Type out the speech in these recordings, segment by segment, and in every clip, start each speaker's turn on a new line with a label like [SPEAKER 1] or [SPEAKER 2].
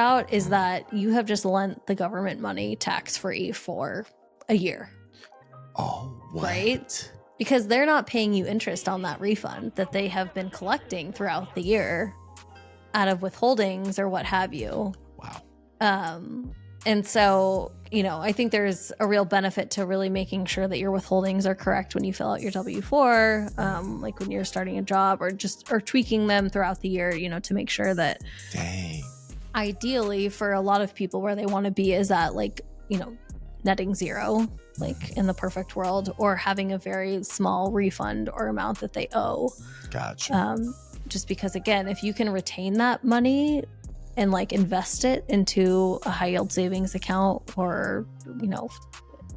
[SPEAKER 1] out is that you have just lent the government money tax-free for a year.
[SPEAKER 2] Oh, what?
[SPEAKER 1] Right? Because they're not paying you interest on that refund that they have been collecting throughout the year out of withholdings or what have you.
[SPEAKER 2] Wow.
[SPEAKER 1] And so, I think there's a real benefit to really making sure that your withholdings are correct when you fill out your W-4, like when you're starting a job or tweaking them throughout the year, to make sure that
[SPEAKER 2] Dang.
[SPEAKER 1] ideally for a lot of people where they want to be is at netting zero, like in the perfect world, or having a very small refund or amount that they owe.
[SPEAKER 2] Gotcha.
[SPEAKER 1] Just because, again, if you can retain that money and invest it into a high yield savings account or,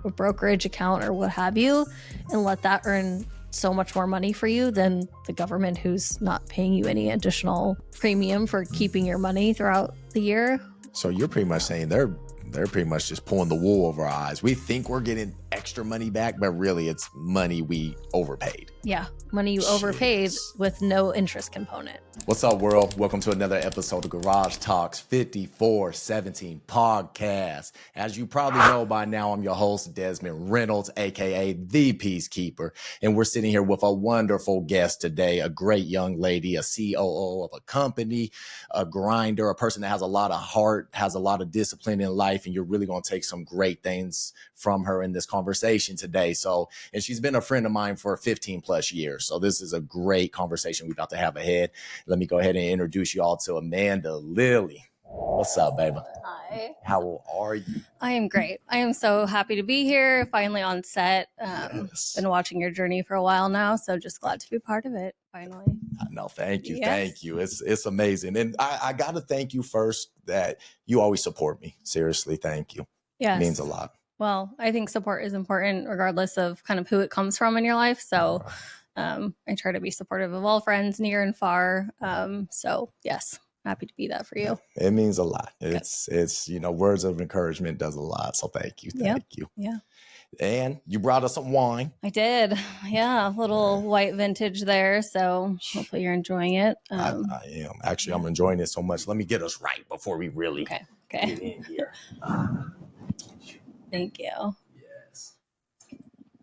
[SPEAKER 1] a brokerage account or what have you, and let that earn so much more money for you than the government who's not paying you any additional premium for keeping your money throughout the year.
[SPEAKER 2] So you're pretty much saying they're pretty much just pulling the wool over our eyes. We think we're getting extra money back, but really it's money we overpaid.
[SPEAKER 1] Yeah, money you overpaid with no interest component.
[SPEAKER 2] What's up, world? Welcome to another episode of Garage Talks 5417 podcast. As you probably know by now, I'm your host, Desmond Reynolds, aka The Peacekeeper. And we're sitting here with a wonderful guest today, a great young lady, a COO of a company, a grinder, a person that has a lot of heart, has a lot of discipline in life, and you're really going to take some great things from her in this conversation today. And she's been a friend of mine for 15 plus years. So this is a great conversation we're about to have ahead. Let me go ahead and introduce you all to Amanda Lilly. What's up, baby?
[SPEAKER 1] Hi.
[SPEAKER 2] How are you?
[SPEAKER 1] I am great. I am so happy to be here, finally on set.
[SPEAKER 2] Yes.
[SPEAKER 1] Been watching your journey for a while now, so just glad to be part of it, finally.
[SPEAKER 2] No, thank you.
[SPEAKER 1] Yes.
[SPEAKER 2] Thank you. It's amazing. And I got to thank you first that you always support me. Seriously, thank you.
[SPEAKER 1] Yes.
[SPEAKER 2] It means a lot.
[SPEAKER 1] Well, I think support is important regardless of kind of who it comes from in your life. So I try to be supportive of all friends near and far. So yes, happy to be that for you.
[SPEAKER 2] It means a lot. It's words of encouragement does a lot. So thank you. Thank you.
[SPEAKER 1] Yeah.
[SPEAKER 2] And you brought us some wine.
[SPEAKER 1] I did. Yeah. A little white vintage there. So hopefully you're enjoying it.
[SPEAKER 2] I am. Actually, I'm enjoying it so much. Let me get us right before we really
[SPEAKER 1] get
[SPEAKER 2] in here.
[SPEAKER 1] Thank you.
[SPEAKER 2] Yes.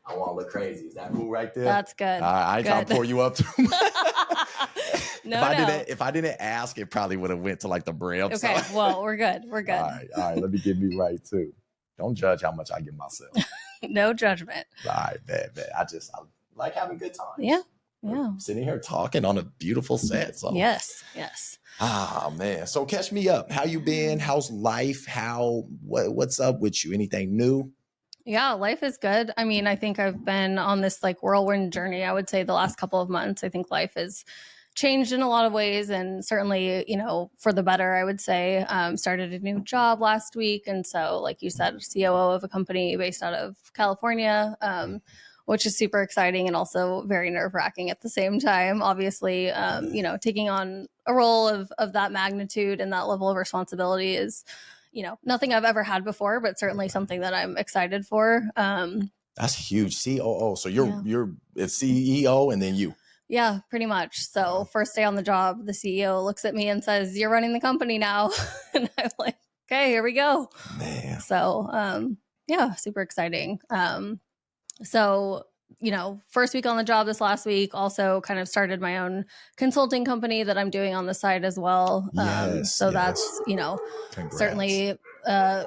[SPEAKER 2] I want to look crazy. Is that cool right there?
[SPEAKER 1] That's good.
[SPEAKER 2] I ain't trying to pour you up too much.
[SPEAKER 1] No.
[SPEAKER 2] If I didn't ask, it probably would have went to the brim.
[SPEAKER 1] Okay.
[SPEAKER 2] So.
[SPEAKER 1] Well, we're good. We're good.
[SPEAKER 2] All right. Let me get me right too. Don't judge how much I give myself.
[SPEAKER 1] No judgment.
[SPEAKER 2] All right, bad. I like having good times.
[SPEAKER 1] Yeah.
[SPEAKER 2] We're sitting here talking on a beautiful set. So.
[SPEAKER 1] Yes.
[SPEAKER 2] Ah, man. So catch me up. How you been? How's life? What's up with you? Anything new?
[SPEAKER 1] Yeah, life is good. I mean, I think I've been on this whirlwind journey, I would say the last couple of months. I think life has changed in a lot of ways, and certainly, for the better, I would say. Started a new job last week. And so, like you said, COO of a company based out of California, which is super exciting and also very nerve-wracking at the same time. Obviously, taking on a role of that magnitude and that level of responsibility is, nothing I've ever had before, but certainly something that I'm excited for.
[SPEAKER 2] That's huge. COO. So you're it's CEO and then you.
[SPEAKER 1] Yeah, pretty much. So first day on the job, the CEO looks at me and says, "You're running the company now." And I'm like, okay, here we go.
[SPEAKER 2] Man.
[SPEAKER 1] So, super exciting. So, first week on the job this last week, also kind of started my own consulting company that I'm doing on the side as well. That's,
[SPEAKER 2] Congrats.
[SPEAKER 1] Certainly, a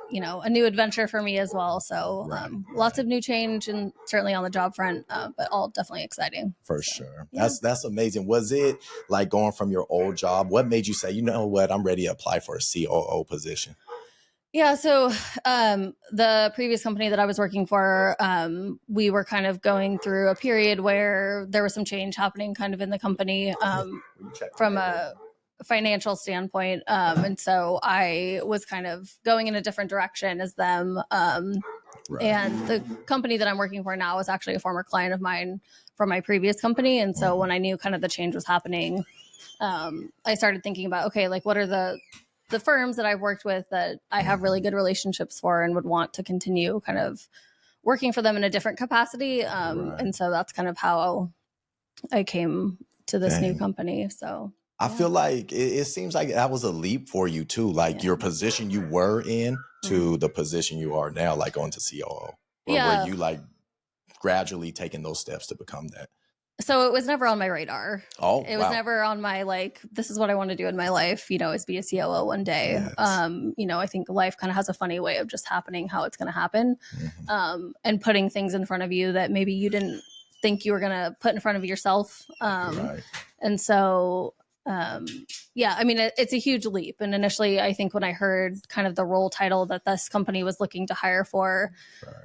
[SPEAKER 1] new adventure for me as well. So lots of new change and certainly on the job front, but all definitely exciting.
[SPEAKER 2] For sure. Yeah. That's amazing. Was it going from your old job? What made you say, you know what, I'm ready to apply for a COO position?
[SPEAKER 1] Yeah. So the previous company that I was working for, we were kind of going through a period where there was some change happening kind of in the company from a financial standpoint. And so I was kind of going in a different direction as them. And the company that I'm working for now is actually a former client of mine from my previous company. And so when I knew kind of the change was happening, I started thinking about, okay, what are the firms that I've worked with that I have really good relationships for and would want to continue kind of working for them in a different capacity. And so that's kind of how I came to this new company. So
[SPEAKER 2] I feel like it seems like that was a leap for you too. Like your position you were in to the position you are now, like going to COO. Or were you like gradually taking those steps to become that?
[SPEAKER 1] So it was never on my radar.
[SPEAKER 2] Oh,
[SPEAKER 1] it was never on my, like, this is what I want to do in my life, you know, is be a COO one day.
[SPEAKER 2] Yes.
[SPEAKER 1] You know, I think life kind of has a funny way of just happening how it's going to happen. And putting things in front of you that maybe you didn't think you were going to put in front of yourself. And so, yeah, I mean, it's a huge leap. And initially, I think when I heard kind of the role title that this company was looking to hire for,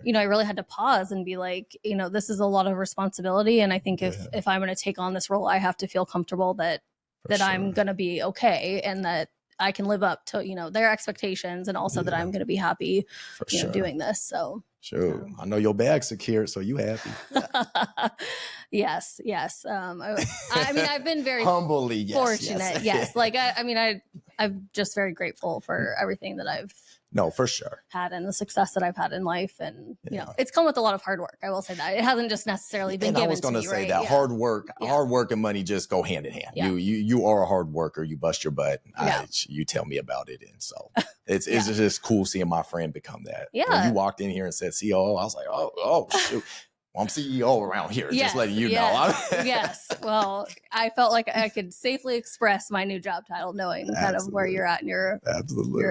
[SPEAKER 1] you know, I really had to pause and be like, you know, this is a lot of responsibility. And I think if I'm going to take on this role, I have to feel comfortable that I'm going to be okay and that I can live up to, you know, their expectations, and also that I'm going to be happy you know, doing this. So
[SPEAKER 2] I know your bag's secured, so you happy.
[SPEAKER 1] Yes. I mean, I've been very
[SPEAKER 2] humbly
[SPEAKER 1] fortunate. Yes. Like, I mean, I'm just very grateful for everything that I've
[SPEAKER 2] for sure
[SPEAKER 1] had and the success that I've had in life. And, you know, it's come with a lot of hard work. I will say that. It hasn't just necessarily been given to me. I was going to say that hard work and money just go hand in hand. You are a hard worker. You bust your butt. You tell me about it. And so it's just cool seeing my friend become that. When you walked in here and said COO, I was like, oh shoot. Well, I'm CEO around here, just letting you know. Yes. Well, I felt like I could safely express my new job title, knowing kind of where you're at in your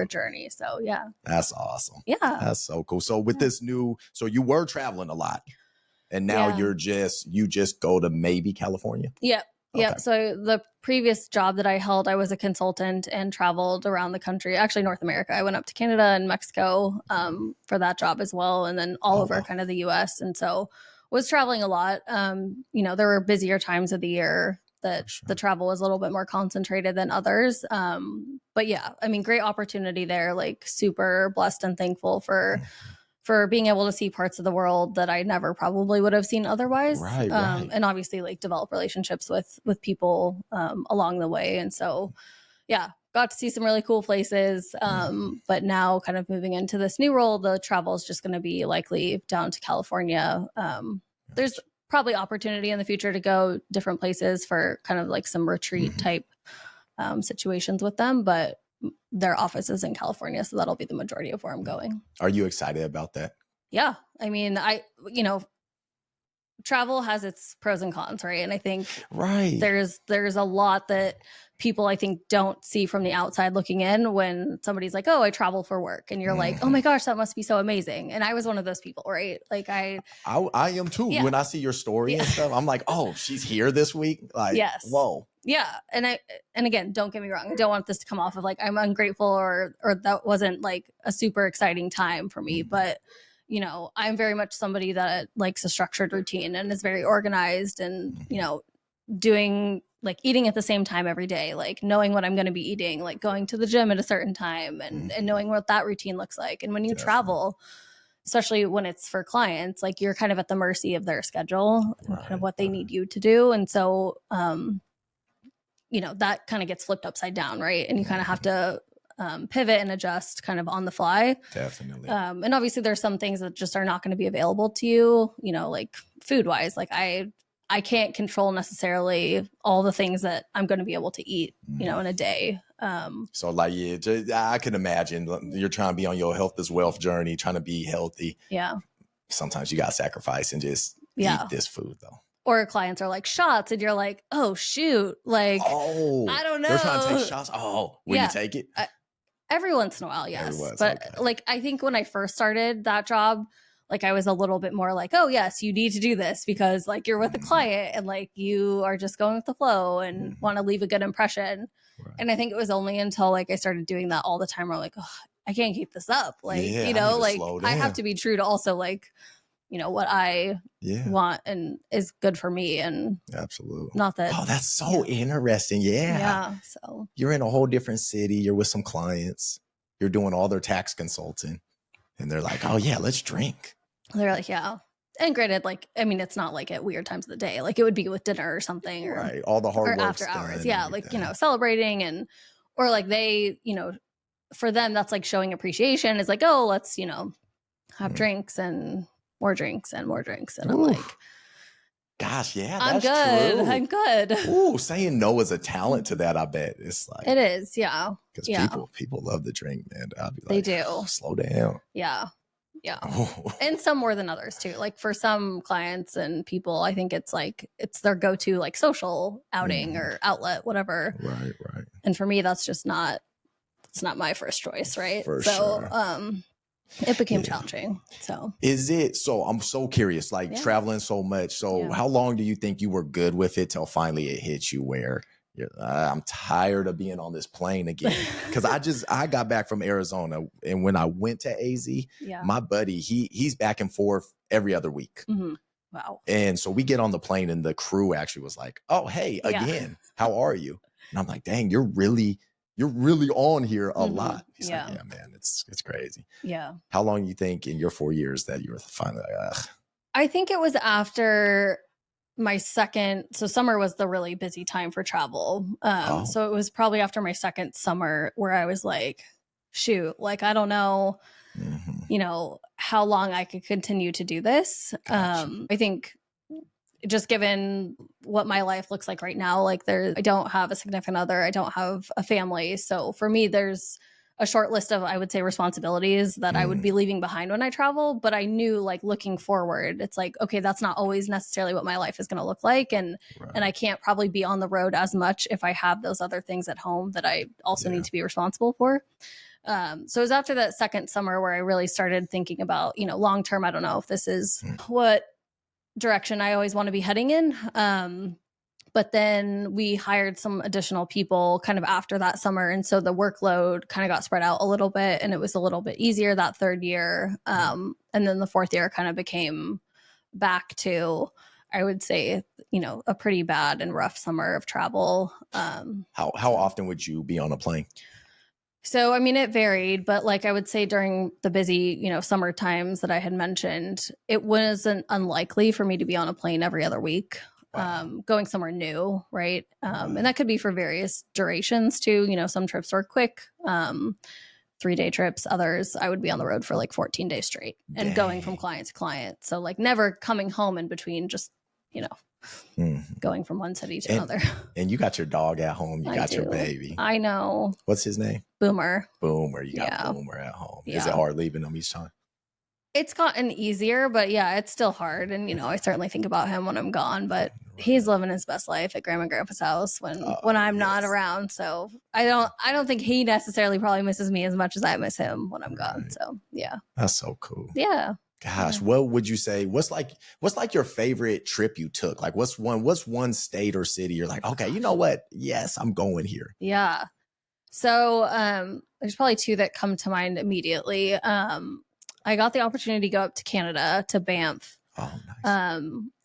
[SPEAKER 1] journey. So, yeah.
[SPEAKER 2] That's awesome.
[SPEAKER 1] Yeah.
[SPEAKER 2] That's so cool. So with this so you were traveling a lot, and now you just go to maybe California?
[SPEAKER 1] Yep. Okay. Yeah. So the previous job that I held, I was a consultant and traveled around the country, actually North America. I went up to Canada and Mexico for that job as well. And then all over kind of the US. And so was traveling a lot. You know, there were busier times of the year that the travel was a little bit more concentrated than others. But yeah, I mean, great opportunity there, like super blessed and thankful for being able to see parts of the world that I never probably would have seen otherwise. Right. And obviously like develop relationships with people along the way. And so, yeah, got to see some really cool places. But now kind of moving into this new role, the travel is just going to be likely down to California. There's probably opportunity in the future to go different places for kind of like some retreat type situations with them. But their office is in California, so that'll be the majority of where I'm going.
[SPEAKER 2] Are you excited about that?
[SPEAKER 1] Yeah. I mean, you know, travel has its pros and cons, right? And I think there's a lot that people, I think, don't see from the outside looking in when somebody's like, oh, I travel for work. And you're like, oh my gosh, that must be so amazing. And I was one of those people, right? Like I
[SPEAKER 2] am too. When I see your story and stuff, I'm like, oh, she's here this week. Like, whoa.
[SPEAKER 1] Yeah. And again, don't get me wrong. I don't want this to come off of like, I'm ungrateful or that wasn't like a super exciting time for me. But, you know, I'm very much somebody that likes a structured routine and is very organized and, you know, doing like eating at the same time every day, like knowing what I'm going to be eating, like going to the gym at a certain time and knowing what that routine looks like. And when you travel, especially when it's for clients, like you're kind of at the mercy of their schedule and kind of what they need you to do. And so, you know, that kind of gets flipped upside down, right? And you kind of have to pivot and adjust kind of on the fly.
[SPEAKER 2] Definitely.
[SPEAKER 1] And obviously there's some things that just are not going to be available to you, you know, like food wise, like I can't control necessarily all the things that I'm going to be able to eat, you know, in a day.
[SPEAKER 2] So like, I can imagine you're trying to be on your health is wealth journey, trying to be healthy.
[SPEAKER 1] Yeah.
[SPEAKER 2] Sometimes you got to sacrifice and just eat this food though.
[SPEAKER 1] Or clients are like shots and you're like, oh shoot. Like, I don't know.
[SPEAKER 2] They're trying to take shots. Oh, will you take it?
[SPEAKER 1] Every once in a while. Yes. But like, I think when I first started that job, like I was a little bit more like, oh yes, you need to do this because like you're with a client and like you are just going with the flow and want to leave a good impression. Right. And I think it was only until like I started doing that all the time where I'm like, oh, I can't keep this up. Like, you know, like I have to be true to also like, you know, what I want and is good for me. And
[SPEAKER 2] absolutely.
[SPEAKER 1] Not that.
[SPEAKER 2] Oh, that's so interesting. Yeah.
[SPEAKER 1] Yeah. So
[SPEAKER 2] you're in a whole different city. You're with some clients. You're doing all their tax consulting. And they're like, oh yeah, let's drink.
[SPEAKER 1] They're like, yeah. And granted, like, I mean, it's not like at weird times of the day. Like it would be with dinner or something. Or,
[SPEAKER 2] right. All the hard work.
[SPEAKER 1] After hours. Yeah. Like, you know, celebrating or like they, you know, for them, that's like showing appreciation is like, oh, let's, you know, have drinks and more drinks and more drinks. And I'm like,
[SPEAKER 2] Gosh, yeah,
[SPEAKER 1] I'm
[SPEAKER 2] that's
[SPEAKER 1] good.
[SPEAKER 2] true.
[SPEAKER 1] I'm good.
[SPEAKER 2] Ooh, saying no is a talent to that, I bet. It's like
[SPEAKER 1] It is. Yeah.
[SPEAKER 2] because
[SPEAKER 1] Yeah.
[SPEAKER 2] people love to drink, man. I'll be
[SPEAKER 1] They
[SPEAKER 2] like,
[SPEAKER 1] do.
[SPEAKER 2] slow down.
[SPEAKER 1] Yeah. Yeah.
[SPEAKER 2] Oh,
[SPEAKER 1] And some more than others too. Like for some clients and people, I think it's like it's their go-to like social outing or outlet, whatever.
[SPEAKER 2] right, right.
[SPEAKER 1] And for me, that's just not it's not my first choice, right?
[SPEAKER 2] For
[SPEAKER 1] So
[SPEAKER 2] sure.
[SPEAKER 1] it became
[SPEAKER 2] Yeah.
[SPEAKER 1] challenging. So
[SPEAKER 2] Is it so? I'm so curious, like
[SPEAKER 1] Yeah.
[SPEAKER 2] traveling so much. So,
[SPEAKER 1] Yeah.
[SPEAKER 2] how long do you think you were good with it till finally it hit you where you're, I'm tired of being on this plane again? Because I got back from Arizona, and when I went to AZ,
[SPEAKER 1] Yeah.
[SPEAKER 2] my buddy he's back and forth every other week.
[SPEAKER 1] Mhm. Wow.
[SPEAKER 2] And so we get on the plane, and the crew actually was like, "Oh, hey,
[SPEAKER 1] Yeah.
[SPEAKER 2] again, how are you?" And I'm like, "Dang, you're really on here a
[SPEAKER 1] Mhm.
[SPEAKER 2] lot." He's like,
[SPEAKER 1] Yeah.
[SPEAKER 2] "Yeah, man, it's crazy."
[SPEAKER 1] Yeah.
[SPEAKER 2] How long you think in your 4 years that you were finally like, ugh?
[SPEAKER 1] I think it was after my second, so summer was the really busy time for travel.
[SPEAKER 2] Oh,
[SPEAKER 1] So it was probably after my second summer where I was like, shoot, like I don't know,
[SPEAKER 2] mhm,
[SPEAKER 1] you know, how long I could continue to do this.
[SPEAKER 2] gotcha.
[SPEAKER 1] I think just given what my life looks like right now, like I don't have a significant other, I don't have a family. So for me, there's a short list of, I would say, responsibilities that I would be leaving behind when I travel. But I knew, like, looking forward, it's like, okay, that's not always necessarily what my life is going to look like. And I
[SPEAKER 2] Right.
[SPEAKER 1] can't probably be on the road as much if I have those other things at home that I also
[SPEAKER 2] Yeah.
[SPEAKER 1] need to be responsible for. So it was after that second summer where I really started thinking about, you know, long term, I don't know if this is what direction I always want to be heading in. But then we hired some additional people kind of after that summer. And so the workload kind of got spread out a little bit and it was a little bit easier that third year. And then the fourth year kind of became back to, I would say, you know, a pretty bad and rough summer of travel.
[SPEAKER 2] How often would you be on a plane?
[SPEAKER 1] So, I mean, it varied, but like I would say during the busy, you know, summer times that I had mentioned, it wasn't unlikely for me to be on a plane every other week,
[SPEAKER 2] Wow.
[SPEAKER 1] going somewhere new, right? And that could be for various durations too. You know, some trips were quick, 3-day trips. Others, I would be on the road for like 14 days straight and going from
[SPEAKER 2] Dang.
[SPEAKER 1] client to client. So, like, never coming home in between, just, you know,
[SPEAKER 2] Mhm.
[SPEAKER 1] going from one city to
[SPEAKER 2] And
[SPEAKER 1] another.
[SPEAKER 2] and you got your dog at home. You
[SPEAKER 1] I
[SPEAKER 2] got your
[SPEAKER 1] do.
[SPEAKER 2] baby.
[SPEAKER 1] I know.
[SPEAKER 2] What's his name?
[SPEAKER 1] Boomer.
[SPEAKER 2] Boomer. You got
[SPEAKER 1] Yeah.
[SPEAKER 2] Boomer at home. Is it
[SPEAKER 1] Yeah.
[SPEAKER 2] hard leaving him each time?
[SPEAKER 1] It's gotten easier, but yeah, it's still hard. And, you know, I certainly think about him when I'm gone, but he's living his best life at grandma and grandpa's house when I'm not
[SPEAKER 2] yes.
[SPEAKER 1] around. So I don't think he necessarily probably misses me as much as I miss him when I'm gone.
[SPEAKER 2] Right.
[SPEAKER 1] So yeah.
[SPEAKER 2] That's so cool.
[SPEAKER 1] Yeah.
[SPEAKER 2] Gosh, what would you say? What's like your favorite trip you took? Like what's one state or city you're like, okay, you know what? Yes, I'm going here.
[SPEAKER 1] Yeah. So there's probably two that come to mind immediately. I got the opportunity to go up to Canada to Banff.
[SPEAKER 2] Oh, nice.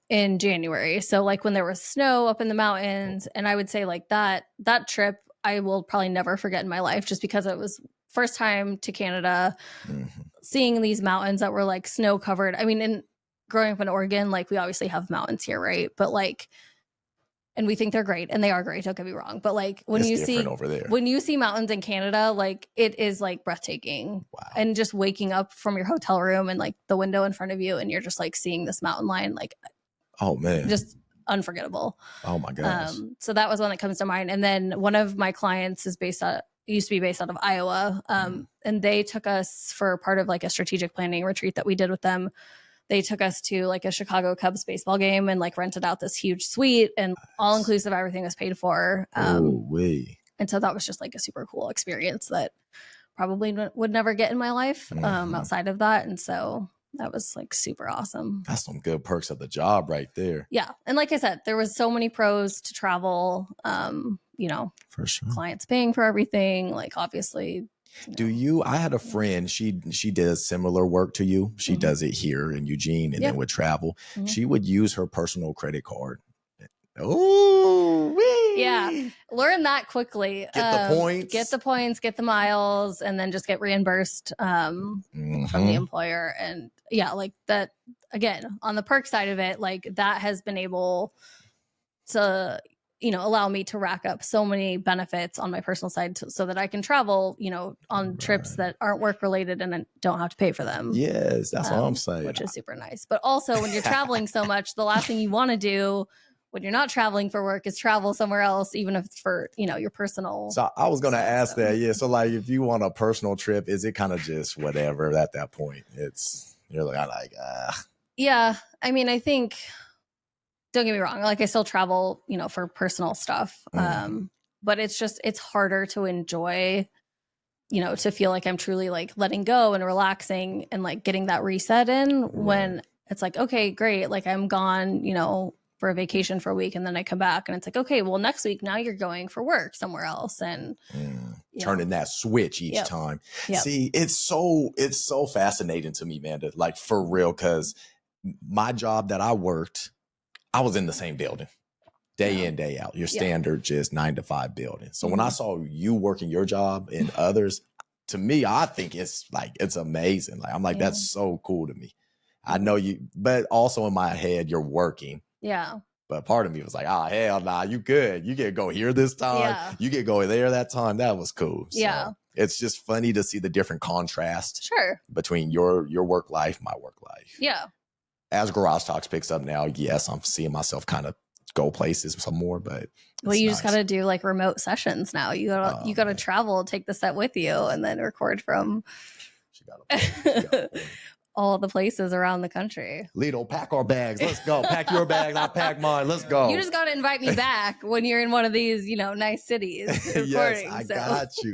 [SPEAKER 1] In January. So like when there was snow up in the mountains, and I would say like that trip I will probably never forget in my life, just because it was first time to Canada, seeing these mountains that were like snow covered. I mean, in growing up in Oregon, like we obviously have mountains here, right? But like, and we think they're great, and they are great, don't get me wrong. But like when
[SPEAKER 2] It's
[SPEAKER 1] you
[SPEAKER 2] different
[SPEAKER 1] see
[SPEAKER 2] over there.
[SPEAKER 1] when you see mountains in Canada, like it is like breathtaking.
[SPEAKER 2] Wow.
[SPEAKER 1] And just waking up from your hotel room and like the window in front of you, and you're just like seeing this mountain line, like
[SPEAKER 2] Oh man.
[SPEAKER 1] just unforgettable.
[SPEAKER 2] Oh my gosh.
[SPEAKER 1] So that was one that comes to mind. And then one of my clients used to be based out of Iowa. And they took us for part of like a strategic planning retreat that we did with them. They took us to like a Chicago Cubs baseball game and like rented out this huge suite, and all inclusive, everything was paid for. And so that was just like a super cool experience that probably would never get in my life outside of that. And so that was like super awesome.
[SPEAKER 2] That's some good perks of the job right there.
[SPEAKER 1] Yeah. And like I said, there was so many pros to travel. You know,
[SPEAKER 2] For sure.
[SPEAKER 1] clients paying for everything, like obviously.
[SPEAKER 2] I had a friend, she does similar work to you. She does it here in Eugene and then would travel. She would use her personal credit card. Oh,
[SPEAKER 1] yeah. Learn that quickly.
[SPEAKER 2] Get the points.
[SPEAKER 1] Get the points, get the miles, and then just get reimbursed from the employer. And yeah, like that, again, on the perk side of it, like that has been able to, allow me to rack up so many benefits on my personal side so that I can travel, on trips that aren't work related and I don't have to pay for them.
[SPEAKER 2] Yes, that's what I'm saying.
[SPEAKER 1] Which is super nice. But also when you're traveling so much, the last thing you want to do when you're not traveling for work is travel somewhere else, even if it's for, your personal.
[SPEAKER 2] So I was going to ask that. Yeah. So like, if you want a personal trip, is it kind of just whatever at that point? You're like,
[SPEAKER 1] Yeah. I mean, I think, don't get me wrong. Like I still travel, for personal stuff. But it's harder to enjoy, to feel like I'm truly like letting go and relaxing and like getting that reset in when it's like, okay, great. Like I'm gone, for a vacation for a week and then I come back and it's like, okay, well next week now you're going for work somewhere else and
[SPEAKER 2] turning that switch each time. See, it's so fascinating to me, man, like for real, because my job that I worked, I was in the same building day in, day out, your standard just 9 to 5 building. So when I saw you working your job and others, to me, I think it's amazing. Like, I'm like, that's so cool to me. I know you, but also in my head, you're working.
[SPEAKER 1] Yeah.
[SPEAKER 2] But part of me was like, oh, hell nah, you good. You get to go here this time.
[SPEAKER 1] Yeah.
[SPEAKER 2] You get to go there that time. That was cool.
[SPEAKER 1] Yeah.
[SPEAKER 2] So it's just funny to see the different contrast between your work life, my work life.
[SPEAKER 1] Yeah.
[SPEAKER 2] As Garage Talks picks up now, yes, I'm seeing myself kind of go places some more, but
[SPEAKER 1] well, you just got to do like remote sessions now. You gotta travel, take the set with you, and then record from all the places around the country.
[SPEAKER 2] Lito, pack our bags. Let's go. Pack your bags. I'll pack mine. Let's go.
[SPEAKER 1] You just got to invite me back when you're in one of these, nice cities.
[SPEAKER 2] Yes, I got you.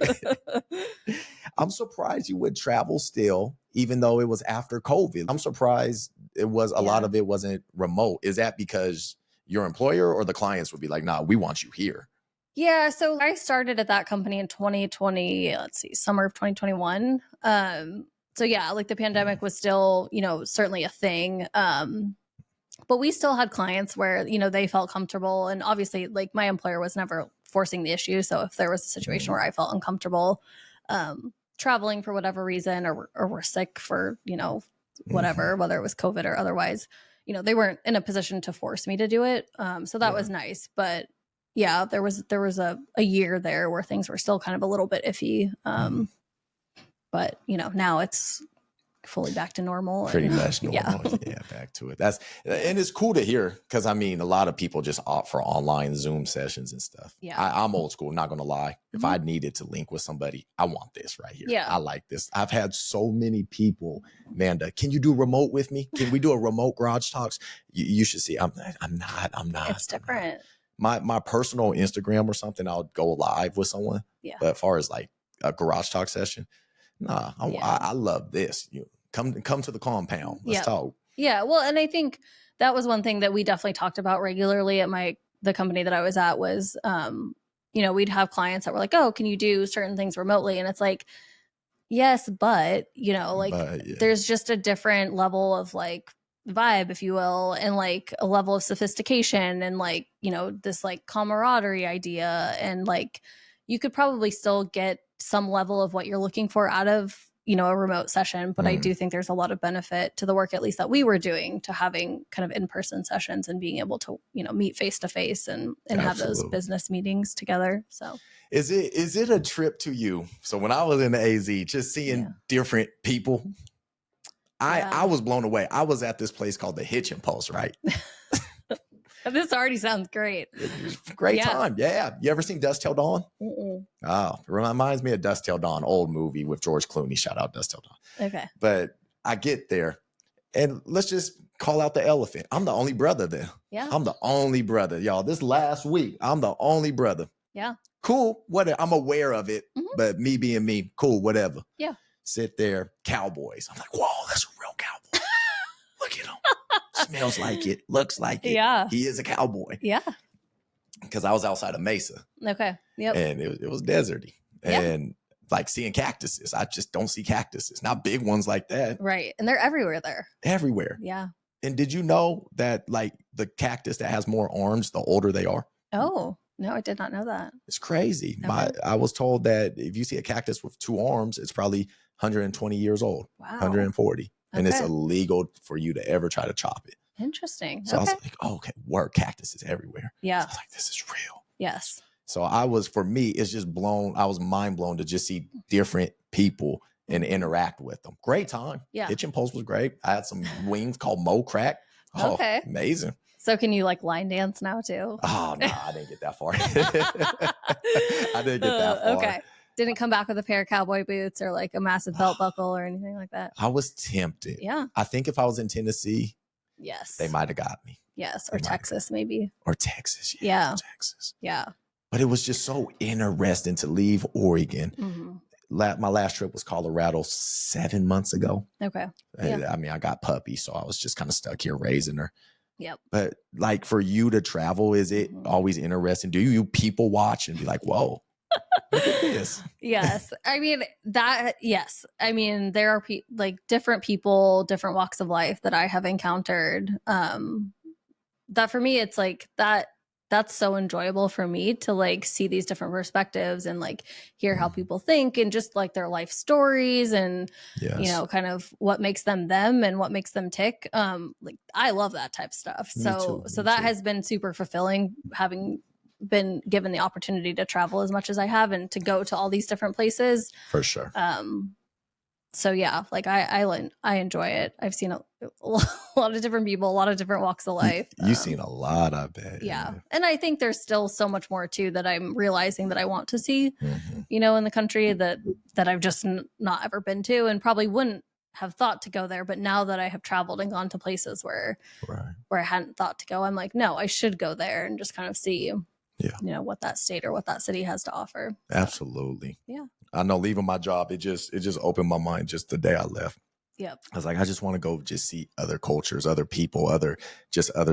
[SPEAKER 2] I'm surprised you would travel still, even though it was after COVID. I'm surprised it was a lot of it wasn't remote. Is that because your employer or the clients would be like, nah, we want you here?
[SPEAKER 1] Yeah. So I started at that company in 2020, summer of 2021. So yeah, like the pandemic was still, certainly a thing. But we still had clients where, they felt comfortable. And obviously like my employer was never forcing the issue. So if there was a situation where I felt uncomfortable, traveling for whatever reason, or were sick for, whatever, whether it was COVID or otherwise, they weren't in a position to force me to do it. So that was nice. But yeah, there was a year there where things were still kind of a little bit iffy. But now it's fully back to normal.
[SPEAKER 2] Pretty much normal. Yeah, back to it. And it's cool to hear, because I mean, a lot of people just opt for online Zoom sessions and stuff.
[SPEAKER 1] Yeah.
[SPEAKER 2] I'm old school, not gonna lie. If I needed to link with somebody, I want this right here.
[SPEAKER 1] Yeah.
[SPEAKER 2] I like this. I've had so many people, Amanda, can you do remote with me? Can we do a remote Garage Talks? You should see. I'm not.
[SPEAKER 1] It's different.
[SPEAKER 2] My personal Instagram or something, I'll go live with someone.
[SPEAKER 1] Yeah.
[SPEAKER 2] But as far as like a Garage Talk session, nah, I love this. Come to the compound. Let's talk.
[SPEAKER 1] Yeah. Well, and I think that was one thing that we definitely talked about regularly at the company that I was at was, we'd have clients that were like, oh, can you do certain things remotely? And it's like, yes, but, there's just a different level of like vibe, if you will, and like a level of sophistication and like, this like camaraderie idea. And like, you could probably still get some level of what you're looking for out of, a remote session. But I do think there's a lot of benefit to the work, at least that we were doing, to having kind of in-person sessions and being able to, meet face to face and have those business meetings together. So
[SPEAKER 2] is it a trip to you? So when I was in the AZ, just seeing different people, I was blown away. I was at this place called the Hitchin Post, right?
[SPEAKER 1] This already sounds great.
[SPEAKER 2] Great time. Yeah. You ever seen Dust Till Dawn?
[SPEAKER 1] Mm-mm.
[SPEAKER 2] Oh, it reminds me of Dust Till Dawn, old movie with George Clooney. Shout out Dust Till Dawn.
[SPEAKER 1] Okay.
[SPEAKER 2] But I get there and let's just call out the elephant. I'm the only brother there.
[SPEAKER 1] Yeah.
[SPEAKER 2] I'm the only brother, y'all. This last week, I'm the only brother.
[SPEAKER 1] Yeah.
[SPEAKER 2] Cool. Whatever. I'm aware of it, but me being me, cool, whatever.
[SPEAKER 1] Yeah.
[SPEAKER 2] Sit there, cowboys. I'm like, whoa, that's a real cowboy. Look at him. Smells like it, looks like it.
[SPEAKER 1] Yeah.
[SPEAKER 2] He is a cowboy.
[SPEAKER 1] Yeah.
[SPEAKER 2] Because I was outside of Mesa.
[SPEAKER 1] Okay. Yep.
[SPEAKER 2] And it was deserty. And like seeing cactuses. I just don't see cactuses. Not big ones like that.
[SPEAKER 1] Right. And they're everywhere there.
[SPEAKER 2] Everywhere.
[SPEAKER 1] Yeah.
[SPEAKER 2] And did you know that like the cactus that has more arms, the older they are?
[SPEAKER 1] Oh, no, I did not know that.
[SPEAKER 2] It's crazy.
[SPEAKER 1] Okay.
[SPEAKER 2] I was told that if you see a cactus with 2 arms, it's probably 120 years old.
[SPEAKER 1] Wow.
[SPEAKER 2] 140. And it's illegal for you to ever try to chop it.
[SPEAKER 1] Interesting.
[SPEAKER 2] So I was like, oh, okay, cactuses everywhere.
[SPEAKER 1] Yeah.
[SPEAKER 2] So I was like, this is real.
[SPEAKER 1] Yes.
[SPEAKER 2] So for me, it's just I was mind blown to just see different people and interact with them. Great time.
[SPEAKER 1] Yeah.
[SPEAKER 2] Kitchen Post was great. I had some wings called Mo Crack. Oh,
[SPEAKER 1] Okay.
[SPEAKER 2] amazing.
[SPEAKER 1] So can you like line dance now too?
[SPEAKER 2] Oh, no, I didn't get that far. I didn't get that far.
[SPEAKER 1] Okay. Didn't come back with a pair of cowboy boots or like a massive belt buckle or anything like that.
[SPEAKER 2] I was tempted.
[SPEAKER 1] Yeah.
[SPEAKER 2] I think if I was in Tennessee,
[SPEAKER 1] yes,
[SPEAKER 2] they might have got me.
[SPEAKER 1] Yes. Or Texas, maybe.
[SPEAKER 2] Or Texas.
[SPEAKER 1] Yeah.
[SPEAKER 2] Texas.
[SPEAKER 1] Yeah.
[SPEAKER 2] But it was just so interesting to leave Oregon. Mm-hmm. My last trip was Colorado 7 months ago.
[SPEAKER 1] Okay.
[SPEAKER 2] Yeah. I mean, I got puppy, so I was just kind of stuck here raising her.
[SPEAKER 1] Yep.
[SPEAKER 2] But like for you to travel, is it always interesting? Do you people watch and be like, whoa, look at this?
[SPEAKER 1] Yes. I mean, yes. I mean, there are like different people, different walks of life that I have encountered. That for me, it's like that's so enjoyable for me to like see these different perspectives and like hear how people think and just like their life stories and you know kind of what makes them and what makes them tick. Like I love that type of stuff. Me too. That has been super fulfilling, having been given the opportunity to travel as much as I have and to go to all these different places.
[SPEAKER 2] For sure.
[SPEAKER 1] So yeah, like I enjoy it. I've seen a lot of different people, a lot of different walks of life.
[SPEAKER 2] You've seen a lot, I bet.
[SPEAKER 1] Yeah. And I think there's still so much more too that I'm realizing that I want to see, you know, in the country that I've just not ever been to and probably wouldn't have thought to go there. But now that I have traveled and gone to places where I hadn't thought to go, I'm like, no, I should go there and just kind of see, you know, what that state or what that city has to offer.
[SPEAKER 2] Absolutely.
[SPEAKER 1] Yeah.
[SPEAKER 2] I know leaving my job, it just opened my mind just the day I left.
[SPEAKER 1] Yep.
[SPEAKER 2] I was like, I just want to go just see other cultures, other people, other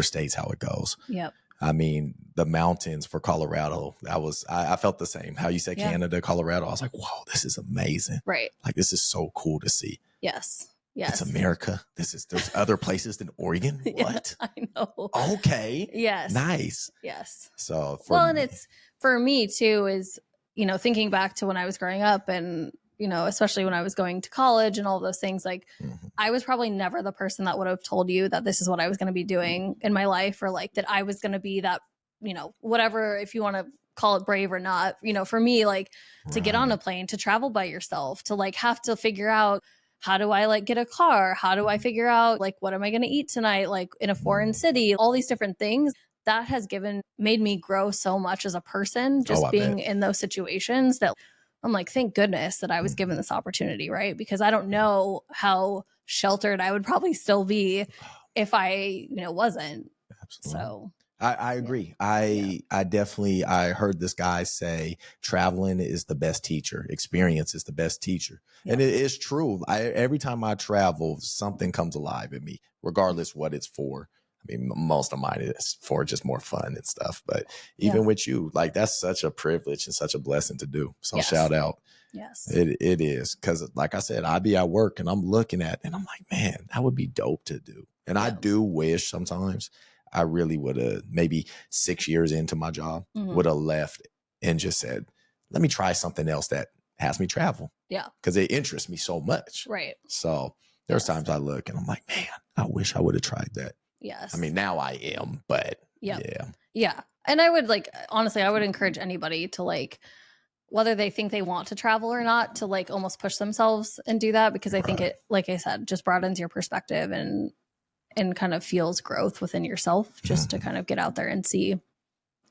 [SPEAKER 2] states, how it goes.
[SPEAKER 1] Yep.
[SPEAKER 2] I mean, the mountains for Colorado, I felt the same. How you said Canada, Colorado. I was like, whoa, this is amazing.
[SPEAKER 1] Right.
[SPEAKER 2] Like, this is so cool to see.
[SPEAKER 1] Yes. Yes.
[SPEAKER 2] It's America. There's other places than Oregon. What?
[SPEAKER 1] I know.
[SPEAKER 2] Okay.
[SPEAKER 1] Yes.
[SPEAKER 2] Nice.
[SPEAKER 1] Yes.
[SPEAKER 2] So
[SPEAKER 1] and it's for me too, is, you know, thinking back to when I was growing up and, you know, especially when I was going to college and all those things, like I was probably never the person that would have told you that this is what I was going to be doing in my life, or like that I was going to be that, you know, whatever, if you want to call it brave or not, you know, for me, like to get on a plane, to travel by yourself, to like have to figure out, how do I like get a car? How do I figure out like, what am I going to eat tonight? Like in a foreign city, all these different things that has made me grow so much as a person, just being in those situations that I'm like, thank goodness that I was given this opportunity. Right. Because I don't know how sheltered I would probably still be if I, you know, wasn't. Absolutely. So
[SPEAKER 2] I agree. I definitely, I heard this guy say traveling is the best teacher. Experience is the best teacher. Yeah. And it is true. Every time I travel, something comes alive in me, regardless what it's for. I mean, most of mine is for just more fun and stuff. But even with you, like that's such a privilege and such a blessing to do. So shout out.
[SPEAKER 1] Yes,
[SPEAKER 2] it is. Because like I said, I'd be at work and I'm looking at and I'm like, man, that would be dope to do. And I do wish sometimes I really would have, maybe 6 years into my job, would have left and just said, let me try something else that has me travel. Yeah. Because it interests me so much. Right. So there's times I look and I'm like, man, I wish I would have tried that. Yes. I mean, now I am, but yeah.
[SPEAKER 1] Yeah. And I would like, honestly, I would encourage anybody to like, whether they think they want to travel or not, to like almost push themselves and do that, because I think it, like I said, just broadens your perspective and kind of fuels growth within yourself, just to kind of get out there and see, you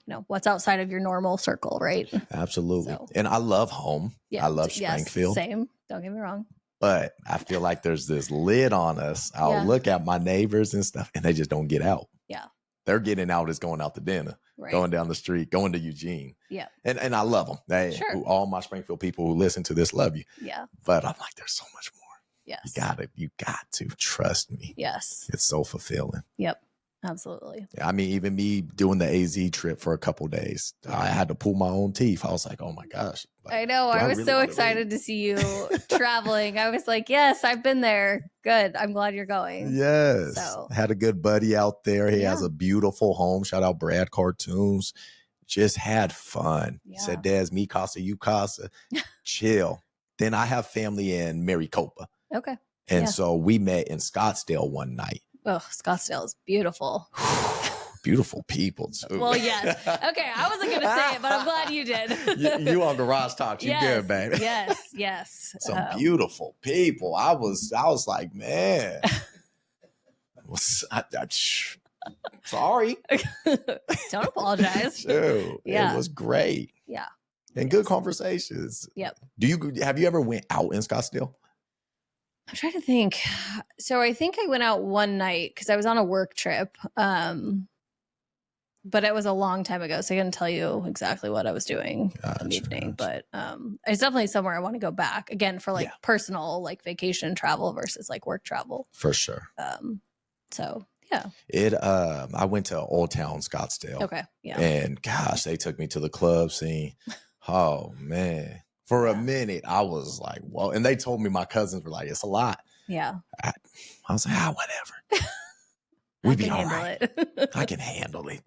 [SPEAKER 1] know, what's outside of your normal circle. Right. Absolutely. So, and I love home. Yeah, I love Springfield. Same. Don't get me wrong. But I feel like there's this lid on us. I'll look at my neighbors and stuff and they just don't get out. Yeah. They're getting out is going out to dinner, going down the street, going to Eugene. Yeah. And I love them. All my Springfield people who listen to this love you. Yeah. But I'm like, there's so much more. Yes. You got to trust me. Yes. It's so fulfilling. Yep. Absolutely. I mean, even me doing the AZ trip for a couple of days, I had to pull my own teeth. I was like, oh my gosh. Like, I know. I was really so excited to see you traveling. I was like, yes, I've been there. Good. I'm glad you're going. Yes. So. Had a good buddy out there. He has a beautiful home. Shout out Brad Cartoons. Just had fun. Said, Des, me casa, you casa. Chill. Then I have family in Maricopa. Okay. And so we met in Scottsdale one night. Oh, Scottsdale is beautiful.
[SPEAKER 2] beautiful people too.
[SPEAKER 1] Well, yes. Okay, I wasn't going to say it, but I'm glad you did.
[SPEAKER 2] you on Garage Talks, you good, baby.
[SPEAKER 1] Yes.
[SPEAKER 2] Some beautiful people. I was like, man. Sorry.
[SPEAKER 1] Don't apologize.
[SPEAKER 2] Dude, it was great.
[SPEAKER 1] Yeah.
[SPEAKER 2] And good conversations.
[SPEAKER 1] Yep.
[SPEAKER 2] Have you ever went out in Scottsdale?
[SPEAKER 1] I'm trying to think. So I think I went out one night because I was on a work trip. But it was a long time ago, so I couldn't tell you exactly what I was doing that evening. But it's definitely somewhere I want to go back again for like personal, like vacation travel versus like work travel.
[SPEAKER 2] For sure.
[SPEAKER 1] So yeah.
[SPEAKER 2] I went to Old Town Scottsdale.
[SPEAKER 1] Okay. Yeah.
[SPEAKER 2] And gosh, they took me to the club scene. Oh man. For a minute, I was like, whoa. And they told me, my cousins were like, it's a lot.
[SPEAKER 1] Yeah.
[SPEAKER 2] I was like, whatever. We'd be all right. I can handle it.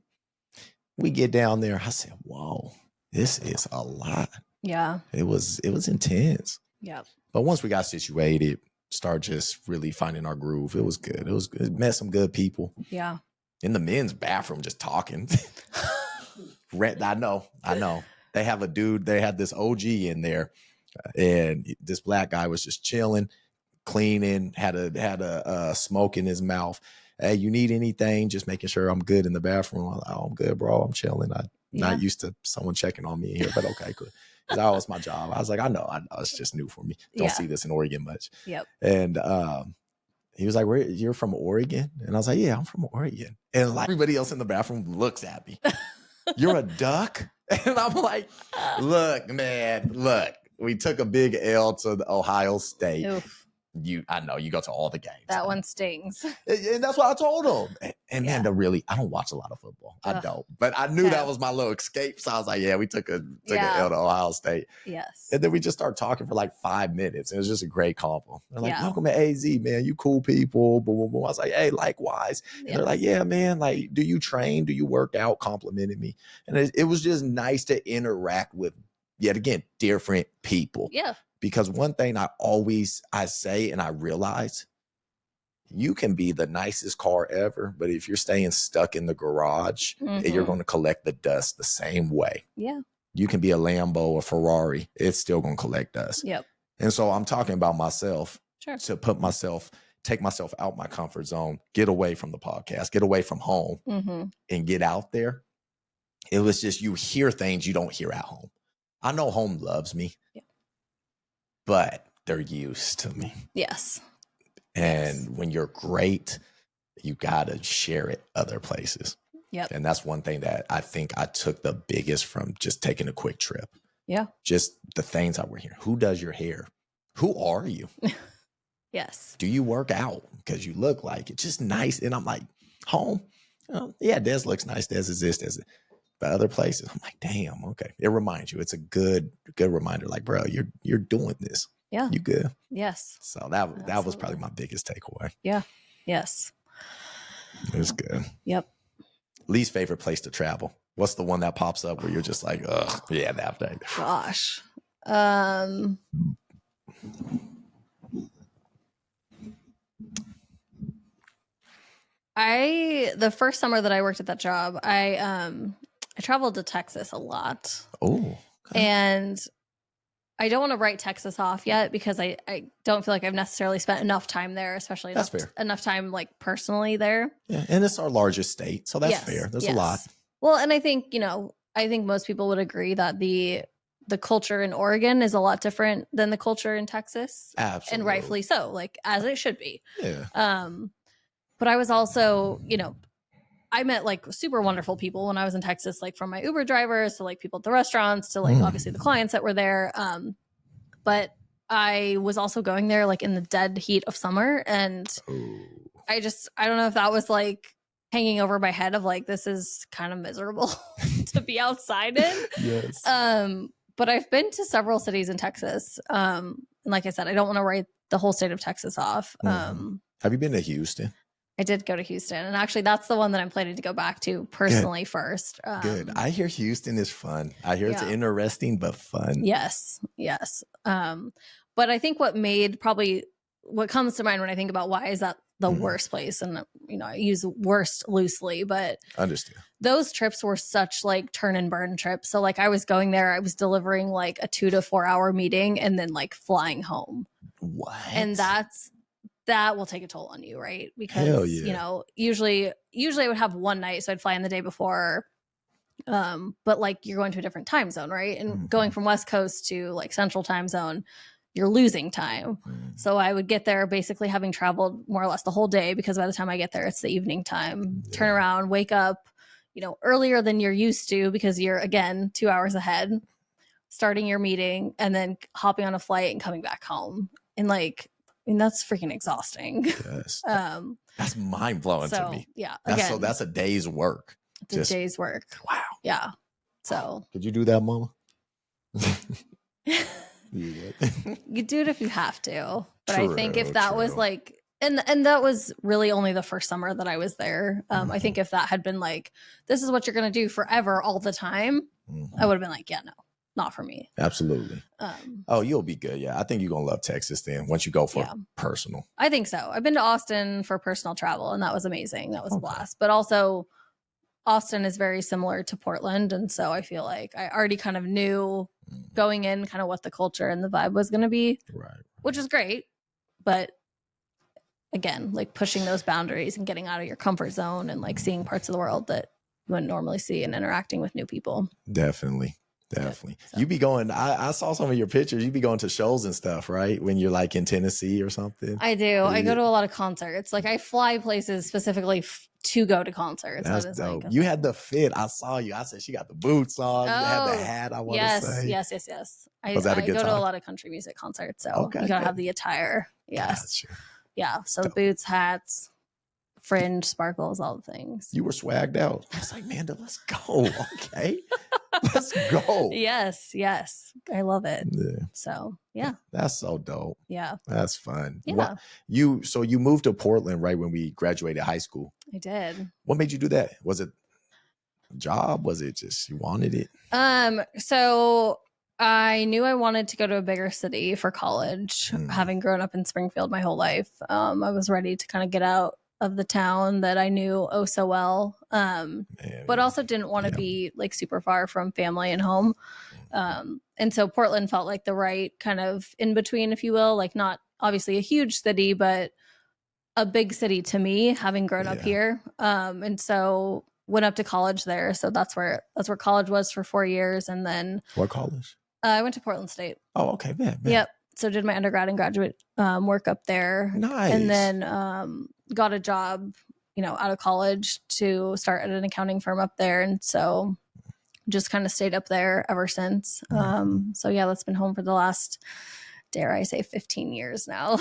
[SPEAKER 2] We get down there. I said, whoa, this is a lot.
[SPEAKER 1] Yeah.
[SPEAKER 2] It was intense.
[SPEAKER 1] Yeah.
[SPEAKER 2] But once we got situated, start just really finding our groove. It was good. It was good. Met some good people.
[SPEAKER 1] Yeah.
[SPEAKER 2] In the men's bathroom, just talking. I know. They have a dude, they had this OG in there, and this black guy was just chilling, cleaning, had a smoke in his mouth. Hey, you need anything? Just making sure I'm good in the bathroom. I'm like, I'm good, bro. I'm chilling. I'm not used to someone checking on me in here, but okay, good. That was my job. I was like, I know. It's just new for me. Don't see this in Oregon much.
[SPEAKER 1] Yep.
[SPEAKER 2] And he was like, you're from Oregon? And I was like, yeah, I'm from Oregon. And like everybody else in the bathroom looks at me. You're a duck? And I'm like, look, man, we took a big L to the Ohio State.
[SPEAKER 1] Oof.
[SPEAKER 2] I know you go to all the games.
[SPEAKER 1] That one stings.
[SPEAKER 2] And that's what I told him. And man, I don't watch a lot of football. I don't. But I knew that was my little escape. So I was like, yeah, we took an L to Ohio State.
[SPEAKER 1] Yes.
[SPEAKER 2] And then we just started talking for like 5 minutes. It was just a great combo. They're like, welcome to AZ, man. You cool people. Boom, boom, boom. I was like, hey, likewise. And they're like, yeah, man. Like, do you train? Do you work out? Complimented me. And it was just nice to interact with, yet again, different people.
[SPEAKER 1] Yeah.
[SPEAKER 2] Because one thing I say and I realize, you can be the nicest car ever, but if you're staying stuck in the garage, you're going to collect the dust the same way.
[SPEAKER 1] Yeah.
[SPEAKER 2] You can be a Lambo or Ferrari, it's still going to collect dust.
[SPEAKER 1] Yep.
[SPEAKER 2] And so I'm talking about myself to take myself out my comfort zone, get away from the podcast, get away from home and get out there. It was just, you hear things you don't hear at home. I know home loves me. Yeah. But they're used to me.
[SPEAKER 1] Yes.
[SPEAKER 2] And when you're great, you got to share it other places.
[SPEAKER 1] Yep.
[SPEAKER 2] And that's one thing that I think I took the biggest from just taking a quick trip.
[SPEAKER 1] Yeah.
[SPEAKER 2] Just the things that we're hearing. Who does your hair? Who are you?
[SPEAKER 1] Yes.
[SPEAKER 2] Do you work out? Because you look like it. Just nice. And I'm like, home? Yeah, Des looks nice. Des is this, Des. But other places, I'm like, damn, okay. It reminds you. It's a good reminder. Like, bro, you're doing this.
[SPEAKER 1] Yeah.
[SPEAKER 2] You good.
[SPEAKER 1] Yes.
[SPEAKER 2] So that was probably my biggest takeaway.
[SPEAKER 1] Yeah. Yes.
[SPEAKER 2] It was good.
[SPEAKER 1] Yep.
[SPEAKER 2] Least favorite place to travel. What's the one that pops up where you're just like, ugh, yeah, that day.
[SPEAKER 1] Gosh. The first summer that I worked at that job, I traveled to Texas a lot.
[SPEAKER 2] Oh. Okay.
[SPEAKER 1] And I don't want to write Texas off yet because I don't feel like I've necessarily spent enough time there, especially enough time like personally there.
[SPEAKER 2] Yeah, and it's our largest state, so that's fair. There's a lot.
[SPEAKER 1] Well, and I think, I think most people would agree that the culture in Oregon is a lot different than the culture in Texas.
[SPEAKER 2] Absolutely.
[SPEAKER 1] And rightfully so, like as it should be.
[SPEAKER 2] Yeah.
[SPEAKER 1] But I was also, I met like super wonderful people when I was in Texas, like from my Uber drivers to like people at the restaurants to like obviously the clients that were there. But I was also going there like in the dead heat of summer. And I don't know if that was like hanging over my head of like, this is kind of miserable to be outside in.
[SPEAKER 2] Yes.
[SPEAKER 1] But I've been to several cities in Texas. And like I said, I don't want to write the whole state of Texas off.
[SPEAKER 2] Have you been to Houston?
[SPEAKER 1] I did go to Houston, and actually that's the one that I'm planning to go back to personally first.
[SPEAKER 2] Good. I hear Houston is fun. I hear it's interesting, but fun.
[SPEAKER 1] Yes. But I think what comes to mind when I think about why is that the worst place. And, I use worst loosely, but
[SPEAKER 2] Understand.
[SPEAKER 1] those trips were such like turn and burn trips. So like I was going there, I was delivering like a 2 to 4 hour meeting and then like flying home.
[SPEAKER 2] What?
[SPEAKER 1] And that will take a toll on you, right? Because,
[SPEAKER 2] Hell yeah.
[SPEAKER 1] usually I would have one night. So I'd fly in the day before. But like you're going to a different time zone, right? And going from West Coast to like Central time zone, you're losing time. So I would get there basically having traveled more or less the whole day, because by the time I get there, it's the evening time.
[SPEAKER 2] Yeah.
[SPEAKER 1] Turn around, wake up, earlier than you're used to, because you're, again, 2 hours ahead, starting your meeting and then hopping on a flight and coming back home. And like, that's freaking exhausting.
[SPEAKER 2] Yes.
[SPEAKER 1] Um,
[SPEAKER 2] That's mind blowing to me.
[SPEAKER 1] Yeah.
[SPEAKER 2] That's a day's work.
[SPEAKER 1] It's a day's work.
[SPEAKER 2] Wow.
[SPEAKER 1] Yeah. So
[SPEAKER 2] could you do that, Mama?
[SPEAKER 1] You do it if you have to. But
[SPEAKER 2] True,
[SPEAKER 1] I think if that was like, and that was really only the first summer that I was there. I think if that had been like, this is what you're going to do forever all the time, I would have been like, yeah, no, not for me.
[SPEAKER 2] Absolutely. You'll be good. Yeah. I think you're going to love Texas then once you go for personal.
[SPEAKER 1] I think so. I've been to Austin for personal travel and that was amazing. That was a blast. But also Austin is very similar to Portland. And so I feel like I already kind of knew going in kind of what the culture and the vibe was going to be,
[SPEAKER 2] right?
[SPEAKER 1] Which is great. But again, like pushing those boundaries and getting out of your comfort zone and like seeing parts of the world that you wouldn't normally see and interacting with new people.
[SPEAKER 2] Definitely. So. You be going, I saw some of your pictures. You be going to shows and stuff, right? When you're like in Tennessee or something.
[SPEAKER 1] I do. I go to a lot of concerts. Like I fly places specifically to go to concerts.
[SPEAKER 2] That's dope. Like, you had the fit. I saw you. I said she got the boots on. You had the hat. I want to say.
[SPEAKER 1] Yes. I
[SPEAKER 2] go
[SPEAKER 1] to a lot of country music concerts, so you gotta have the attire. Yes. Gotcha. Yeah. So dope. Boots, hats, fringe, sparkles, all the things.
[SPEAKER 2] You were swagged out. I was like, Amanda, let's go. Okay. Let's go.
[SPEAKER 1] Yes. I love it. Yeah. So yeah.
[SPEAKER 2] That's so dope.
[SPEAKER 1] Yeah.
[SPEAKER 2] That's fun.
[SPEAKER 1] Yeah.
[SPEAKER 2] You moved to Portland right when we graduated high school.
[SPEAKER 1] I did.
[SPEAKER 2] What made you do that? Was it a job? Was it just you wanted it?
[SPEAKER 1] So I knew I wanted to go to a bigger city for college, having grown up in Springfield my whole life. I was ready to kind of get out of the town that I knew oh so well, but also didn't want to be like super far from family and home. And so Portland felt like the right kind of in between, if you will, like not obviously a huge city, but a big city to me, having grown up here. And so went up to college there. So that's where college was for 4 years. And then
[SPEAKER 2] what college?
[SPEAKER 1] I went to Portland State.
[SPEAKER 2] Oh, okay. Man.
[SPEAKER 1] Yep. So did my undergrad and graduate work up there.
[SPEAKER 2] Nice.
[SPEAKER 1] And then got a job, out of college to start at an accounting firm up there. And so just kind of stayed up there ever since. So yeah, that's been home for the last, dare I say, 15 years now.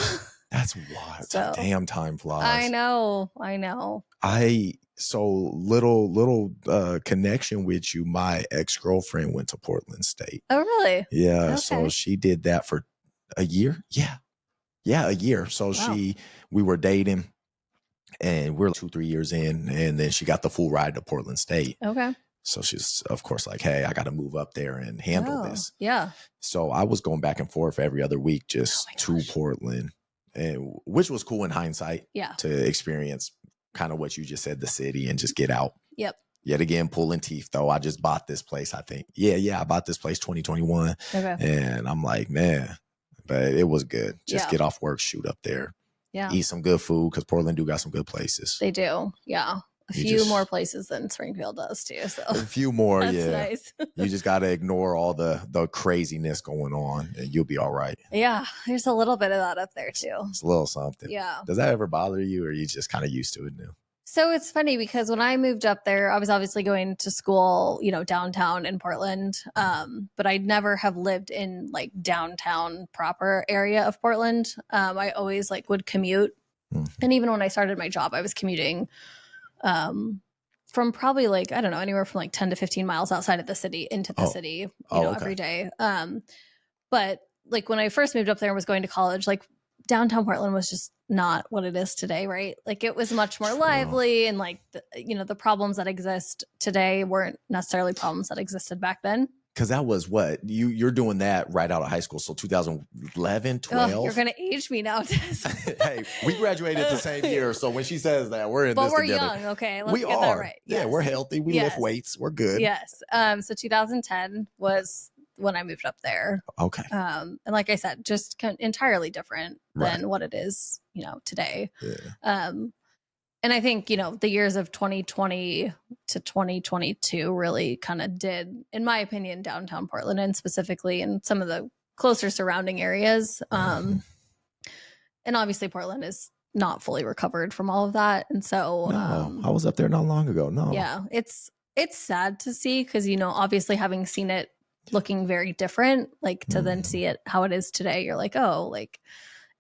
[SPEAKER 2] That's wild. So, damn, time flies.
[SPEAKER 1] I know.
[SPEAKER 2] So little connection with you. My ex-girlfriend went to Portland State.
[SPEAKER 1] Oh, really?
[SPEAKER 2] Yeah. Okay. So she did that for a year. Yeah, a year. So we were dating and we're 2-3 years in, and then she got the full ride to Portland State.
[SPEAKER 1] Okay.
[SPEAKER 2] So she's of course like, hey, I got to move up there and handle this.
[SPEAKER 1] Yeah.
[SPEAKER 2] So I was going back and forth every other week just to Portland, and which was cool in hindsight.
[SPEAKER 1] Yeah.
[SPEAKER 2] To experience kind of what you just said, the city, and just get out.
[SPEAKER 1] Yep.
[SPEAKER 2] Yet again, pulling teeth though. I just bought this place, I think. Yeah, I bought this place 2021.
[SPEAKER 1] Okay.
[SPEAKER 2] And I'm like, man, but it was good. Just get off work, shoot up there.
[SPEAKER 1] Yeah.
[SPEAKER 2] Eat some good food, because Portland do got some good places.
[SPEAKER 1] They do. Yeah. A few more places than Springfield does too. So
[SPEAKER 2] a few more.
[SPEAKER 1] That's nice.
[SPEAKER 2] You just got to ignore all the craziness going on and you'll be all right.
[SPEAKER 1] Yeah. There's a little bit of that up there too.
[SPEAKER 2] It's a little something.
[SPEAKER 1] Yeah.
[SPEAKER 2] Does that ever bother you, or are you just kind of used to it now?
[SPEAKER 1] So it's funny because when I moved up there, I was obviously going to school, downtown in Portland. But I'd never have lived in like downtown proper area of Portland. I always would commute. And even when I started my job, I was commuting from probably I don't know, anywhere from 10 to 15 miles outside of the city into the city, every day. But when I first moved up there and was going to college, downtown Portland was just not what it is today, right? It was much more lively, and the problems that exist today weren't necessarily problems that existed back then.
[SPEAKER 2] Because that was what you're doing that right out of high school. So 2011, 12.
[SPEAKER 1] Oh, you're gonna age me now.
[SPEAKER 2] Hey, we graduated the same year. So when she says that, we're in
[SPEAKER 1] but
[SPEAKER 2] this
[SPEAKER 1] we're
[SPEAKER 2] together.
[SPEAKER 1] young. Okay, let's
[SPEAKER 2] we
[SPEAKER 1] get
[SPEAKER 2] are.
[SPEAKER 1] that right.
[SPEAKER 2] Yeah,
[SPEAKER 1] Yes.
[SPEAKER 2] we're healthy. We lift weights. We're good.
[SPEAKER 1] Yes. So 2010 was when I moved up there.
[SPEAKER 2] Okay.
[SPEAKER 1] And like I said, just entirely different than what it is, today.
[SPEAKER 2] Yeah.
[SPEAKER 1] And I think, the years of 2020 to 2022 really kind of did, in my opinion, downtown Portland and specifically in some of the closer surrounding areas. And obviously Portland is not fully recovered from all of that. And so
[SPEAKER 2] I was up there not long ago. No.
[SPEAKER 1] Yeah, it's sad to see because, obviously having seen it looking very different, like to then see it how it is today, you're like, oh, like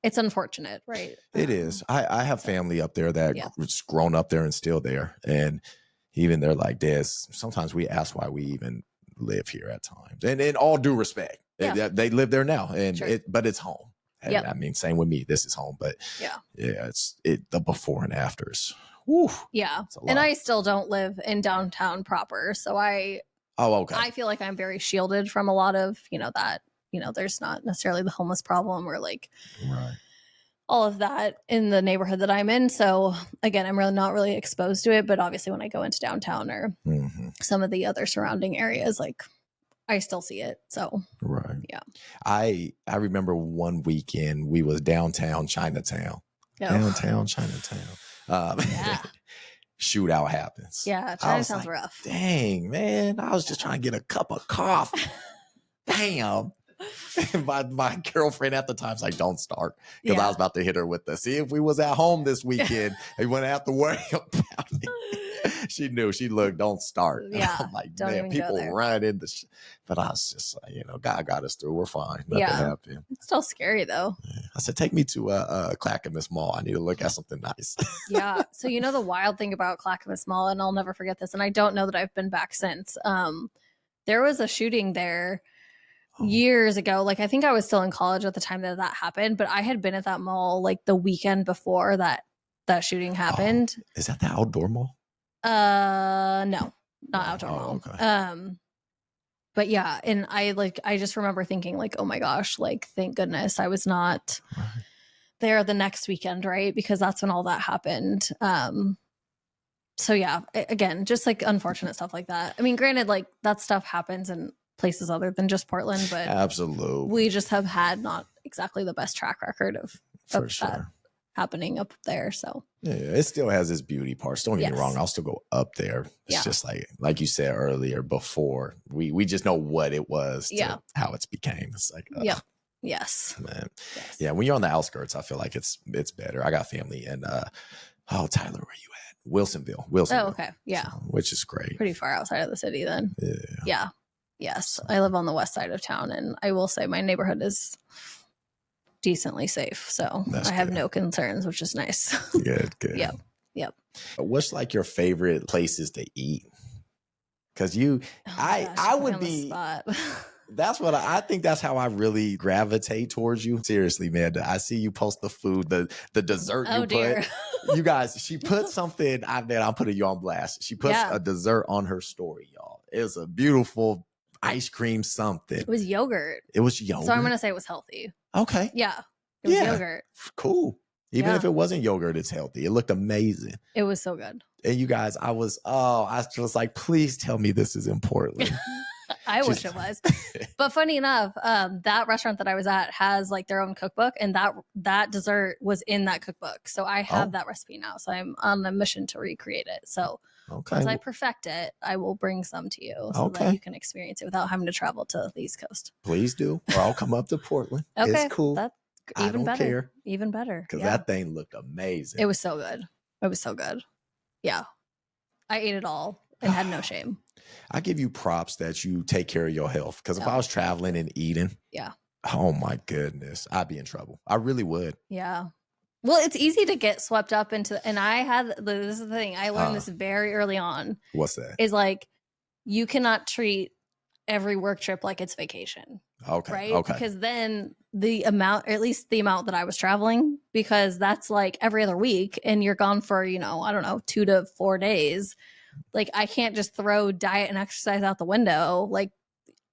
[SPEAKER 1] it's unfortunate, right?
[SPEAKER 2] It is. I have family up there that was grown up there and still there. And even they're like this. Sometimes we ask why we even live here at times. And in all due respect, they live there now. And but it's home. And I mean, same with me. This is home. But it's the before and afters. Woo,
[SPEAKER 1] yeah. And I still don't live in downtown proper. So I feel like I'm very shielded from a lot of, that, there's not necessarily the homeless problem or like all of that in the neighborhood that I'm in. So again, I'm really not really exposed to it. But obviously when I go into downtown or some of the other surrounding areas, like I still see it. So yeah.
[SPEAKER 2] I remember one weekend we was downtown Chinatown. Shootout happens.
[SPEAKER 1] Yeah, Chinatown's like, rough.
[SPEAKER 2] Dang, man. I was just trying to get a cup of coffee. Damn. my girlfriend at the time's like, don't start. Because I was about to hit her with the, see if we was at home this weekend, we wouldn't have to worry about it. She knew. She looked, don't start.
[SPEAKER 1] Yeah.
[SPEAKER 2] I'm like, man, people run into but I was just like, God got us through. We're fine. Nothing happened.
[SPEAKER 1] It's still scary though.
[SPEAKER 2] I said, take me to Clackamas Mall. I need to look at something nice.
[SPEAKER 1] Yeah. So the wild thing about Clackamas Mall, and I'll never forget this, and I don't know that I've been back since. There was a shooting there years ago. Like I think I was still in college at the time that happened, but I had been at that mall like the weekend before that shooting happened.
[SPEAKER 2] Is that the outdoor mall?
[SPEAKER 1] No, not outdoor mall.
[SPEAKER 2] Okay.
[SPEAKER 1] But yeah, and I just remember thinking like, oh my gosh, like thank goodness I was not there the next weekend, right? Because that's when all that happened. So yeah, again, just like unfortunate stuff like that. I mean, granted, like that stuff happens in places other than just Portland, but
[SPEAKER 2] absolutely,
[SPEAKER 1] we just have had not exactly the best track record of that happening up there. So
[SPEAKER 2] yeah, it still has its beauty parts. Don't get me wrong, I'll still go up there. It's just like you said earlier, before we just know what it was to how it's became. It's like
[SPEAKER 1] yes,
[SPEAKER 2] man. Yes. Yeah, when you're on the outskirts, I feel like it's better. I got family in Tyler, where you at? Wilsonville.
[SPEAKER 1] Oh, okay. Yeah.
[SPEAKER 2] So, which is great.
[SPEAKER 1] Pretty far outside of the city then. Yeah. Yes. I live on the west side of town, and I will say my neighborhood is decently safe. So I have no concerns, which is nice.
[SPEAKER 2] Good.
[SPEAKER 1] Yep.
[SPEAKER 2] What's like your favorite places to eat? Because I would be that's what I think. That's how I really gravitate towards you. Seriously, man. I see you post the food, the dessert you put. You guys, she put something. I'm putting you on blast. She puts a dessert on her story, y'all. It was a beautiful ice cream something.
[SPEAKER 1] It was yogurt. So I'm gonna say it was healthy.
[SPEAKER 2] Okay.
[SPEAKER 1] Yeah. It was yogurt.
[SPEAKER 2] Cool. Even if it wasn't yogurt, it's healthy. It looked amazing.
[SPEAKER 1] It was so good.
[SPEAKER 2] And you guys, I was like, please tell me this is in Portland.
[SPEAKER 1] I wish it was. But funny enough, that restaurant that I was at has like their own cookbook, and that dessert was in that cookbook. So I have that recipe now. So I'm on a mission to recreate it. So as I perfect it, I will bring some to you so that you can experience it without having to travel to the East Coast.
[SPEAKER 2] Please do, or I'll come up to Portland.
[SPEAKER 1] Okay,
[SPEAKER 2] it's cool.
[SPEAKER 1] That's even better. Care. Even better.
[SPEAKER 2] Because that thing looked amazing.
[SPEAKER 1] It was so good. Yeah. I ate it all and had no shame.
[SPEAKER 2] I give you props that you take care of your health. Because if I was traveling and eating, oh my goodness, I'd be in trouble. I really would.
[SPEAKER 1] Yeah. Well, it's easy to get swept up into, and this is the thing, I learned this very early on.
[SPEAKER 2] What's that?
[SPEAKER 1] Is like, you cannot treat every work trip like it's vacation.
[SPEAKER 2] Okay.
[SPEAKER 1] Right?
[SPEAKER 2] Okay.
[SPEAKER 1] Because then the amount, or at least the amount that I was traveling, because that's like every other week and you're gone for, I don't know, 2 to 4 days. Like I can't just throw diet and exercise out the window. Like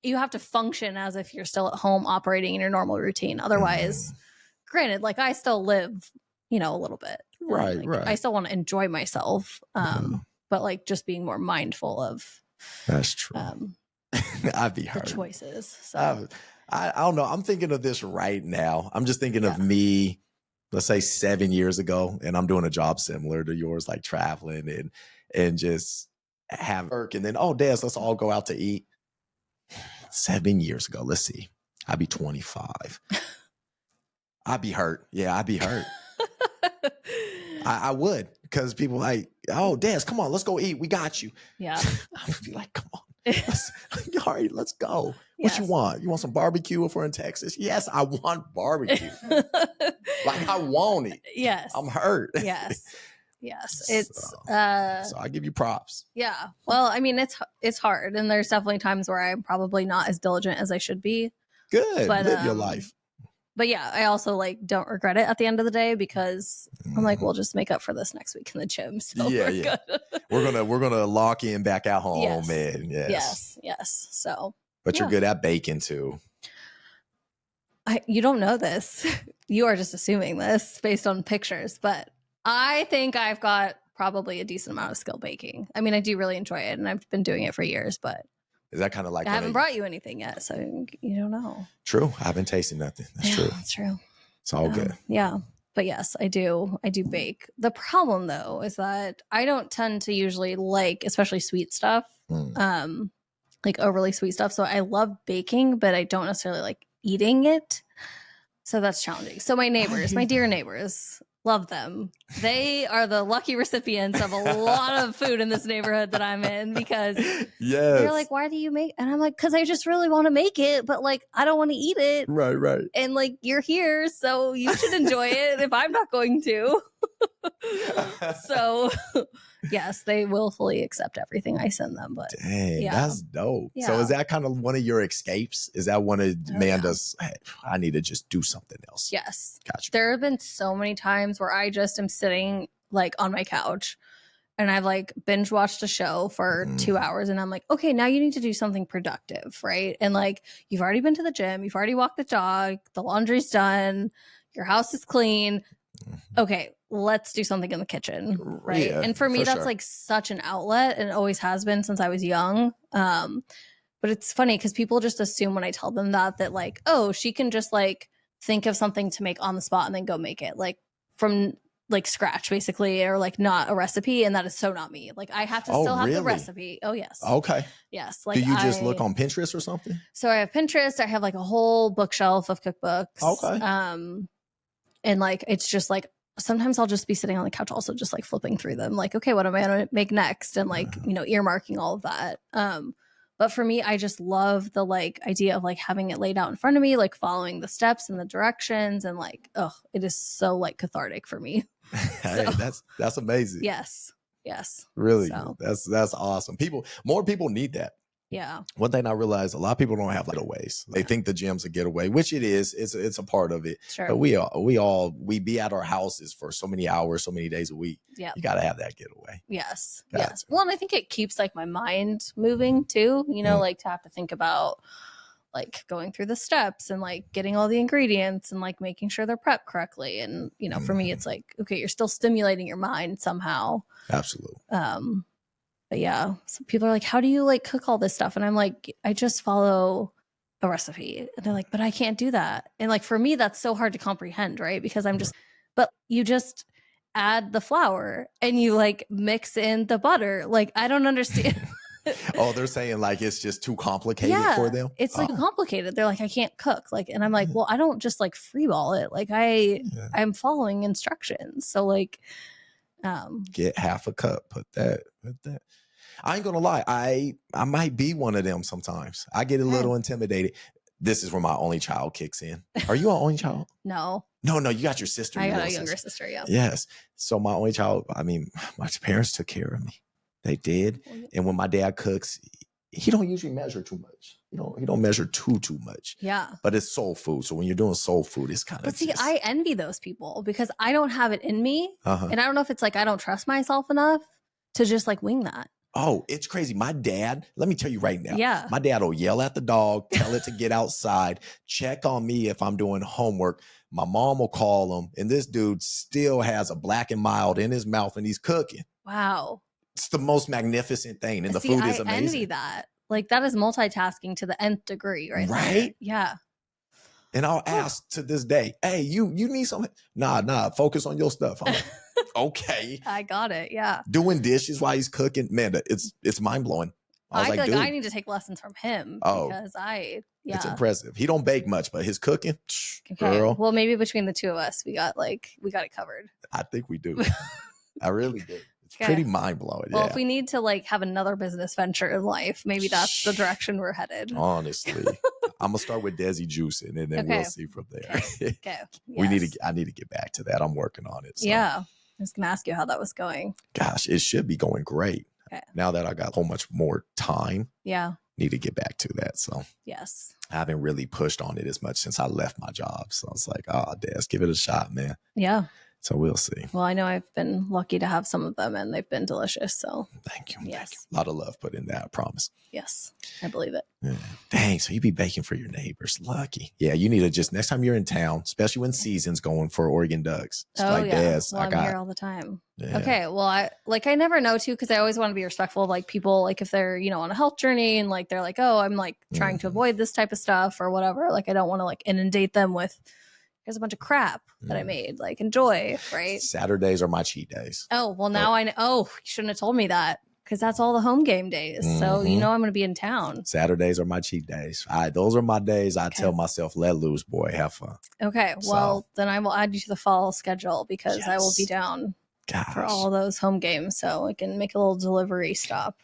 [SPEAKER 1] you have to function as if you're still at home operating in your normal routine. Otherwise, granted, like I still live, you know, a little bit.
[SPEAKER 2] Right,
[SPEAKER 1] like,
[SPEAKER 2] right.
[SPEAKER 1] I still want to enjoy myself. But like just being more mindful of
[SPEAKER 2] that's true. I'd be
[SPEAKER 1] the
[SPEAKER 2] hurt.
[SPEAKER 1] choices. So
[SPEAKER 2] I don't know. I'm thinking of this right now. I'm just thinking of me, let's say 7 years ago, and I'm doing a job similar to yours, like traveling and just have work. And then, oh, Des, let's all go out to eat. 7 years ago, let's see. I'd be 25. I'd be hurt. Yeah, I'd be hurt. I would, because people like, oh, Des, come on, let's go eat. We got you.
[SPEAKER 1] Yeah.
[SPEAKER 2] I would be like, come on. All right, let's go. What you want? You want some barbecue if we're in Texas? Yes, I want barbecue. Like I want it.
[SPEAKER 1] Yes.
[SPEAKER 2] I'm hurt.
[SPEAKER 1] Yes. It's
[SPEAKER 2] so I give you props.
[SPEAKER 1] Yeah. Well, I mean, it's hard, and there's definitely times where I'm probably not as diligent as I should be.
[SPEAKER 2] Good. But, live your life.
[SPEAKER 1] But yeah, I also like don't regret it at the end of the day, because I'm like, we'll just make up for this next week in the gym. So
[SPEAKER 2] yeah. We're gonna lock in back at home, man.
[SPEAKER 1] Yes. So,
[SPEAKER 2] but you're good at baking too.
[SPEAKER 1] You don't know this. You are just assuming this based on pictures, but I think I've got probably a decent amount of skill baking. I mean, I do really enjoy it, and I've been doing it for years, but
[SPEAKER 2] is that kind of like
[SPEAKER 1] I haven't brought you anything yet, so you don't know.
[SPEAKER 2] True. I haven't tasted nothing. That's true.
[SPEAKER 1] That's true.
[SPEAKER 2] It's all good.
[SPEAKER 1] Yeah. But yes, I do bake. The problem though is that I don't tend to usually like, especially sweet stuff, like overly sweet stuff. So I love baking, but I don't necessarily like eating it. So that's challenging. So my neighbors, my dear neighbors, love them. They are the lucky recipients of a lot of food in this neighborhood that I'm in, because they're like, why do you make? And I'm like, because I just really want to make it, but like, I don't want to eat it.
[SPEAKER 2] Right.
[SPEAKER 1] And like, you're here, so you should enjoy it if I'm not going to. So yes, they will fully accept everything I send them. But
[SPEAKER 2] dang, that's dope.
[SPEAKER 1] Yeah.
[SPEAKER 2] So is that kind of one of your escapes? Is that one of Amanda's, hey, I need to just do something else?
[SPEAKER 1] Yes.
[SPEAKER 2] Gotcha.
[SPEAKER 1] There have been so many times where I just am sitting like on my couch and I've like binge watched a show for 2 hours, and I'm like, okay, now you need to do something productive, right? And like, you've already been to the gym, you've already walked the dog, the laundry's done, your house is clean. Okay, let's do something in the kitchen, right?
[SPEAKER 2] Yeah,
[SPEAKER 1] and for me, that's
[SPEAKER 2] sure.
[SPEAKER 1] like such an outlet, and it always has been since I was young. But it's funny because people just assume when I tell them that like, oh, she can just like think of something to make on the spot and then go make it like from like scratch, basically, or like not a recipe. And that is so not me. Like I have to still have the recipe. Oh yes.
[SPEAKER 2] Okay.
[SPEAKER 1] Yes. Like,
[SPEAKER 2] do you just look on Pinterest or something?
[SPEAKER 1] So I have Pinterest. I have like a whole bookshelf of cookbooks.
[SPEAKER 2] Okay.
[SPEAKER 1] And like, it's just like, sometimes I'll just be sitting on the couch also just like flipping through them. Like, okay, what am I going to make next? And like, you know, earmarking all of that. But for me, I just love the like idea of like having it laid out in front of me, like following the steps and the directions, and like, oh, it is so like cathartic for me.
[SPEAKER 2] Hey, that's amazing.
[SPEAKER 1] Yes.
[SPEAKER 2] Really,
[SPEAKER 1] so.
[SPEAKER 2] that's awesome. More people need that.
[SPEAKER 1] Yeah.
[SPEAKER 2] One thing I realized, a lot of people don't have getaways. They think the gym's a getaway, which it is. It's a part of it.
[SPEAKER 1] Sure.
[SPEAKER 2] But we be at our houses for so many hours, so many days a week.
[SPEAKER 1] Yeah.
[SPEAKER 2] You got to have that getaway.
[SPEAKER 1] Yes. Well, and I think it keeps like my mind moving too, you know, like to have to think about like going through the steps and like getting all the ingredients and like making sure they're prepped correctly. And, you know, for me, it's like, okay, you're still stimulating your mind somehow.
[SPEAKER 2] Absolutely.
[SPEAKER 1] But yeah, so people are like, how do you like cook all this stuff? And I'm like, I just follow a recipe. And they're like, but I can't do that. And like, for me, that's so hard to comprehend, right? Because but you just add the flour and you like mix in the butter. Like, I don't understand.
[SPEAKER 2] Oh, they're saying like it's just too complicated for them?
[SPEAKER 1] It's like complicated. They're like, I can't cook. Like, and I'm like, well, I don't just like freeball it. Like I'm following instructions. So like,
[SPEAKER 2] get half a cup, put that. I ain't gonna lie, I might be one of them sometimes. I get a little intimidated. This is where my only child kicks in. Are you an only child?
[SPEAKER 1] No,
[SPEAKER 2] you got your sister.
[SPEAKER 1] I got a younger sister. Yeah.
[SPEAKER 2] Yes. So my only child, I mean, my parents took care of me. They did. And when my dad cooks, he don't usually measure too much. He don't measure too much.
[SPEAKER 1] Yeah.
[SPEAKER 2] But it's soul food. So when you're doing soul food, it's kind of.
[SPEAKER 1] But see, I envy those people because I don't have it in me, and I don't know if it's like I don't trust myself enough to just like wing that.
[SPEAKER 2] Oh, it's crazy. My dad, let me tell you right now.
[SPEAKER 1] Yeah.
[SPEAKER 2] My dad will yell at the dog, tell it to get outside, check on me if I'm doing homework. My mom will call him, and this dude still has a Black and Mild in his mouth and he's cooking.
[SPEAKER 1] Wow.
[SPEAKER 2] It's the most magnificent thing, and the
[SPEAKER 1] See,
[SPEAKER 2] food is
[SPEAKER 1] I
[SPEAKER 2] amazing.
[SPEAKER 1] envy that. Like, that is multitasking to the nth degree right there.
[SPEAKER 2] Right?
[SPEAKER 1] Yeah.
[SPEAKER 2] And I'll ask to this day, hey, you need something? Nah, focus on your stuff. I'm like, okay.
[SPEAKER 1] I got it. Yeah.
[SPEAKER 2] Doing dishes while he's cooking, man, it's mind-blowing. I was
[SPEAKER 1] I
[SPEAKER 2] like,
[SPEAKER 1] feel
[SPEAKER 2] dude,
[SPEAKER 1] like I need to take lessons from him because
[SPEAKER 2] it's impressive. He don't bake much, but his cooking,
[SPEAKER 1] Okay.
[SPEAKER 2] girl.
[SPEAKER 1] Well, maybe between the two of us, we got it covered.
[SPEAKER 2] I think we do. I really do. It's
[SPEAKER 1] Okay.
[SPEAKER 2] pretty mind-blowing.
[SPEAKER 1] Well,
[SPEAKER 2] yeah.
[SPEAKER 1] if we need to like have another business venture in life, maybe that's the direction we're headed.
[SPEAKER 2] Honestly. I'm gonna start with Desi juicing and then we'll see from there.
[SPEAKER 1] Okay.
[SPEAKER 2] I need to get back to that. I'm working on it. So.
[SPEAKER 1] Yeah. I was gonna ask you how that was going.
[SPEAKER 2] Gosh, it should be going great.
[SPEAKER 1] Okay.
[SPEAKER 2] Now that I got so much more time.
[SPEAKER 1] Yeah.
[SPEAKER 2] Need to get back to that. So
[SPEAKER 1] yes.
[SPEAKER 2] I haven't really pushed on it as much since I left my job. So it's like, oh, Des, give it a shot, man.
[SPEAKER 1] Yeah.
[SPEAKER 2] So we'll see.
[SPEAKER 1] Well, I know I've been lucky to have some of them and they've been delicious. So
[SPEAKER 2] thank you.
[SPEAKER 1] Yes.
[SPEAKER 2] Thank you. A lot of love put in that, I promise.
[SPEAKER 1] Yes, I believe it.
[SPEAKER 2] Yeah. Dang, so you be baking for your neighbors. Lucky. Yeah, you need to just next time you're in town, especially when season's going for Oregon Ducks. It's like Des,
[SPEAKER 1] well, I'm here all the time.
[SPEAKER 2] Yeah.
[SPEAKER 1] Okay. Well, I never know too, because I always want to be respectful of like people, like if they're, on a health journey and like they're like, oh, I'm like trying to avoid this type of stuff or whatever. Like I don't want to like inundate them with here's a bunch of crap that I made. Like enjoy, right?
[SPEAKER 2] Saturdays are my cheat days.
[SPEAKER 1] Oh, well now I know. Oh, you shouldn't have told me that because that's all the home game days. So I'm going to be in town.
[SPEAKER 2] Saturdays are my cheat days. Those are my days I tell myself, let loose, boy, have fun.
[SPEAKER 1] Okay. Well, then I will add you to the fall schedule because I will be down for all those home games. So I can make a little delivery stop.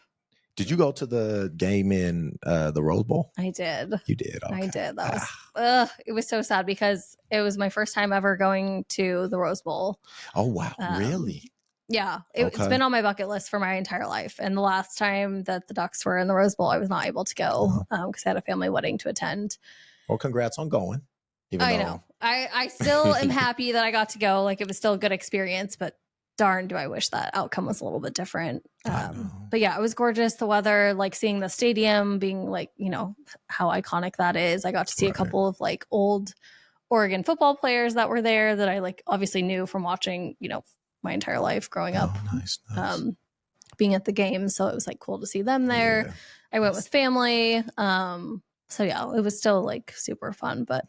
[SPEAKER 2] Did you go to the game in the Rose Bowl?
[SPEAKER 1] I did.
[SPEAKER 2] You did? Okay.
[SPEAKER 1] I did. That was, it was so sad because it was my first time ever going to the Rose Bowl.
[SPEAKER 2] Oh, wow. Really?
[SPEAKER 1] Yeah. It's been on my bucket list for my entire life. And the last time that the Ducks were in the Rose Bowl, I was not able to go because I had a family wedding to attend.
[SPEAKER 2] Well, congrats on going.
[SPEAKER 1] I know. I still am happy that I got to go. Like it was still a good experience, but darn, do I wish that outcome was a little bit different. But yeah, it was gorgeous. The weather, like seeing the stadium being like, how iconic that is. I got to see a couple of like old Oregon football players that were there that I like obviously knew from watching, my entire life growing up,
[SPEAKER 2] nice.
[SPEAKER 1] being at the game. So it was like cool to see them there. Yeah. I went with family. So yeah, it was still like super fun, but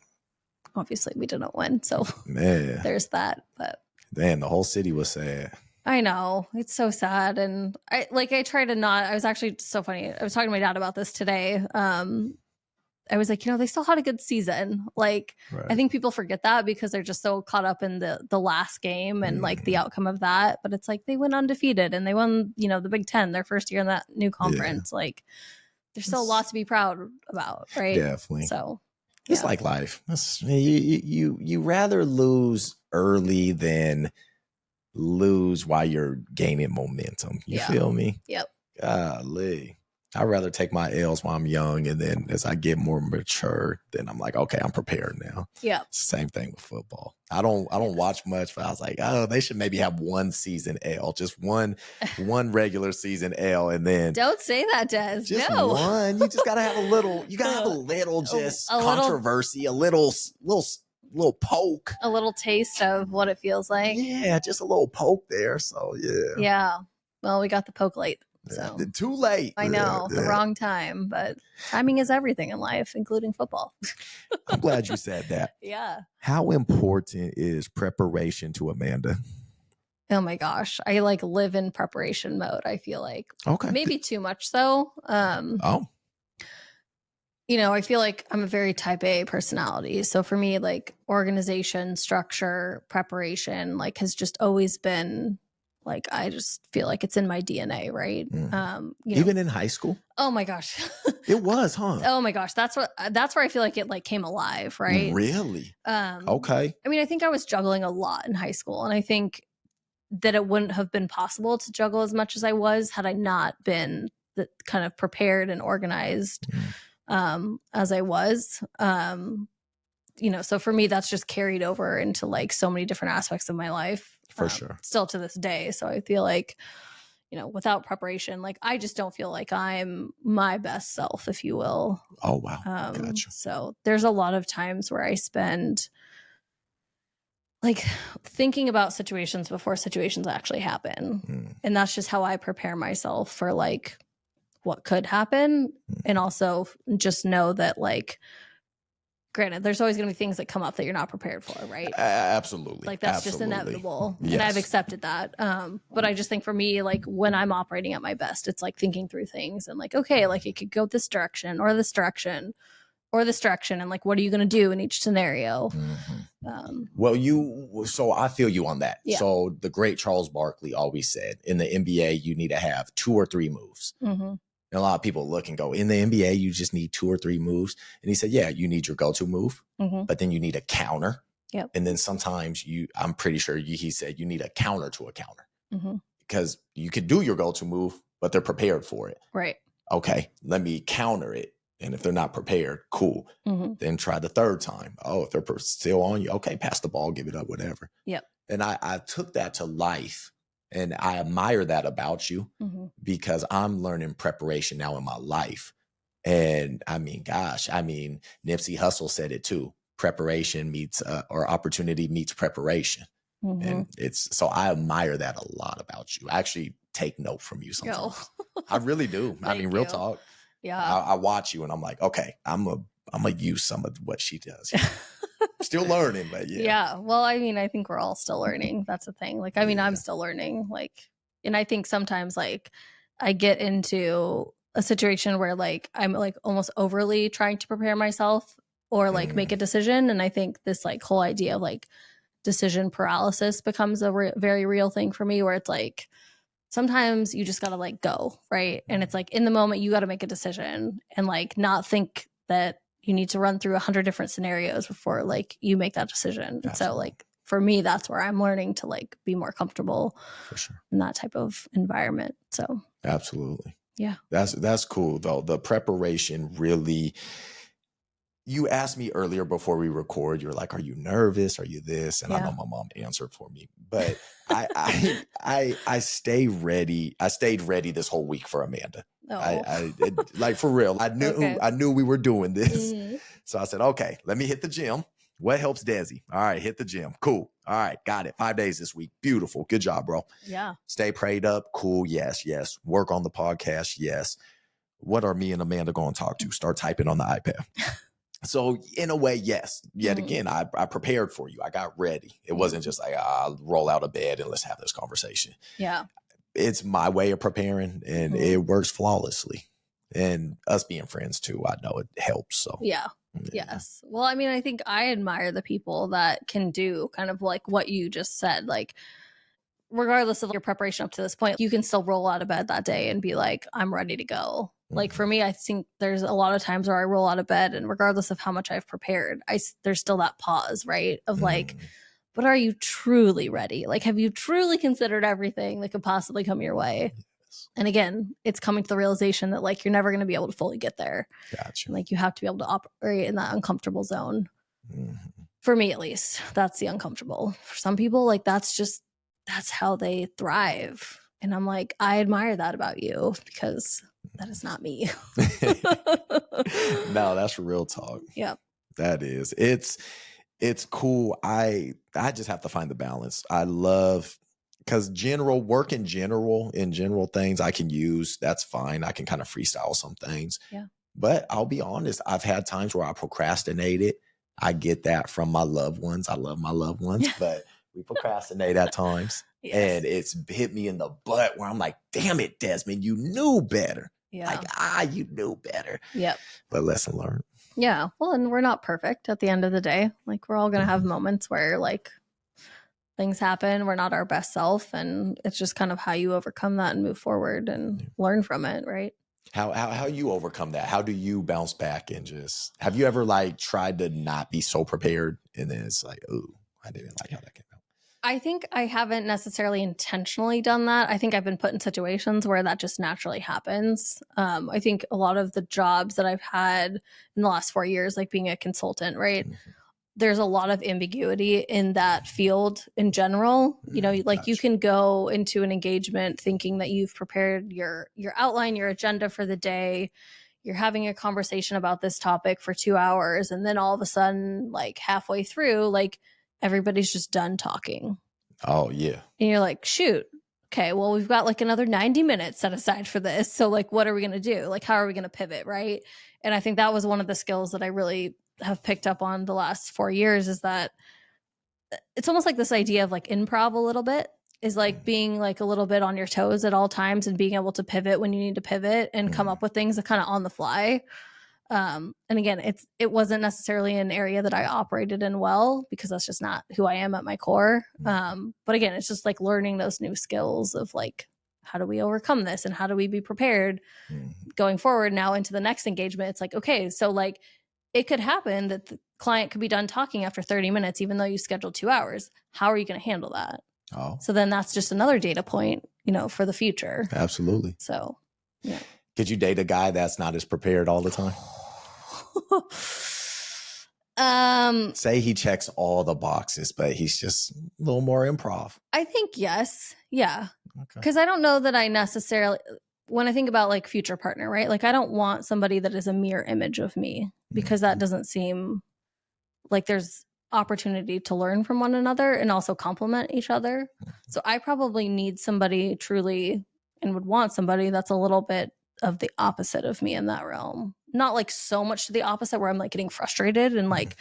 [SPEAKER 1] obviously we didn't win. So there's that, but
[SPEAKER 2] man, the whole city was sad.
[SPEAKER 1] I know. It's so sad. And I try to not, I was actually so funny. I was talking to my dad about this today. I was like, they still had a good season. Like, I think people forget that because they're just so caught up in the last game and like the outcome of that. But it's like they went undefeated and they won, the Big Ten, their first year in that new conference. Yeah. Like, there's still a lot to be proud about, right?
[SPEAKER 2] Definitely.
[SPEAKER 1] So
[SPEAKER 2] it's like life. You rather lose early than lose while you're gaining momentum. You feel me?
[SPEAKER 1] Yep.
[SPEAKER 2] Golly. I'd rather take my L's while I'm young, and then as I get more mature, then I'm like, okay, I'm prepared now.
[SPEAKER 1] Yeah.
[SPEAKER 2] Same thing with football. I don't watch much, but I was like, oh, they should maybe have one season L, just one regular season L, and then
[SPEAKER 1] don't say that, Des.
[SPEAKER 2] Just
[SPEAKER 1] no.
[SPEAKER 2] one. You just gotta have a little. You gotta have a little just controversy, a little poke,
[SPEAKER 1] a little taste of what it feels like.
[SPEAKER 2] Yeah, just a little poke there. So yeah.
[SPEAKER 1] Yeah. Well, we got the poke late. So
[SPEAKER 2] too late.
[SPEAKER 1] I know, the wrong time, but timing is everything in life, including football.
[SPEAKER 2] I'm glad you said that.
[SPEAKER 1] Yeah.
[SPEAKER 2] How important is preparation to Amanda?
[SPEAKER 1] Oh my gosh. I like live in preparation mode, I feel like.
[SPEAKER 2] Okay.
[SPEAKER 1] Maybe too much so. I feel like I'm a very type A personality. So for me, like organization, structure, preparation, like has just always been like, I just feel like it's in my DNA, right?
[SPEAKER 2] Even in high school?
[SPEAKER 1] Oh my gosh.
[SPEAKER 2] It was, huh?
[SPEAKER 1] Oh my gosh. That's where I feel like it like came alive, right?
[SPEAKER 2] Really? Okay.
[SPEAKER 1] I mean, I think I was juggling a lot in high school, and I think that it wouldn't have been possible to juggle as much as I was had I not been kind of prepared and organized as I was. So for me, that's just carried over into like so many different aspects of my life.
[SPEAKER 2] For sure.
[SPEAKER 1] Still to this day. So I feel like, without preparation, like I just don't feel like I'm my best self, if you will.
[SPEAKER 2] Oh, wow. Gotcha.
[SPEAKER 1] So there's a lot of times where I spend like thinking about situations before situations actually happen. And that's just how I prepare myself for like what could happen. And also just know that like, granted, there's always going to be things that come up that you're not prepared for, right?
[SPEAKER 2] Absolutely.
[SPEAKER 1] Like that's just inevitable. Yes. And I've accepted that. But I just think for me, like when I'm operating at my best, it's like thinking through things and like, okay, like it could go this direction or this direction or this direction. And like, what are you going to do in each scenario?
[SPEAKER 2] So I feel you on that. Yeah. So the great Charles Barkley always said in the NBA, you need to have 2 or 3 moves. And a lot of people look and go, in the NBA, you just need 2 or 3 moves. And he said, yeah, you need your go-to move, but then you need a counter. Yep. And then sometimes I'm pretty sure he said you need a counter to a counter because you could do your go-to move, but they're prepared for it.
[SPEAKER 1] Right.
[SPEAKER 2] Okay, let me counter it. And if they're not prepared, cool. Then try the 3rd time. Oh, if they're still on you, okay, pass the ball, give it up, whatever.
[SPEAKER 1] Yep.
[SPEAKER 2] And I took that to life. And I admire that about you because I'm learning preparation now in my life. And I mean, gosh, Nipsey Hussle said it too. Preparation meets or opportunity meets preparation. And so I admire that a lot about you. I actually take note from you sometimes. I really do. I mean, real talk.
[SPEAKER 1] Yeah.
[SPEAKER 2] I watch you and I'm like, okay, I'm gonna use some of what she does. Still learning, but yeah.
[SPEAKER 1] Yeah. Well, I mean, I think we're all still learning. That's the thing. Like, I mean, I'm still learning. Like, and I think sometimes like I get into a situation where like I'm like almost overly trying to prepare myself or like make a decision. And I think this like whole idea of like decision paralysis becomes a very real thing for me, where it's like sometimes you just gotta like go, right? And it's like in the moment you got to make a decision and like not think that you need to run through 100 different scenarios before like you make that decision. And so like for me, that's where I'm learning to like be more comfortable
[SPEAKER 2] for sure
[SPEAKER 1] in that type of environment. So
[SPEAKER 2] absolutely.
[SPEAKER 1] Yeah.
[SPEAKER 2] That's cool though. The preparation really, you asked me earlier before we record, you're like, are you nervous? Are you this? And I know my mom answered for me, but I stay ready. I stayed ready this whole week for Amanda. Like for real. I knew we were doing this. So I said, okay, let me hit the gym. What helps Desi? All right, hit the gym. Cool. All right, got it. 5 days this week. Beautiful. Good job, bro.
[SPEAKER 1] Yeah.
[SPEAKER 2] Stay prayed up. Cool. Yes. Work on the podcast. Yes. What are me and Amanda going to talk to? Start typing on the iPad. So in a way, yes. Yet again, I prepared for you. I got ready. It wasn't just like, I'll roll out of bed and let's have this conversation.
[SPEAKER 1] Yeah.
[SPEAKER 2] It's my way of preparing and it works flawlessly. And us being friends too, I know it helps. So
[SPEAKER 1] yeah. Yes. Well, I mean, I think I admire the people that can do kind of like what you just said. Like, regardless of your preparation up to this point, you can still roll out of bed that day and be like, I'm ready to go. Like for me, I think there's a lot of times where I roll out of bed and regardless of how much I've prepared, there's still that pause, right? Of like, but are you truly ready? Like, have you truly considered everything that could possibly come your way? And again, it's coming to the realization that like, you're never going to be able to fully get there.
[SPEAKER 2] Gotcha.
[SPEAKER 1] Like you have to be able to operate in that uncomfortable zone. For me, at least, that's the uncomfortable. For some people, like that's how they thrive. And I'm like, I admire that about you because that is not me.
[SPEAKER 2] No, that's real talk.
[SPEAKER 1] Yeah.
[SPEAKER 2] That is. It's cool. I just have to find the balance. I love because work in general things I can use. That's fine. I can kind of freestyle some things.
[SPEAKER 1] Yeah.
[SPEAKER 2] But I'll be honest, I've had times where I procrastinated. I get that from my loved ones. I love my loved ones, but we procrastinate at times. Yes. And it's hit me in the butt where I'm like, damn it, Desmond, you knew better. Yeah. Like, you knew better.
[SPEAKER 1] Yep.
[SPEAKER 2] But lesson learned.
[SPEAKER 1] Yeah. Well, and we're not perfect at the end of the day. Like we're all going to have moments where like things happen. We're not our best self. And it's just kind of how you overcome that and move forward and learn from it. Right.
[SPEAKER 2] How you overcome that? How do you bounce back and just, have you ever like tried to not be so prepared? And then it's like, ooh, I didn't like how that came out.
[SPEAKER 1] I think I haven't necessarily intentionally done that. I think I've been put in situations where that just naturally happens. I think a lot of the jobs that I've had in the last 4 years, like being a consultant, right? there's a lot of ambiguity in that field in general. You know, like
[SPEAKER 2] Gotcha.
[SPEAKER 1] you can go into an engagement thinking that you've prepared your outline, your agenda for the day. You're having a conversation about this topic for 2 hours. And then all of a sudden, like halfway through, like everybody's just done talking.
[SPEAKER 2] Oh, yeah.
[SPEAKER 1] And you're like, shoot, okay, well, we've got like another 90 minutes set aside for this. So like, what are we going to do? Like, how are we going to pivot? Right. And I think that was one of the skills that I really have picked up on the last 4 years, is that it's almost like this idea of like improv a little bit, is like being like a little bit on your toes at all times and being able to pivot when you need to pivot and come up with things that kind of on the fly. And again, it wasn't necessarily an area that I operated in well, because that's just not who I am at my core. But again, it's just like learning those new skills of like, how do we overcome this and how do we be prepared going forward now into the next engagement? It's like, okay, so like it could happen that the client could be done talking after 30 minutes, even though you scheduled 2 hours. How are you going to handle that?
[SPEAKER 2] Oh,
[SPEAKER 1] So then that's just another data point, you know, for the future.
[SPEAKER 2] absolutely.
[SPEAKER 1] So, yeah.
[SPEAKER 2] Could you date a guy that's not as prepared all the time? Say he checks all the boxes, but he's just a little more improv.
[SPEAKER 1] I think yes. Yeah.
[SPEAKER 2] Okay.
[SPEAKER 1] Because I don't know that I necessarily, when I think about like future partner, right? Like I don't want somebody that is a mirror image of me, because that doesn't seem like there's opportunity to learn from one another and also complement each other. So I probably need somebody truly, and would want somebody that's a little bit of the opposite of me in that realm. Not like so much to the opposite where I'm like getting frustrated and like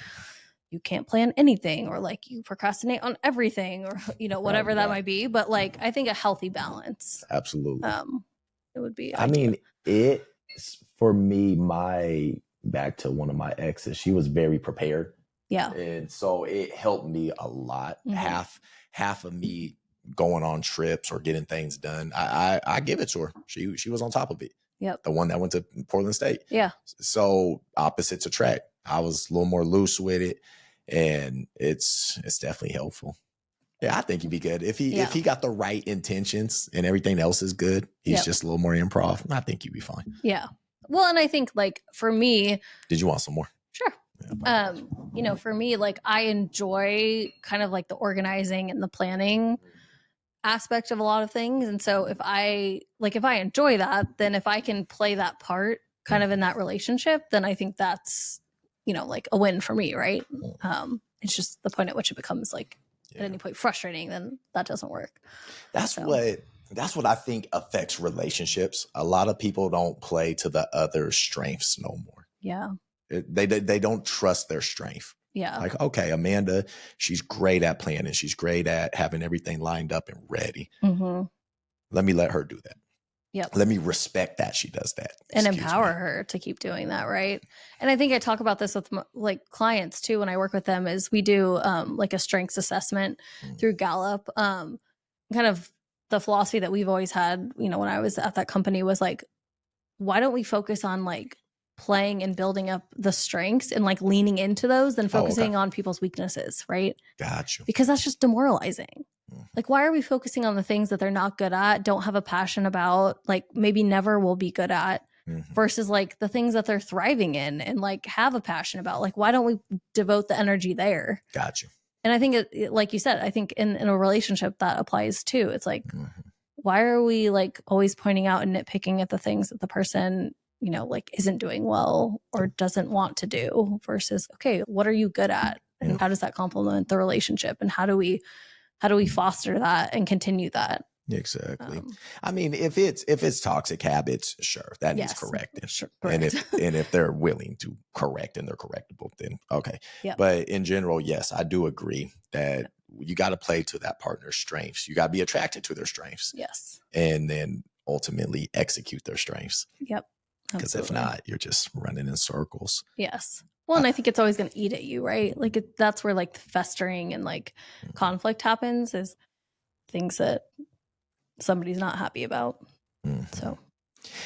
[SPEAKER 1] you can't plan anything, or like you procrastinate on everything, or you know, whatever that might be. But like I think a healthy balance.
[SPEAKER 2] Absolutely.
[SPEAKER 1] It would be
[SPEAKER 2] I
[SPEAKER 1] ideal.
[SPEAKER 2] mean, it for me, back to one of my exes, she was very prepared.
[SPEAKER 1] Yeah.
[SPEAKER 2] And so it helped me a lot. Half of me going on trips or getting things done, I give it to her. She was on top of it.
[SPEAKER 1] Yep.
[SPEAKER 2] The one that went to Portland State.
[SPEAKER 1] Yeah.
[SPEAKER 2] So opposites attract. I was a little more loose with it, and it's definitely helpful. Yeah, I think he'd be good if he got the right intentions and everything else is good. He's just a little more improv. I think he'd be fine.
[SPEAKER 1] Yeah. Well, and I think like for me,
[SPEAKER 2] did you want some more?
[SPEAKER 1] Sure. You know, for me, like I enjoy kind of like the organizing and the planning aspect of a lot of things. And so if I enjoy that, then if I can play that part kind of in that relationship, then I think that's, you know, like a win for me. Right. It's just the point at which it becomes like at any point frustrating, then that doesn't work.
[SPEAKER 2] That's what I think affects relationships. A lot of people don't play to the other's strengths no more.
[SPEAKER 1] Yeah.
[SPEAKER 2] They don't trust their strength.
[SPEAKER 1] Yeah.
[SPEAKER 2] Like, okay, Amanda, she's great at planning. She's great at having everything lined up and ready. Let me let her do that.
[SPEAKER 1] Yep.
[SPEAKER 2] Let me respect that she does that.
[SPEAKER 1] And empower her to keep doing that, right? And I think I talk about this with like clients too when I work with them, is we do like a strengths assessment through Gallup. Kind of the philosophy that we've always had, you know, when I was at that company was like, why don't we focus on like playing and building up the strengths and like leaning into those than focusing on people's weaknesses, right?
[SPEAKER 2] Gotcha.
[SPEAKER 1] Because that's just demoralizing. Like, why are we focusing on the things that they're not good at, don't have a passion about, like maybe never will be good at, versus like the things that they're thriving in and like have a passion about? Like, why don't we devote the energy there?
[SPEAKER 2] Gotcha.
[SPEAKER 1] And I think like you said, I think in a relationship that applies too. It's like, why are we like always pointing out and nitpicking at the things that the person, you know, like isn't doing well or doesn't want to do, versus, okay, what are you good at? And how does that complement the relationship? And how do we foster that and continue that?
[SPEAKER 2] Exactly. I mean, if it's toxic habits, sure, that needs correcting.
[SPEAKER 1] Sure,
[SPEAKER 2] and if they're willing to correct and they're correctable, then okay. Yep. But in general, yes, I do agree that you got to play to that partner's strengths. You got to be attracted to their strengths.
[SPEAKER 1] Yes. And
[SPEAKER 2] then ultimately execute their strengths.
[SPEAKER 1] Yep.
[SPEAKER 2] Because if not, you're just running in circles.
[SPEAKER 1] Yes. Well, and I think it's always going to eat at you, right? Like that's where like festering and like conflict happens, is things that somebody's not happy about. So,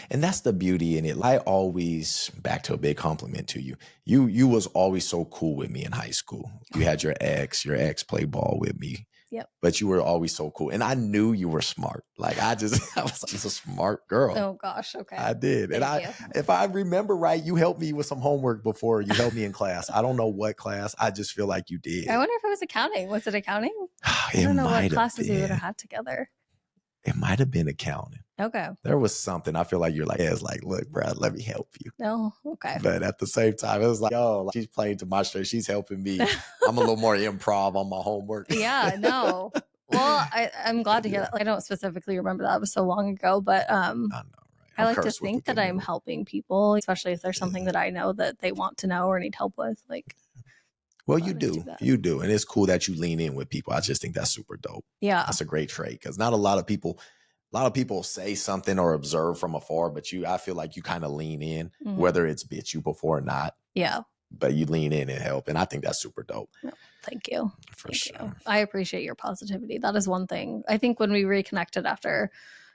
[SPEAKER 2] and that's the beauty in it. I always, back to a big compliment to you. You was always so cool with me in high school. You had your ex played ball with me.
[SPEAKER 1] Yep.
[SPEAKER 2] But you were always so cool. And I knew you were smart. Like I was like, she's a smart girl.
[SPEAKER 1] Oh gosh. Okay.
[SPEAKER 2] I did.
[SPEAKER 1] Thank
[SPEAKER 2] And
[SPEAKER 1] you.
[SPEAKER 2] if I remember right, you helped me with some homework before. You helped me in class. I don't know what class. I just feel like you did.
[SPEAKER 1] I wonder if it was accounting. Was it accounting? I
[SPEAKER 2] It
[SPEAKER 1] don't know
[SPEAKER 2] might
[SPEAKER 1] what
[SPEAKER 2] have
[SPEAKER 1] classes we would
[SPEAKER 2] been.
[SPEAKER 1] have had together.
[SPEAKER 2] It might have been accounting.
[SPEAKER 1] Okay.
[SPEAKER 2] There was something. I feel like you're like, yeah, it's like, look, bro, let me help you.
[SPEAKER 1] No. Okay.
[SPEAKER 2] But at the same time, it was like, oh, like, she's playing to my strengths. She's helping me. I'm a little more improv on my homework.
[SPEAKER 1] Yeah. No. Well, I'm glad to hear that. Like, I don't specifically remember that. It was so long ago, but
[SPEAKER 2] I know, right?
[SPEAKER 1] I like to think that I'm helping people, especially if there's something that I know that they want to know or need help with. Like,
[SPEAKER 2] well, you do. You do. And it's cool that you lean in with people. I just think that's super dope.
[SPEAKER 1] Yeah.
[SPEAKER 2] That's a great trait because not a lot of people say something or observe from afar, but I feel like you kind of lean in, whether it's bit you before or not.
[SPEAKER 1] Yeah.
[SPEAKER 2] But you lean in and help. And I think that's super dope.
[SPEAKER 1] No, thank you.
[SPEAKER 2] For sure.
[SPEAKER 1] I appreciate your positivity. That is one thing. I think when we reconnected after,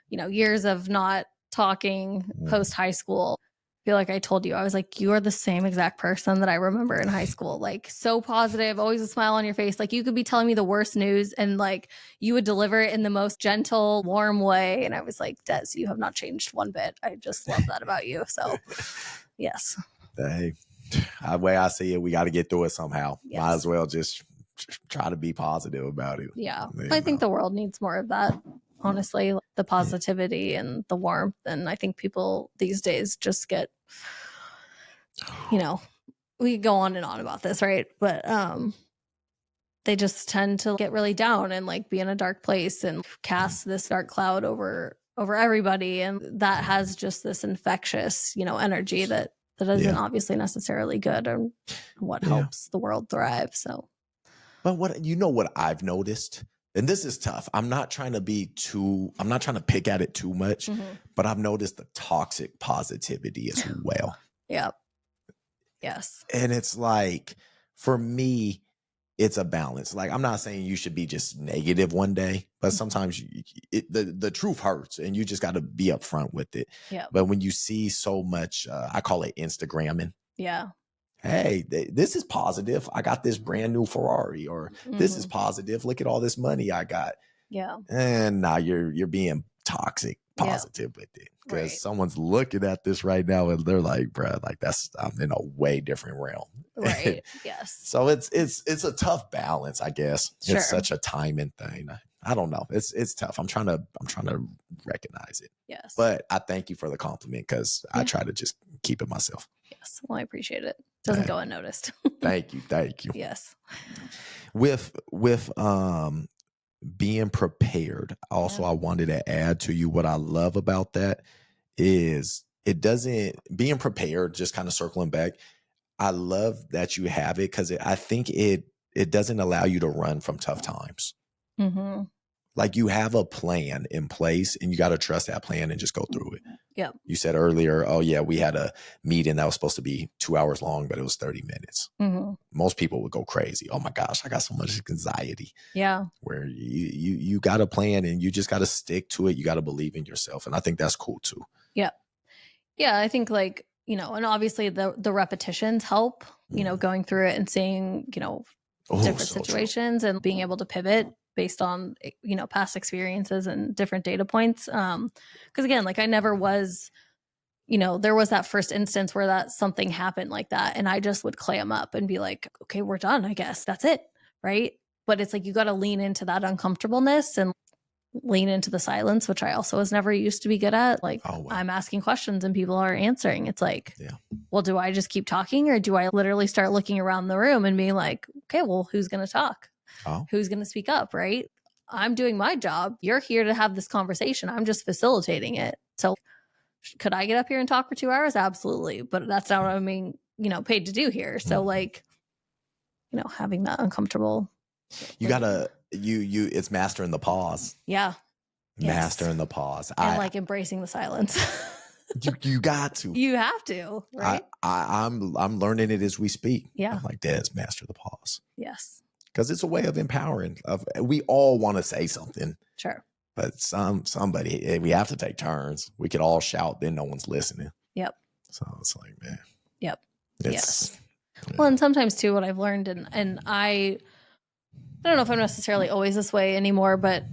[SPEAKER 1] years of not talking post high school, I feel like I told you, I was like, you are the same exact person that I remember in high school. Like, so positive, always a smile on your face. Like, you could be telling me the worst news and like you would deliver it in the most gentle, warm way. And I was like, Des, you have not changed one bit. I just love that about you. So yes.
[SPEAKER 2] Hey, the way I see it, we got to get through it somehow.
[SPEAKER 1] Yes.
[SPEAKER 2] Might as well just try to be positive about it.
[SPEAKER 1] Yeah. I think the world needs more of that. Honestly, the positivity and the warmth. And I think people these days just get, we go on and on about this, right? But they just tend to get really down and like be in a dark place and cast this dark cloud over everybody. And that has just this infectious, energy that isn't obviously necessarily good and what helps the world thrive. So,
[SPEAKER 2] but what I've noticed, and this is tough. I'm not trying to pick at it too much, but I've noticed the toxic positivity as well.
[SPEAKER 1] Yep. Yes.
[SPEAKER 2] And it's like, for me, it's a balance. Like, I'm not saying you should be just negative one day, but sometimes the truth hurts and you just got to be upfront with it.
[SPEAKER 1] Yeah.
[SPEAKER 2] But when you see so much, I call it Instagramming.
[SPEAKER 1] Yeah.
[SPEAKER 2] Hey, this is positive. I got this brand new Ferrari, or this is positive. Look at all this money I got.
[SPEAKER 1] Yeah.
[SPEAKER 2] And now you're being toxic positive with it because someone's looking at this right now and they're like, bro, like I'm in a way different realm.
[SPEAKER 1] Right. Yes.
[SPEAKER 2] So it's a tough balance, I guess.
[SPEAKER 1] Sure.
[SPEAKER 2] It's such a timing thing. I don't know. It's tough. I'm trying to recognize it.
[SPEAKER 1] Yes.
[SPEAKER 2] But I thank you for the compliment because I try to just keep it myself.
[SPEAKER 1] Yes. Well, I appreciate it. Doesn't go unnoticed.
[SPEAKER 2] Thank you.
[SPEAKER 1] Yes.
[SPEAKER 2] With being prepared, also I wanted to add to you what I love about that is being prepared, just kind of circling back. I love that you have it because I think it doesn't allow you to run from tough times. Mm-hmm. Like, you have a plan in place and you got to trust that plan and just go through it.
[SPEAKER 1] Yeah.
[SPEAKER 2] You said earlier, oh yeah, we had a meeting that was supposed to be 2 hours long, but it was 30 minutes. Mm-hmm. Most people would go crazy. Oh my gosh, I got so much anxiety.
[SPEAKER 1] Yeah.
[SPEAKER 2] Where you got a plan and you just got to stick to it. You got to believe in yourself. And I think that's cool too.
[SPEAKER 1] Yeah. Yeah. I think and obviously the repetitions help, going through it and seeing, different situations and being able to pivot based on, past experiences and different data points. Because again, like I never was, there was that first instance where that something happened like that. And I just would clam up and be like, okay, we're done. I guess that's it. Right. But it's like, you got to lean into that uncomfortableness and lean into the silence, which I also was never used to be good at. Like, I'm asking questions and people are answering. It's like, well, do I just keep talking or do I literally start looking around the room and being like, okay, well, who's going to talk? Who's going to speak up? Right. I'm doing my job. You're here to have this conversation. I'm just facilitating it. So could I get up here and talk for 2 hours? Absolutely. But that's not what I'm being, paid to do here. So like, having that uncomfortable.
[SPEAKER 2] You gotta, it's mastering the pause.
[SPEAKER 1] Yeah.
[SPEAKER 2] Mastering the pause.
[SPEAKER 1] And like embracing the silence.
[SPEAKER 2] You got to.
[SPEAKER 1] You have to, right?
[SPEAKER 2] I'm learning it as we speak.
[SPEAKER 1] Yeah.
[SPEAKER 2] I'm like, Des, master the pause.
[SPEAKER 1] Yes.
[SPEAKER 2] Because it's a way of empowering. We all want to say something.
[SPEAKER 1] Sure.
[SPEAKER 2] But somebody, we have to take turns. We could all shout, then no one's listening.
[SPEAKER 1] Yep.
[SPEAKER 2] So it's like, man.
[SPEAKER 1] Yep.
[SPEAKER 2] Yes.
[SPEAKER 1] Yeah. Well, and sometimes too, what I've learned, and I I don't know if I'm necessarily always this way anymore, but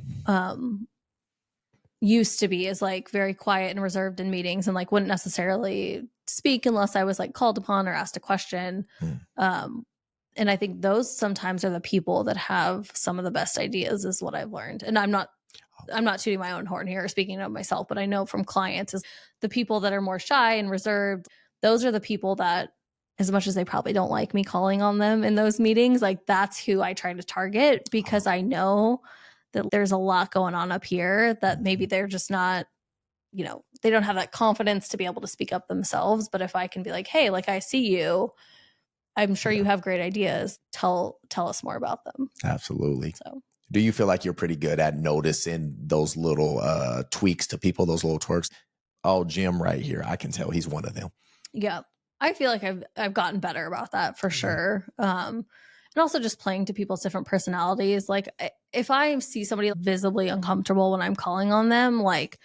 [SPEAKER 1] used to be is like very quiet and reserved in meetings and like wouldn't necessarily speak unless I was like called upon or asked a question. And I think those sometimes are the people that have some of the best ideas is what I've learned. And I'm not tooting my own horn here or speaking of myself, but I know from clients is the people that are more shy and reserved. Those are the people that, as much as they probably don't like me calling on them in those meetings, like that's who I try to target because I know that there's a lot going on up here that maybe they're just not, you know, they don't have that confidence to be able to speak up themselves. But if I can be like, hey, like I see you, I'm sure you have great ideas. Tell us more about them.
[SPEAKER 2] Absolutely.
[SPEAKER 1] So
[SPEAKER 2] do you feel like you're pretty good at noticing those little tweaks to people, those little twerks? Oh, Jim right here. I can tell he's one of them.
[SPEAKER 1] Yeah. I feel like I've gotten better about that for sure. And also just playing to people's different personalities. Like if I see somebody visibly uncomfortable when I'm calling on them, like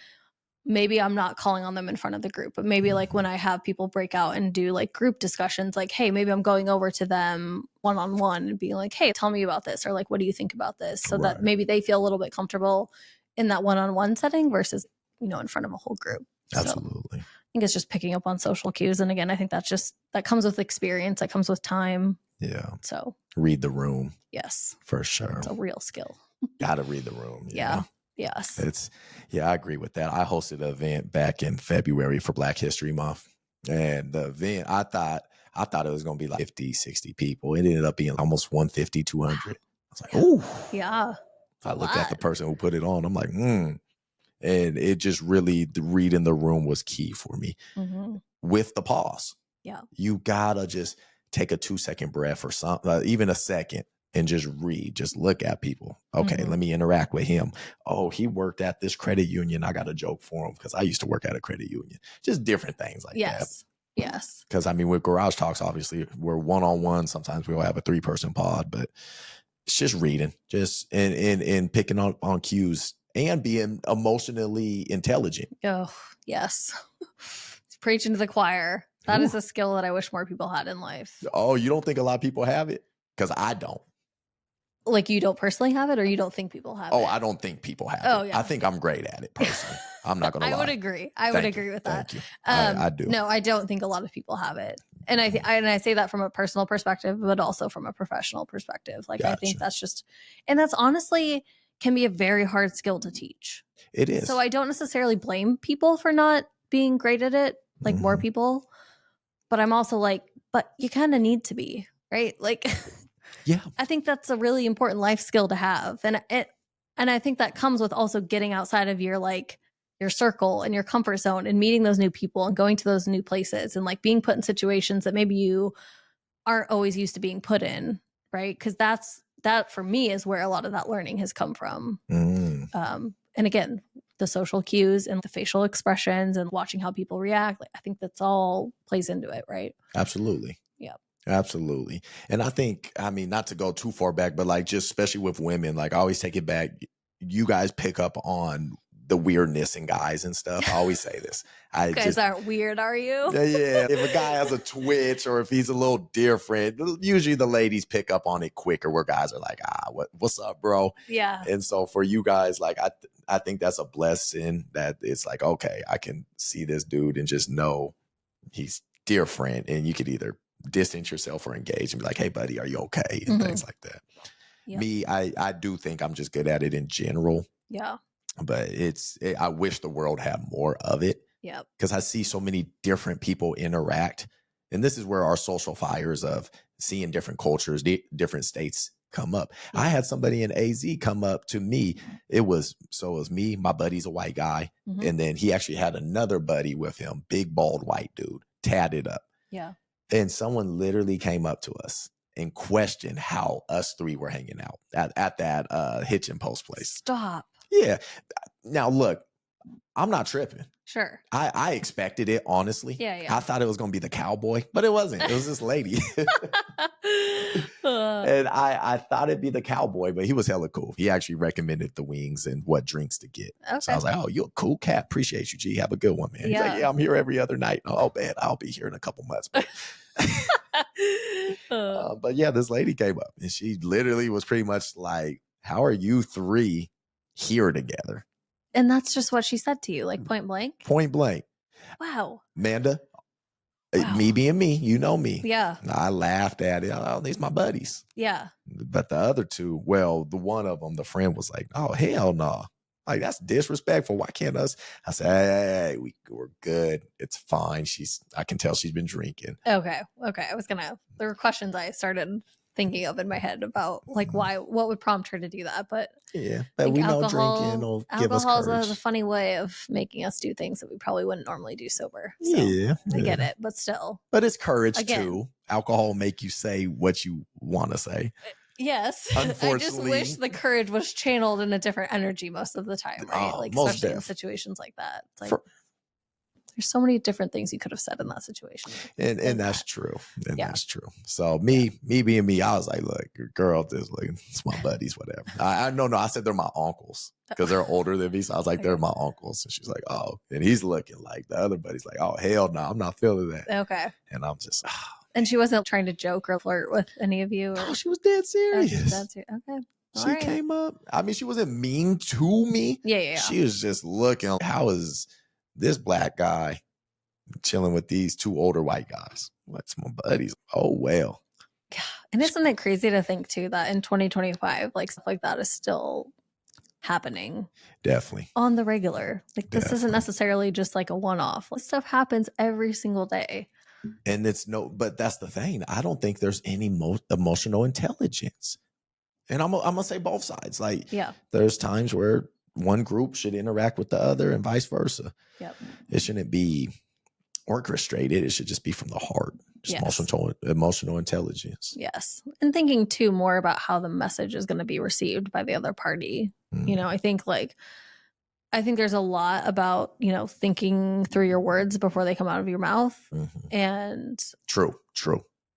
[SPEAKER 1] maybe I'm not calling on them in front of the group, but maybe like when I have people break out and do like group discussions, like, hey, maybe I'm going over to them one-on-one and being like, hey, tell me about this. Or like, what do you think about this? So that maybe they feel a little bit comfortable in that one-on-one setting versus, you know, in front of a whole group.
[SPEAKER 2] Absolutely.
[SPEAKER 1] So I think it's just picking up on social cues. And again, I think that comes with experience. That comes with time.
[SPEAKER 2] Yeah.
[SPEAKER 1] So
[SPEAKER 2] read the room.
[SPEAKER 1] Yes.
[SPEAKER 2] For sure.
[SPEAKER 1] It's a real skill.
[SPEAKER 2] Got to read the room.
[SPEAKER 1] Yeah. Yes.
[SPEAKER 2] I agree with that. I hosted an event back in February for Black History Month. And the event, I thought it was going to be like 50, 60 people. It ended up being almost 150, 200. I was like, ooh.
[SPEAKER 1] Yeah.
[SPEAKER 2] I looked at the person who put it on. I'm like, And it just really, the reading the room was key for me. With the pause.
[SPEAKER 1] Yeah.
[SPEAKER 2] You got to just take a 2-second breath or something, even a second. And just read, just look at people. Okay, let me interact with him. Oh, he worked at this credit union. I got a joke for him because I used to work at a credit union. Just different things like that.
[SPEAKER 1] Yes.
[SPEAKER 2] Because I mean, with Garage Talks, obviously we're one-on-one. Sometimes we'll have a 3-person pod, but it's just reading, just and picking up on cues and being emotionally intelligent.
[SPEAKER 1] Oh, yes. Preaching to the choir. That is a skill that I wish more people had in life.
[SPEAKER 2] Oh, you don't think a lot of people have it? Because I don't.
[SPEAKER 1] Like you don't personally have it or you don't think people have it?
[SPEAKER 2] Oh, I don't think people have it.
[SPEAKER 1] Yeah.
[SPEAKER 2] I think I'm great at it personally. I'm not going to lie.
[SPEAKER 1] I would agree. I would agree with that.
[SPEAKER 2] Thank you. I do.
[SPEAKER 1] No, I don't think a lot of people have it. And I say that from a personal perspective, but also from a professional perspective. Like I think that's just, and that's honestly can be a very hard skill to teach.
[SPEAKER 2] It is.
[SPEAKER 1] So I don't necessarily blame people for not being great at it, like more people. But I'm also like, but you kind of need to be, right? Like,
[SPEAKER 2] yeah,
[SPEAKER 1] I think that's a really important life skill to have. And I think that comes with also getting outside of your like your circle and your comfort zone and meeting those new people and going to those new places and like being put in situations that maybe you aren't always used to being put in, right? Because that for me is where a lot of that learning has come from. And again, the social cues and the facial expressions and watching how people react, like I think that's all plays into it, right?
[SPEAKER 2] Absolutely.
[SPEAKER 1] Yeah.
[SPEAKER 2] Absolutely. And I think, I mean, not to go too far back, but like just especially with women, like I always take it back. You guys pick up on the weirdness in guys and stuff. I always say this.
[SPEAKER 1] You guys aren't weird, are you?
[SPEAKER 2] Yeah. If a guy has a twitch or if he's a little different, usually the ladies pick up on it quicker where guys are like, what's up, bro?
[SPEAKER 1] Yeah.
[SPEAKER 2] And so for you guys, like, I think that's a blessing that it's like, okay, I can see this dude and just know he's different. And you could either distance yourself or engage and be like, hey, buddy, are you okay? And things like that. Yep. Me, I do think I'm just good at it in general.
[SPEAKER 1] Yeah.
[SPEAKER 2] But I wish the world had more of it.
[SPEAKER 1] Yeah.
[SPEAKER 2] Because I see so many different people interact. And this is where our social fires of seeing different cultures, different states come up. Yeah. I had somebody in AZ come up to me. It was me, my buddy's a white guy. And then he actually had another buddy with him, big, bald, white dude, tatted up.
[SPEAKER 1] Yeah.
[SPEAKER 2] And someone literally came up to us and questioned how us three were hanging out at that hitch and post place.
[SPEAKER 1] Stop.
[SPEAKER 2] Yeah. Now, look, I'm not tripping.
[SPEAKER 1] Sure.
[SPEAKER 2] I expected it, honestly.
[SPEAKER 1] Yeah.
[SPEAKER 2] I thought it was going to be the cowboy, but it wasn't. It was this lady. And I thought it'd be the cowboy, but he was hella cool. He actually recommended the wings and what drinks to get. Okay. So I was like, oh, you're a cool cat. Appreciate you, G. Have a good one, man. He's like, yeah, I'm here every other night. Oh, man, I'll be here in a couple months. But But yeah, this lady came up and she literally was pretty much like, how are you three here together?
[SPEAKER 1] And that's just what she said to you, like point blank?
[SPEAKER 2] Point blank.
[SPEAKER 1] Wow.
[SPEAKER 2] Amanda,
[SPEAKER 1] Wow.
[SPEAKER 2] me being me, you know me.
[SPEAKER 1] Yeah.
[SPEAKER 2] I laughed at it. Oh, these my buddies.
[SPEAKER 1] Yeah.
[SPEAKER 2] But the other two, well, the one of them, the friend was like, oh, hell no. Like, that's disrespectful. Why can't us? I said, hey, we're good. It's fine. I can tell she's been drinking.
[SPEAKER 1] Okay. There were questions I started thinking of in my head about like what would prompt her to do that. But
[SPEAKER 2] yeah, but we know drinking will give us courage.
[SPEAKER 1] Alcohol is a funny way of making us do things that we probably wouldn't normally do sober. So I get it, but still.
[SPEAKER 2] But it's courage too. Alcohol make you say what you want to say.
[SPEAKER 1] Yes.
[SPEAKER 2] Unfortunately,
[SPEAKER 1] I just wish the courage was channeled in a different energy most of the time, right?
[SPEAKER 2] Oh,
[SPEAKER 1] like especially in situations like that. It's like there's so many different things you could have said in that situation.
[SPEAKER 2] And that's true. And that's true. So me being me, I was like, look, your girl, it's my buddies, whatever. I I said they're my uncles because they're older than me. So I was like, they're my uncles. And she's like, oh, and he's looking like the other buddy's like, oh, hell no, I'm not feeling that.
[SPEAKER 1] Okay.
[SPEAKER 2] And I'm just,
[SPEAKER 1] and she wasn't trying to joke or flirt with any of you?
[SPEAKER 2] Oh, she was dead serious.
[SPEAKER 1] Okay.
[SPEAKER 2] She came up. I mean, she wasn't mean to me.
[SPEAKER 1] Yeah.
[SPEAKER 2] She was just looking, how is this black guy chilling with these two older white guys? What's my buddies? Oh, well.
[SPEAKER 1] Yeah. And isn't it crazy to think, too, that in 2025, like stuff like that is still happening?
[SPEAKER 2] Definitely.
[SPEAKER 1] On the regular. Like, this isn't necessarily just like a one-off. This stuff happens every single day.
[SPEAKER 2] And but that's the thing. I don't think there's any emotional intelligence. And I'm going to say both sides. Like, there's times where one group should interact with the other and vice versa.
[SPEAKER 1] Yep.
[SPEAKER 2] It shouldn't be orchestrated. It should just be from the heart. Just emotional intelligence.
[SPEAKER 1] Yes. And thinking too more about how the message is going to be received by the other party. You know, I think there's a lot about, thinking through your words before they come out of your mouth. And
[SPEAKER 2] true.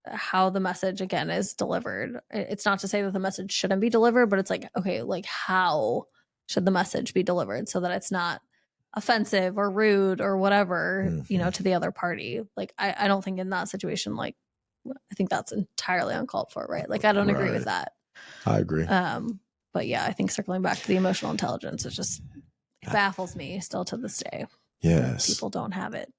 [SPEAKER 1] How the message again is delivered. It's not to say that the message shouldn't be delivered, but it's like, okay, like how should the message be delivered so that it's not offensive or rude or whatever, to the other party. Like, I don't think in that situation, like, I think that's entirely uncalled for, right? Like, I don't agree with that.
[SPEAKER 2] I agree.
[SPEAKER 1] But yeah, I think circling back to the emotional intelligence, it baffles me still to this day.
[SPEAKER 2] Yes.
[SPEAKER 1] People don't have it.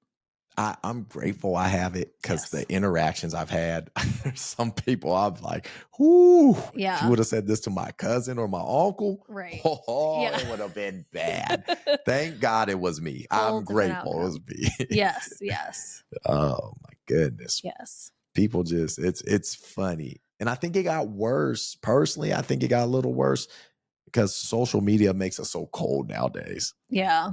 [SPEAKER 2] I'm grateful I have it because the interactions I've had, some people I'm like, whoo, if you would have said this to my cousin or my uncle,
[SPEAKER 1] right?
[SPEAKER 2] It would have been bad. Thank God it was me. I'm grateful it was me.
[SPEAKER 1] Yes.
[SPEAKER 2] Oh my goodness.
[SPEAKER 1] Yes.
[SPEAKER 2] People just, it's funny. And I think it got worse. Personally, I think it got a little worse because social media makes us so cold nowadays.
[SPEAKER 1] Yeah,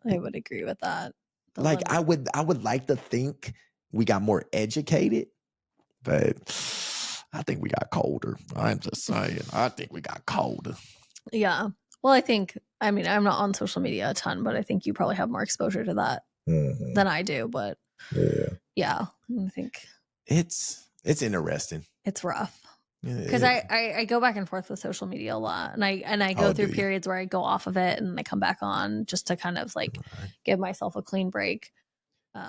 [SPEAKER 1] I would agree with that.
[SPEAKER 2] Like I would like to think we got more educated, but I think we got colder. I'm just saying, I think we got colder.
[SPEAKER 1] Yeah. Well, I'm not on social media a ton, but I think you probably have more exposure to that than I do. But yeah, I think
[SPEAKER 2] it's interesting.
[SPEAKER 1] It's rough. Because I go back and forth with social media a lot, and I go through periods where I go off of it and I come back on just to kind of like give myself a clean break.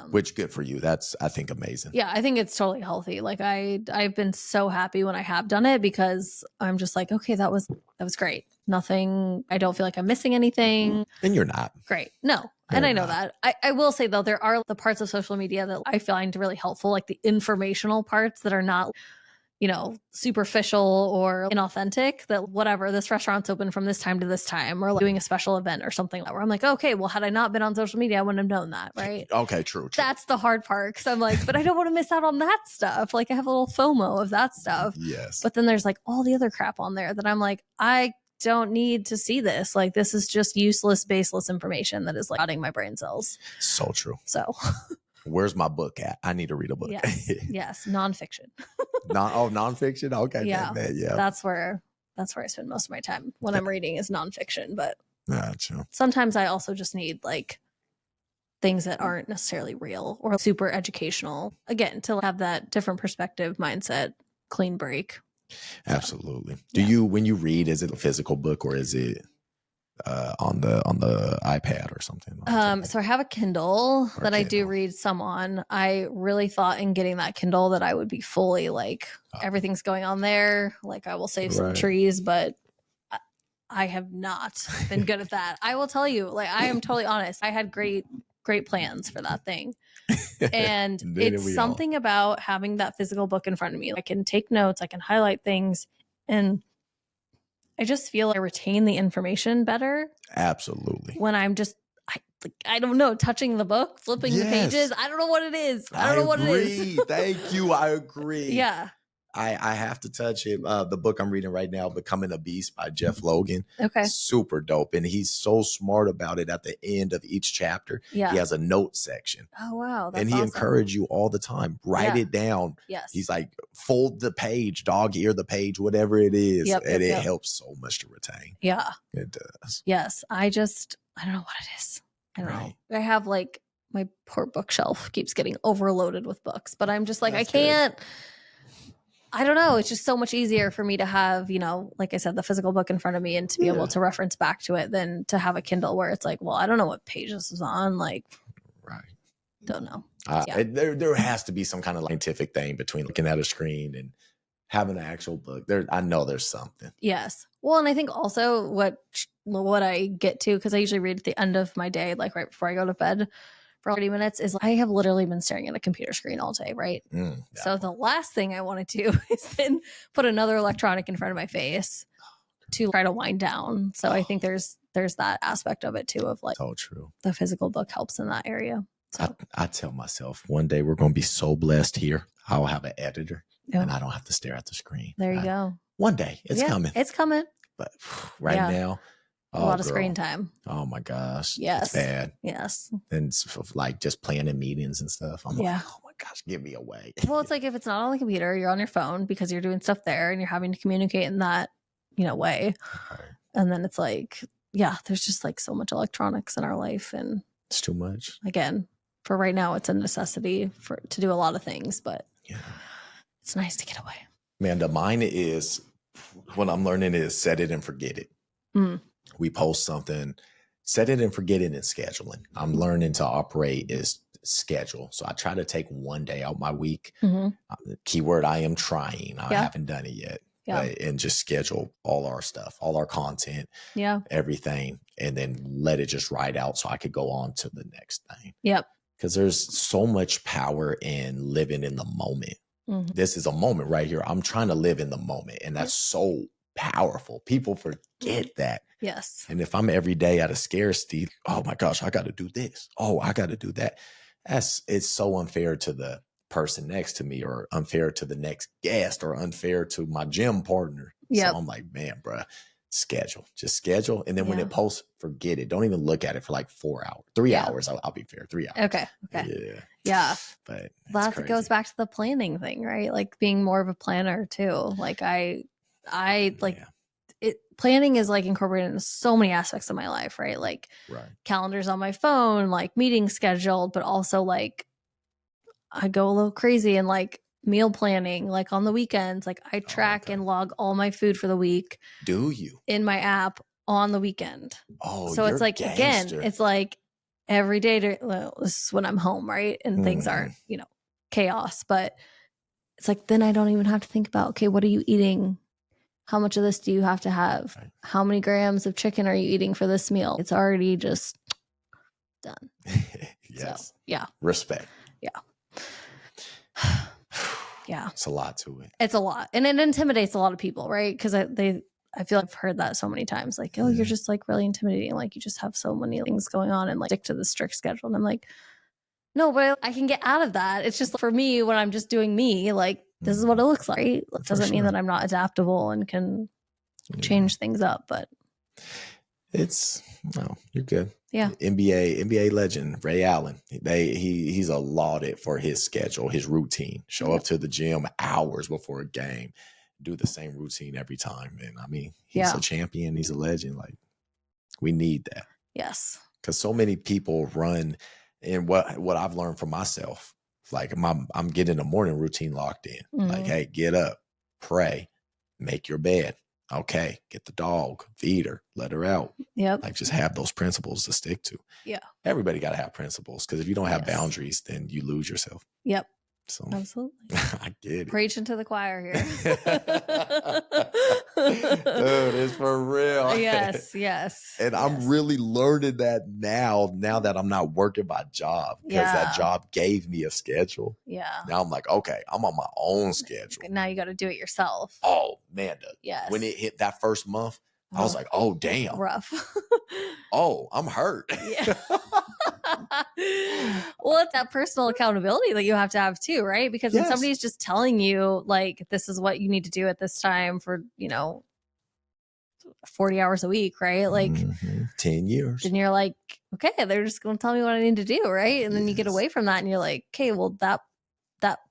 [SPEAKER 2] Which good for you. That's, I think, amazing.
[SPEAKER 1] Yeah, I think it's totally healthy. Like I've been so happy when I have done it because I'm just like, okay, that was great. Nothing. I don't feel like I'm missing anything.
[SPEAKER 2] And you're not.
[SPEAKER 1] Great. No. And I know that. I will say though, there are the parts of social media that I find really helpful, like the informational parts that are not, superficial or inauthentic, that whatever, this restaurant's open from this time to this time, or like doing a special event or something where I'm like, okay, well, had I not been on social media, I wouldn't have known that. Right.
[SPEAKER 2] Okay. True.
[SPEAKER 1] That's the hard part. Cause I'm like, but I don't want to miss out on that stuff. Like I have a little FOMO of that stuff.
[SPEAKER 2] Yes.
[SPEAKER 1] But then there's like all the other crap on there that I'm like, I don't need to see this. Like this is just useless, baseless information that is like rotting my brain cells. So
[SPEAKER 2] true.
[SPEAKER 1] So
[SPEAKER 2] where's my book at? I need to read a book.
[SPEAKER 1] Yes. Nonfiction.
[SPEAKER 2] Nonfiction. Okay.
[SPEAKER 1] Yeah. That's where I spend most of my time when I'm reading is nonfiction. But sometimes I also just need like things that aren't necessarily real or super educational, again, to have that different perspective, mindset, clean break.
[SPEAKER 2] Absolutely. Do you, when you read, is it a physical book or is it? on the iPad or something?
[SPEAKER 1] So I have a Kindle
[SPEAKER 2] Or
[SPEAKER 1] that I do
[SPEAKER 2] Kindle.
[SPEAKER 1] read some on. I really thought in getting that Kindle that I would be fully like everything's going on there. Like I will save some
[SPEAKER 2] Right.
[SPEAKER 1] trees, but I have not been good at that. I will tell you, like I am totally honest. I had great plans for that thing. And it's something about having that physical book in front of me. I can take notes, I can highlight things, and I just feel I retain the information better.
[SPEAKER 2] Absolutely.
[SPEAKER 1] When I'm just, I don't know, touching the book, flipping the pages. I don't know what it is. I don't know what it is.
[SPEAKER 2] Thank you. I agree.
[SPEAKER 1] Yeah.
[SPEAKER 2] I have to touch it. The book I'm reading right now, Becoming a Beast by Jeff Logan.
[SPEAKER 1] Okay.
[SPEAKER 2] Super dope. And he's so smart about it. At the end of each chapter, he has a note section.
[SPEAKER 1] Oh, wow. That's
[SPEAKER 2] and he
[SPEAKER 1] awesome.
[SPEAKER 2] encouraged you all the time. Write it down.
[SPEAKER 1] Yes.
[SPEAKER 2] He's like, fold the page, dog ear the page, whatever it is. And it helps so much to retain.
[SPEAKER 1] Yeah.
[SPEAKER 2] It does.
[SPEAKER 1] Yes. I don't know what it is. I don't know. I have like my poor bookshelf keeps getting overloaded with books, but I'm just like, I can't. I don't know. It's just so much easier for me to have, you know, like I said, the physical book in front of me and to be able to reference back to it than to have a Kindle where it's like, well, I don't know what page this is on. Like, don't know.
[SPEAKER 2] There has to be some kind of scientific thing between looking at a screen and having an actual book. I know there's something.
[SPEAKER 1] Yes. Well, and I think also what I get to, because I usually read at the end of my day, like right before I go to bed for 30 minutes, is I have literally been staring at a computer screen all day, right? So the last thing I want to do is then put another electronic in front of my face to try to wind down. So I think there's that aspect of it too, of like,
[SPEAKER 2] so true.
[SPEAKER 1] The physical book helps in that area. So
[SPEAKER 2] I tell myself one day we're going to be so blessed here. I'll have an editor and I don't have to stare at the screen.
[SPEAKER 1] There you go.
[SPEAKER 2] One day it's coming.
[SPEAKER 1] It's coming.
[SPEAKER 2] But now,
[SPEAKER 1] a lot of screen time.
[SPEAKER 2] Oh my gosh.
[SPEAKER 1] Yes.
[SPEAKER 2] It's bad.
[SPEAKER 1] Yes.
[SPEAKER 2] And like just planning meetings and stuff. I'm like, oh my gosh, give me away.
[SPEAKER 1] Well, it's like if it's not on the computer, you're on your phone because you're doing stuff there and you're having to communicate in that, way.
[SPEAKER 2] Right.
[SPEAKER 1] And then it's like, there's just like so much electronics in our life. And
[SPEAKER 2] it's too much.
[SPEAKER 1] Again, for right now, it's a necessity to do a lot of things, but it's nice to get away.
[SPEAKER 2] Amanda, mine is, what I'm learning is set it and forget it. We post something, set it and forget it, and scheduling. I'm learning to operate is schedule. So I try to take one day out my week. Keyword, I am trying. I haven't done it yet. And just schedule all our stuff, all our content, everything, and then let it just ride out so I could go on to the next thing. Because there's so much power in living in the moment. This is a moment right here. I'm trying to live in the moment. And that's so powerful. People forget that.
[SPEAKER 1] Yes.
[SPEAKER 2] And if I'm every day out of scarcity, oh my gosh, I got to do this. Oh, I got to do that. It's so unfair to the person next to me, or unfair to the next guest, or unfair to my gym partner. So I'm like, man, bro, just schedule. And then when it posts, forget it. Don't even look at it for like 4 hours, 3 hours. I'll be fair. 3 hours.
[SPEAKER 1] Okay. Yeah. But that goes back to the planning thing, right? Like being more of a planner too. Like I like it. Planning is like incorporated into so many aspects of my life, right? Like calendars on my phone, like meetings scheduled, but also like I go a little crazy and like meal planning, like on the weekends. Like I track and log all my food for the week.
[SPEAKER 2] Do you?
[SPEAKER 1] In my app on the weekend.
[SPEAKER 2] Oh,
[SPEAKER 1] so it's like, again, it's like every day this is when I'm home, right? And things aren't, chaos, but it's like, then I don't even have to think about, okay, what are you eating? How much of this do you have to have? How many grams of chicken are you eating for this meal? It's already just done.
[SPEAKER 2] Yes.
[SPEAKER 1] So,
[SPEAKER 2] Respect.
[SPEAKER 1] Yeah.
[SPEAKER 2] It's a lot to it.
[SPEAKER 1] It's a lot. And it intimidates a lot of people, right? Because I feel I've heard that so many times. Like, oh, you're just like really intimidating. Like you just have so many things going on and like stick to the strict schedule. And I'm like, no, but I can get out of that. It's just for me when I'm just doing me, like this is what it looks like. It doesn't mean that I'm not adaptable and can change things up, but
[SPEAKER 2] you're good.
[SPEAKER 1] Yeah.
[SPEAKER 2] NBA legend Ray Allen. He's lauded for his schedule, his routine. Show up to the gym hours before a game, do the same routine every time. And I mean, he's a champion. He's a legend. Like we need that.
[SPEAKER 1] Yes.
[SPEAKER 2] Because so many people run, and what I've learned from myself, like I'm getting a morning routine locked in. Like, hey, get up, pray, make your bed, Okay, get the dog, feed her, let her out.
[SPEAKER 1] Yep.
[SPEAKER 2] Like, just have those principles to stick to.
[SPEAKER 1] Yeah.
[SPEAKER 2] Everybody got to have principles, because if you don't have
[SPEAKER 1] Yes.
[SPEAKER 2] boundaries, then you lose yourself.
[SPEAKER 1] Yep.
[SPEAKER 2] So
[SPEAKER 1] Absolutely.
[SPEAKER 2] I get it.
[SPEAKER 1] Preaching to the choir here.
[SPEAKER 2] Dude, it's for real.
[SPEAKER 1] Yes.
[SPEAKER 2] And I'm really learning that now that I'm not working my job, because that job gave me a schedule.
[SPEAKER 1] Yeah.
[SPEAKER 2] Now I'm like, okay, I'm on my own schedule.
[SPEAKER 1] Now you got to do it yourself.
[SPEAKER 2] Oh, man.
[SPEAKER 1] Yes.
[SPEAKER 2] When it hit that first month, I was like, oh, damn.
[SPEAKER 1] Rough.
[SPEAKER 2] Oh, I'm hurt.
[SPEAKER 1] Yeah. Well, it's that personal accountability that you have to have too, right? Because when somebody's just telling you, like, this is what you need to do at this time for, 40 hours a week, right? Like
[SPEAKER 2] 10 years.
[SPEAKER 1] Then you're like, okay, they're just going to tell me what I need to do, right? And then you get away from that and you're like, okay, well, that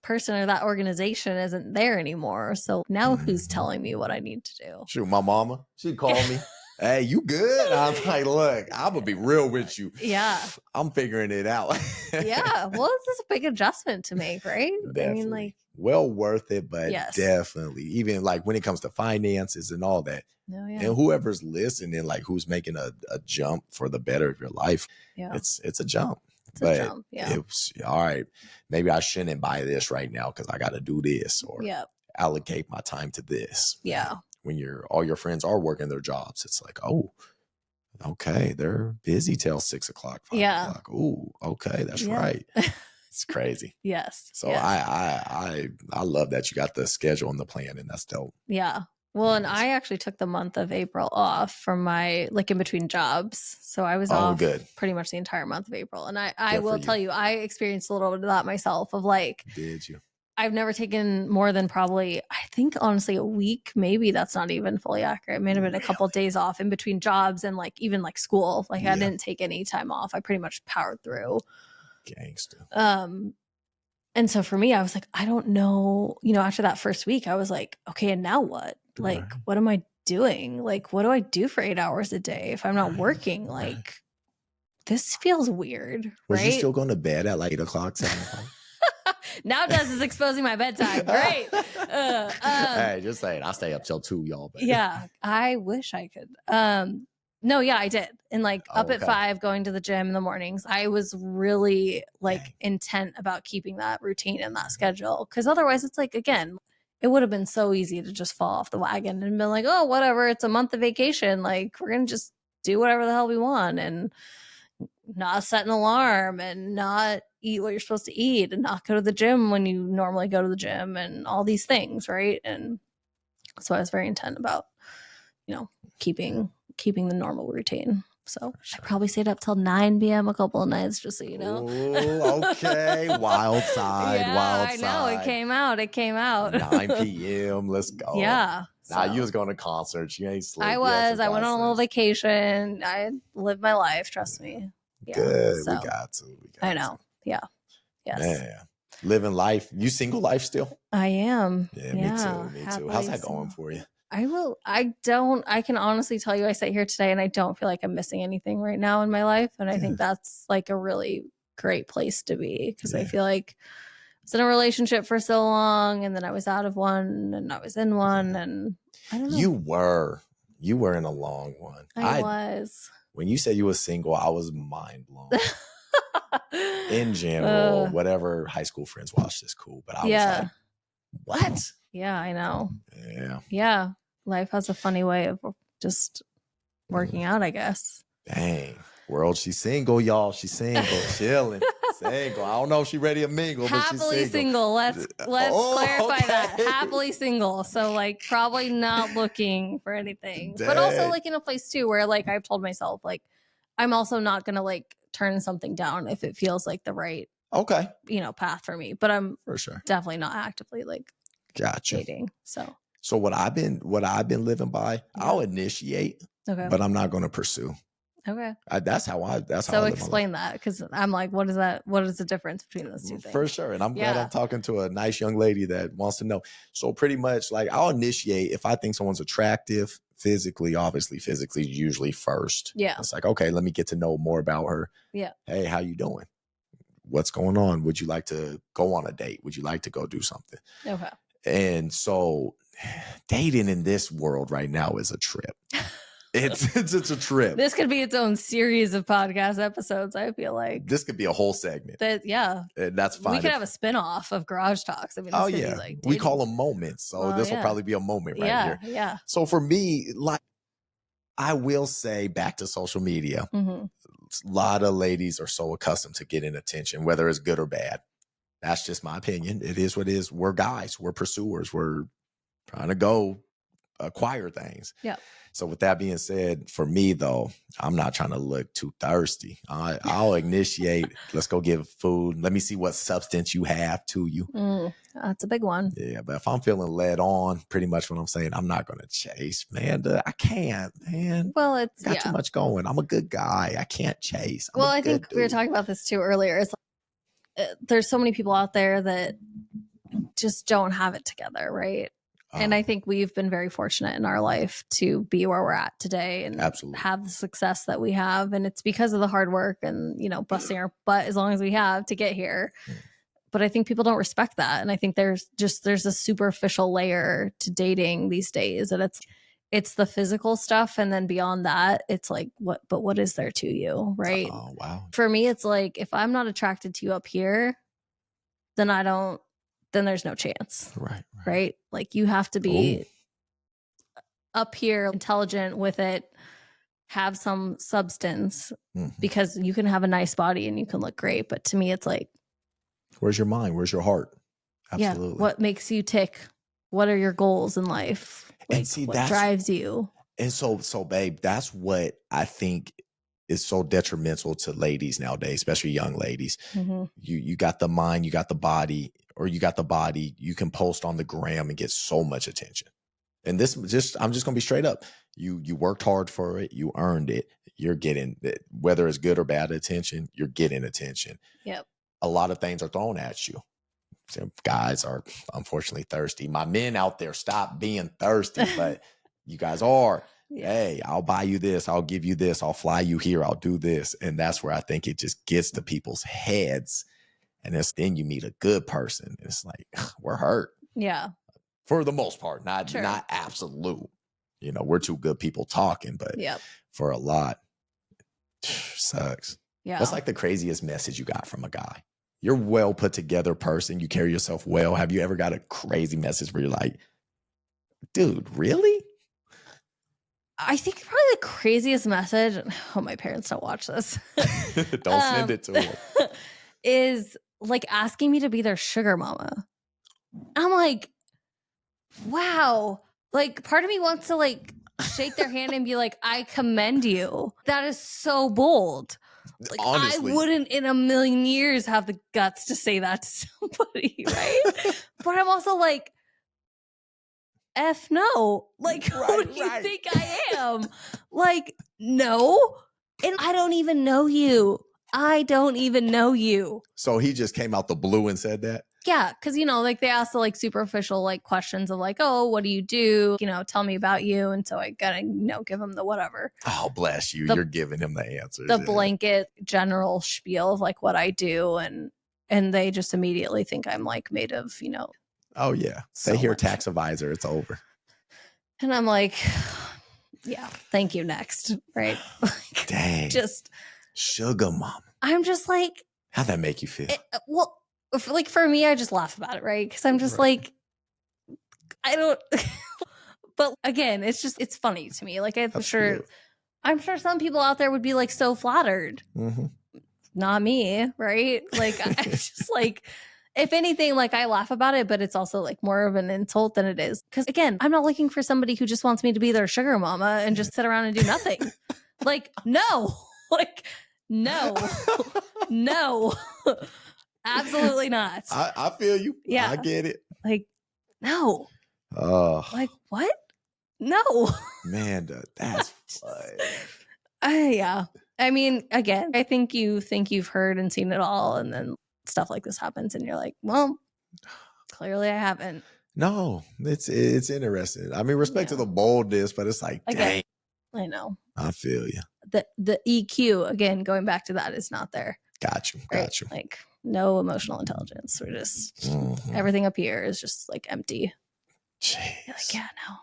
[SPEAKER 1] person or that organization isn't there anymore. So now who's telling me what I need to do?
[SPEAKER 2] Shoot, my mama, she'd call me. Hey, you good? I was like, look, I'm going to be real with you.
[SPEAKER 1] Yeah.
[SPEAKER 2] I'm figuring it out.
[SPEAKER 1] Yeah. Well, it's a big adjustment to make, right?
[SPEAKER 2] Definitely.
[SPEAKER 1] I mean, like,
[SPEAKER 2] well worth it, but definitely, even like when it comes to finances and all that.
[SPEAKER 1] Oh, yeah.
[SPEAKER 2] And whoever's listening, like who's making a jump for the better of your life, it's a jump. It's a jump. Yeah. It was, all right, maybe I shouldn't buy this right now because I got to do this, or allocate my time to this.
[SPEAKER 1] Yeah.
[SPEAKER 2] When all your friends are working their jobs, it's like, oh, okay, they're busy till 6 o'clock, 5 o'clock. Oh, okay, that's right. It's crazy.
[SPEAKER 1] Yes.
[SPEAKER 2] So I love that you got the schedule and the plan, and that's dope.
[SPEAKER 1] Yeah. Well, and I actually took the month of April off from my, like, in between jobs. So I was off pretty much the entire month of April. And I will tell you, I experienced a little bit of that myself of like,
[SPEAKER 2] did you?
[SPEAKER 1] I've never taken more than probably, I think, honestly, a week. Maybe that's not even fully accurate. It may have been a couple of days off in between jobs and like even like school. Like I didn't take any time off. I pretty much powered through.
[SPEAKER 2] Gangster.
[SPEAKER 1] And so for me, I was like, I don't know, after that first week, I was like, okay, and now what? Like, what am I doing? Like, what do I do for 8 hours a day if I'm not working? Like, this feels weird.
[SPEAKER 2] Was you still going to bed at like 8 o'clock, 7 o'clock?
[SPEAKER 1] Now Des is exposing my bedtime. Great.
[SPEAKER 2] Hey, just saying, I stay up till 2, y'all. Baby.
[SPEAKER 1] Yeah, I wish I could. No, yeah, I did. And like up at 5, going to the gym in the mornings. I was really like intent about keeping that routine and that schedule. Because otherwise it's like, again, it would have been so easy to just fall off the wagon and been like, oh, whatever, it's a month of vacation. Like, we're going to just do whatever the hell we want and not set an alarm and not eat what you're supposed to eat and not go to the gym when you normally go to the gym and all these things, right? And so I was very intent about, keeping the normal routine. So I probably stayed up till 9 p.m. a couple of nights, just so you know.
[SPEAKER 2] Ooh, okay. Wild side.
[SPEAKER 1] I know. It came out.
[SPEAKER 2] 9 p.m. Let's go.
[SPEAKER 1] Yeah.
[SPEAKER 2] Nah, you was going to concerts. You ain't sleep.
[SPEAKER 1] I was. I went on a little vacation. I lived my life. Trust me. Yeah,
[SPEAKER 2] good. So. We got to.
[SPEAKER 1] I know. Yeah. Yes.
[SPEAKER 2] Man. Living life. You single life still?
[SPEAKER 1] I am.
[SPEAKER 2] Yeah, me too. How's that going for you?
[SPEAKER 1] I can honestly tell you, I sit here today and I don't feel like I'm missing anything right now in my life. And I think that's like a really great place to be, because I feel like I was in a relationship for so long and then I was out of one and I was in one and I don't know. You
[SPEAKER 2] were in a long one.
[SPEAKER 1] I was.
[SPEAKER 2] When you said you were single, I was mind blown. In general, whatever high school friends watch is cool. But I was like, what?
[SPEAKER 1] Yeah, I know.
[SPEAKER 2] Yeah.
[SPEAKER 1] Yeah. Life has a funny way of just working out, I guess.
[SPEAKER 2] Dang. World, she's single, y'all. She's single, chilling. Single. I don't know if she's ready to mingle, but
[SPEAKER 1] happily
[SPEAKER 2] she's single.
[SPEAKER 1] Let's clarify that. Happily single. So like probably not looking for anything. Dang. But also like in a place too where like I've told myself like I'm also not gonna like turn something down if it feels like the right path for me. But I'm
[SPEAKER 2] for sure
[SPEAKER 1] definitely not actively like dating. So
[SPEAKER 2] what I've been living by, I'll initiate, but I'm not gonna pursue.
[SPEAKER 1] Okay.
[SPEAKER 2] That's how I
[SPEAKER 1] explain that, because I'm like, what is that? What is the difference between those two things?
[SPEAKER 2] For sure. And I'm glad I'm talking to a nice young lady that wants to know. So pretty much like I'll initiate if I think someone's attractive physically, obviously physically usually first.
[SPEAKER 1] Yeah.
[SPEAKER 2] It's like, okay, let me get to know more about her.
[SPEAKER 1] Yeah.
[SPEAKER 2] Hey, how you doing? What's going on? Would you like to go on a date? Would you like to go do something?
[SPEAKER 1] Okay.
[SPEAKER 2] And so dating in this world right now is a trip. It's a trip.
[SPEAKER 1] This could be its own series of podcast episodes, I feel like.
[SPEAKER 2] This could be a whole segment.
[SPEAKER 1] Yeah.
[SPEAKER 2] And that's fine.
[SPEAKER 1] We could have a spin-off of Garage Talks. I mean,
[SPEAKER 2] oh, yeah. Like we call them moments. So this will probably be a moment right here.
[SPEAKER 1] Yeah.
[SPEAKER 2] So for me, like, I will say back to social media, a lot of ladies are so accustomed to getting attention, whether it's good or bad. That's just my opinion. It is what it is. We're guys. We're pursuers. We're trying to go acquire things.
[SPEAKER 1] Yeah.
[SPEAKER 2] So with that being said, for me though, I'm not trying to look too thirsty. I'll initiate. Let's go get food. Let me see what substance you have to you.
[SPEAKER 1] That's a big one.
[SPEAKER 2] Yeah, but if I'm feeling led on, pretty much what I'm saying, I'm not going to chase, man. I can't, man.
[SPEAKER 1] Well, it's
[SPEAKER 2] got too much going. I'm a good guy. I can't chase.
[SPEAKER 1] Well, I think we were talking about this too earlier. It's like, there's so many people out there that just don't have it together, right? And I think we've been very fortunate in our life to be where we're at today and have the success that we have. And it's because of the hard work and, busting our butt as long as we have to get here. But I think people don't respect that. And I think there's a superficial layer to dating these days. And it's the physical stuff. And then beyond that, it's like, what is there to you? Right.
[SPEAKER 2] Oh, wow.
[SPEAKER 1] For me, it's like, if I'm not attracted to you up here, then there's no chance. Right. Like you have to be up here, intelligent with it, have some substance because you can have a nice body and you can look great. But to me, it's like,
[SPEAKER 2] where's your mind? Where's your heart? Absolutely.
[SPEAKER 1] Yeah. What makes you tick? What are your goals in life? Like, and see, what drives you?
[SPEAKER 2] And so babe, that's what I think is so detrimental to ladies nowadays, especially young ladies. You got the mind, you got the body, or you got the body, you can post on the gram and get so much attention. And I'm just going to be straight up. You worked hard for it. You earned it. You're getting it, whether it's good or bad attention, you're getting attention.
[SPEAKER 1] Yep.
[SPEAKER 2] A lot of things are thrown at you. So guys are unfortunately thirsty. My men out there, stop being thirsty, but you guys are. Yeah. Hey, I'll buy you this. I'll give you this. I'll fly you here. I'll do this. And that's where I think it just gets to people's heads. And then you meet a good person. It's like, we're hurt.
[SPEAKER 1] Yeah.
[SPEAKER 2] For the most part, not absolute. We're two good people talking, but for a lot, sucks.
[SPEAKER 1] Yeah.
[SPEAKER 2] What's like the craziest message you got from a guy? You're a well put together person. You carry yourself well. Have you ever got a crazy message where you're like, dude, really?
[SPEAKER 1] I think probably the craziest message, oh, my parents don't watch this.
[SPEAKER 2] Don't send it to them.
[SPEAKER 1] Is like asking me to be their sugar mama. I'm like, wow. Like part of me wants to like shake their hand and be like, I commend you. That is so bold. Like, honestly, I wouldn't in a million years have the guts to say that to somebody, right? But I'm also like, F no. Like, who do you think I am? Like, no. And I don't even know you.
[SPEAKER 2] So he just came out the blue and said that?
[SPEAKER 1] Yeah, because, like they ask the like superficial like questions of like, oh, what do you do? Tell me about you. And so I gotta, give him the whatever.
[SPEAKER 2] Oh, bless you. You're giving him the answers.
[SPEAKER 1] The blanket general spiel of like what I do. And they just immediately think I'm like made of,
[SPEAKER 2] Oh, yeah. They hear tax advisor. It's over.
[SPEAKER 1] And I'm like, yeah, thank you. Next. Right. Like,
[SPEAKER 2] dang.
[SPEAKER 1] Just
[SPEAKER 2] sugar mama.
[SPEAKER 1] I'm just like.
[SPEAKER 2] How'd that make you feel?
[SPEAKER 1] Well, like for me, I just laugh about it. Right. Because I'm just like, I don't. But again, it's funny to me. Like I'm sure some people out there would be like so flattered. Not me. Right. Like I'm just like. If anything, like I laugh about it, but it's also like more of an insult than it is. Because again, I'm not looking for somebody who just wants me to be their sugar mama and just sit around and do nothing. Like, no, no, absolutely not.
[SPEAKER 2] I feel you. Yeah. I get it.
[SPEAKER 1] Like, no.
[SPEAKER 2] Oh.
[SPEAKER 1] Like, what? No.
[SPEAKER 2] Man, that's funny.
[SPEAKER 1] Yeah. I mean, again, I think you've heard and seen it all. And then stuff like this happens and you're like, well, clearly I haven't.
[SPEAKER 2] No, it's interesting. I mean, respect to the boldness, but it's like, dang.
[SPEAKER 1] I know.
[SPEAKER 2] I feel you.
[SPEAKER 1] The EQ, again, going back to that, is not there.
[SPEAKER 2] Got you.
[SPEAKER 1] Like no emotional intelligence. We're just everything up here is just like empty.
[SPEAKER 2] Jeez.
[SPEAKER 1] You're like, yeah, no.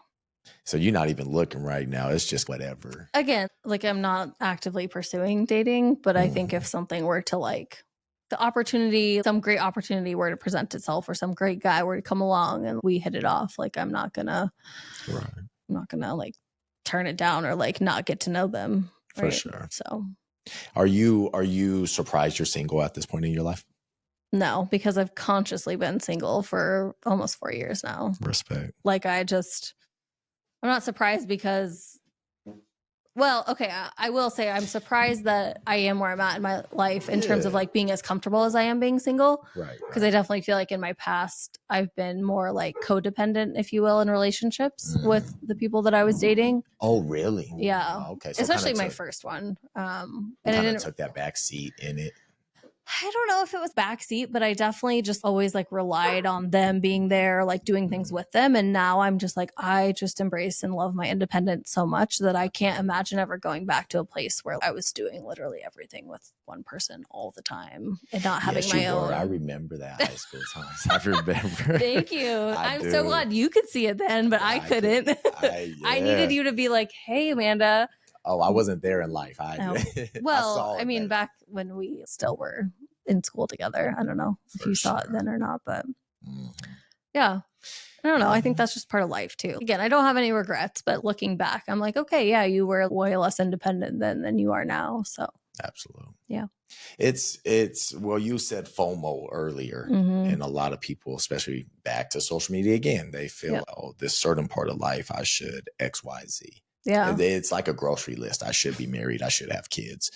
[SPEAKER 2] So you're not even looking right now. It's just whatever.
[SPEAKER 1] Again, like I'm not actively pursuing dating, but I think if something were to like the opportunity, some great opportunity were to present itself or some great guy were to come along and we hit it off, like I'm not gonna like turn it down or like not get to know them.
[SPEAKER 2] For
[SPEAKER 1] right?
[SPEAKER 2] sure.
[SPEAKER 1] So
[SPEAKER 2] Are you surprised you're single at this point in your life?
[SPEAKER 1] no, because I've consciously been single for almost 4 years now.
[SPEAKER 2] Respect.
[SPEAKER 1] Like I'm not surprised because, well, okay, I will say I'm surprised that I am where I'm at in my life in terms of like being as comfortable as I am being single.
[SPEAKER 2] Right.
[SPEAKER 1] Because I definitely feel like in my past, I've been more like codependent, if you will, in relationships with the people that I was dating.
[SPEAKER 2] Oh, really?
[SPEAKER 1] Yeah.
[SPEAKER 2] Oh, okay. So
[SPEAKER 1] especially my first one.
[SPEAKER 2] And I kind of took that back seat in it.
[SPEAKER 1] I don't know if it was backseat, but I definitely just always like relied on them being there, like doing things with them. And now I'm just like, I just embrace and love my independence so much that I can't imagine ever going back to a place where I was doing literally everything with one person all the time and not having my own.
[SPEAKER 2] I remember that high school times. I remember.
[SPEAKER 1] Thank you. I'm so glad you could see it then, but I couldn't. I needed you to be like, hey, Amanda.
[SPEAKER 2] Oh, I wasn't there in life.
[SPEAKER 1] Well, I mean, back when we still were in school together. I don't know if you saw it then or not, but yeah, I don't know. I think that's just part of life too. Again, I don't have any regrets, but looking back, I'm like, okay, yeah, you were way less independent then than you are now. So
[SPEAKER 2] absolutely.
[SPEAKER 1] Yeah.
[SPEAKER 2] It's well, you said FOMO earlier, and a lot of people, especially back to social media again, they feel, oh, this certain part of life, I should X, Y, Z.
[SPEAKER 1] Yeah.
[SPEAKER 2] It's like a grocery list. I should be married. I should have kids,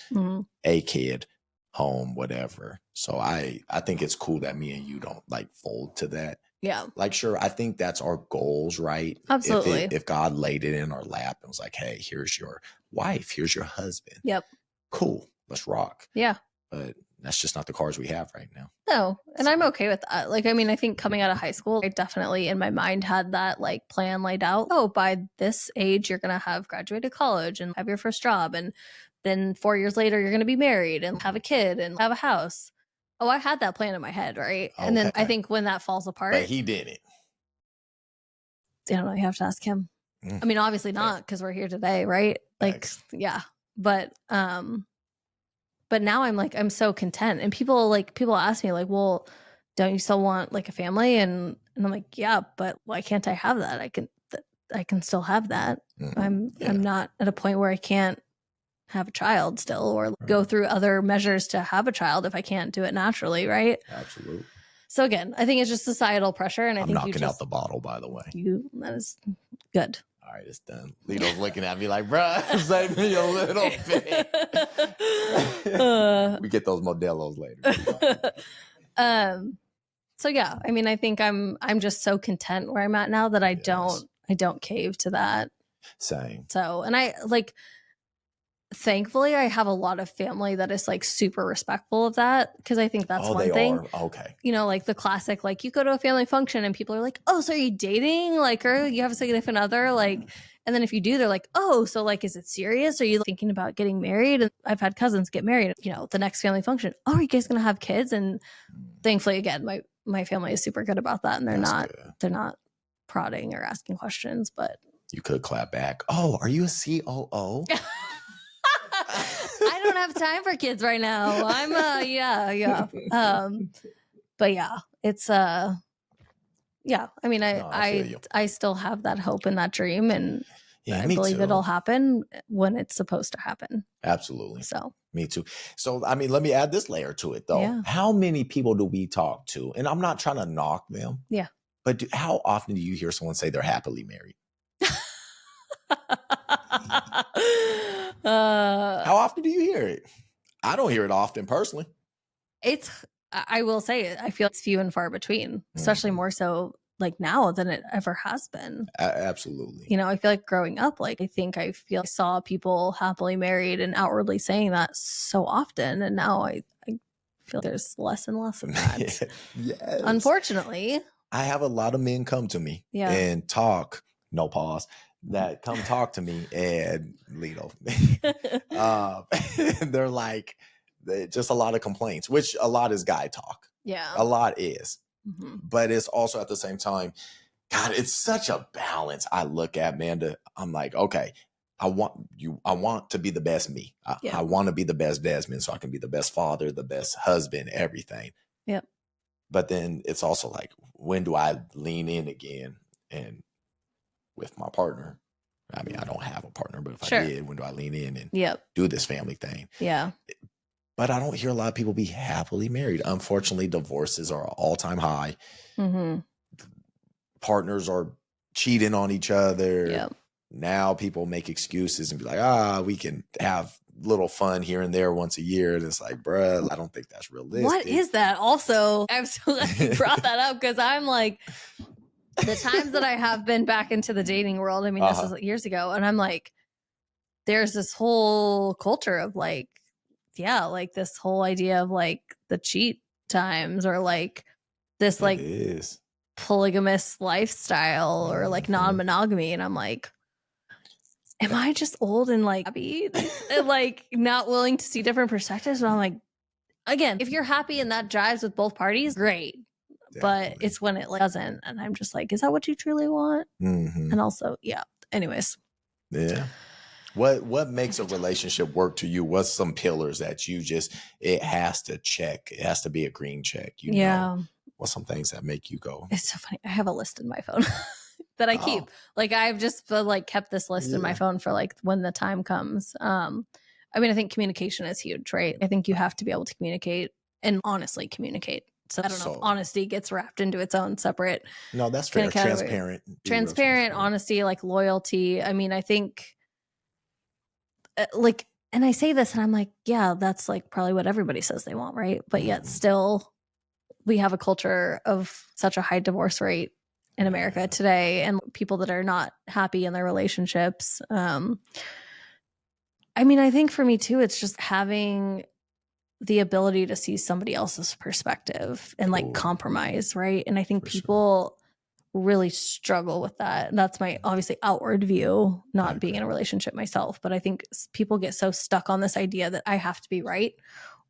[SPEAKER 2] a kid, home, whatever. So I think it's cool that me and you don't like fold to that.
[SPEAKER 1] Yeah.
[SPEAKER 2] Like, sure, I think that's our goals, right?
[SPEAKER 1] Absolutely.
[SPEAKER 2] If God laid it in our lap and was like, hey, here's your wife, here's your husband.
[SPEAKER 1] Yep.
[SPEAKER 2] Cool. Let's rock.
[SPEAKER 1] Yeah.
[SPEAKER 2] But that's just not the cards we have right now.
[SPEAKER 1] No. And I'm okay with that. Like, I mean, I think coming out of high school, I definitely in my mind had that like plan laid out. Oh, by this age, you're going to have graduated college and have your first job. And then 4 years later, you're going to be married and have a kid and have a house. Oh, I had that plan in my head, right? Okay. And then I think when that falls apart.
[SPEAKER 2] But he didn't.
[SPEAKER 1] I don't know. You have to ask him. I mean, obviously not because we're here today, right? Like, yeah. But now I'm like, I'm so content. And people ask me like, well, don't you still want like a family? And I'm like, yeah, but why can't I have that? I can still have that. I'm not at a point where I can't have a child still or go through other measures to have a child if I can't do it naturally, right?
[SPEAKER 2] Absolutely.
[SPEAKER 1] So again, I think it's just societal pressure. And I'm
[SPEAKER 2] knocking out the bottle, by the way.
[SPEAKER 1] That is good.
[SPEAKER 2] All right, it's done. Lito's looking at me like, bruh, save me a little bit. We get those Modelos later.
[SPEAKER 1] So yeah, I mean, I think I'm just so content where I'm at now that I don't cave to that.
[SPEAKER 2] Same.
[SPEAKER 1] So, and I like, thankfully I have a lot of family that is like super respectful of that. Cause I think that's one thing.
[SPEAKER 2] Okay.
[SPEAKER 1] You know, like the classic, like you go to a family function and people are like, oh, so are you dating? Like, or you have a significant other? Like, and then if you do, they're like, oh, so like, is it serious? Are you thinking about getting married? And I've had cousins get married, you know, the next family function. Oh, are you guys going to have kids? And thankfully, again, my family is super good about that. And they're not prodding or asking questions, but
[SPEAKER 2] you could clap back. Oh, are you a COO?
[SPEAKER 1] I don't have time for kids right now. I'm yeah. But yeah, it's yeah. I mean, I still have that hope and that dream, and I believe it'll happen when it's supposed to happen.
[SPEAKER 2] Absolutely.
[SPEAKER 1] So
[SPEAKER 2] me too. So I mean, let me add this layer to it though. Yeah. How many people do we talk to? And I'm not trying to knock them.
[SPEAKER 1] Yeah.
[SPEAKER 2] But how often do you hear someone say they're happily married? How often do you hear it? I don't hear it often personally.
[SPEAKER 1] I will say, I feel it's few and far between, especially more so like now than it ever has been.
[SPEAKER 2] Absolutely.
[SPEAKER 1] You know, I feel like growing up, like I saw people happily married and outwardly saying that so often. And now I feel there's less and less of that.
[SPEAKER 2] Yes.
[SPEAKER 1] Unfortunately.
[SPEAKER 2] I have a lot of men come to me and talk, no pause, that come talk to me and Lito. They're like, just a lot of complaints, which a lot is guy talk.
[SPEAKER 1] Yeah.
[SPEAKER 2] A lot is. But it's also at the same time, God, it's such a balance. I look at, man. I'm like, okay, I want to be the best me. I want to be the best Desmond, so I can be the best father, the best husband, everything.
[SPEAKER 1] Yep.
[SPEAKER 2] But then it's also like, when do I lean in again? And with my partner, I mean, I don't have a partner, but if I did, when do I lean in and do this family thing?
[SPEAKER 1] Yeah.
[SPEAKER 2] But I don't hear a lot of people be happily married. Unfortunately, divorces are all-time high.
[SPEAKER 1] Mm-hmm.
[SPEAKER 2] Partners are cheating on each other.
[SPEAKER 1] Yep.
[SPEAKER 2] Now people make excuses and be like, we can have little fun here and there once a year. And it's like, bruh, I don't think that's realistic.
[SPEAKER 1] What is that? Also, I'm so glad you brought that up, because I'm like, the times that I have been back into the dating world, I mean, this was years ago, and I'm like, there's this whole culture of like, like this whole idea of like the cheat times, or like this like polygamous lifestyle, or like non-monogamy. And I'm like, am I just old and like happy and like not willing to see different perspectives? And I'm like, again, if you're happy and that jives with both parties, great. Definitely. But it's when it like doesn't, and I'm just like, is that what you truly want? Mm-hmm. And also, anyways.
[SPEAKER 2] Yeah. What makes a relationship work to you? What's some pillars that you just, it has to check? It has to be a green check. You know, what's some things that make you go?
[SPEAKER 1] It's so funny. I have a list in my phone that I keep. Like, I've just like kept this list in my phone for like when the time comes. I mean, I think communication is huge, right? I think you have to be able to communicate and honestly communicate. So I don't know if honesty gets wrapped into its own separate.
[SPEAKER 2] No, that's fair.
[SPEAKER 1] Transparent, honesty, like loyalty. I mean, I think like, and I say this and I'm like, yeah, that's like probably what everybody says they want, right? But yet still we have a culture of such a high divorce rate in America today, and people that are not happy in their relationships. I mean, I think for me too, it's just having the ability to see somebody else's perspective and like compromise, right? And I think people really struggle with that. And that's my obviously outward view, not being in a relationship myself. But I think people get so stuck on this idea that I have to be right,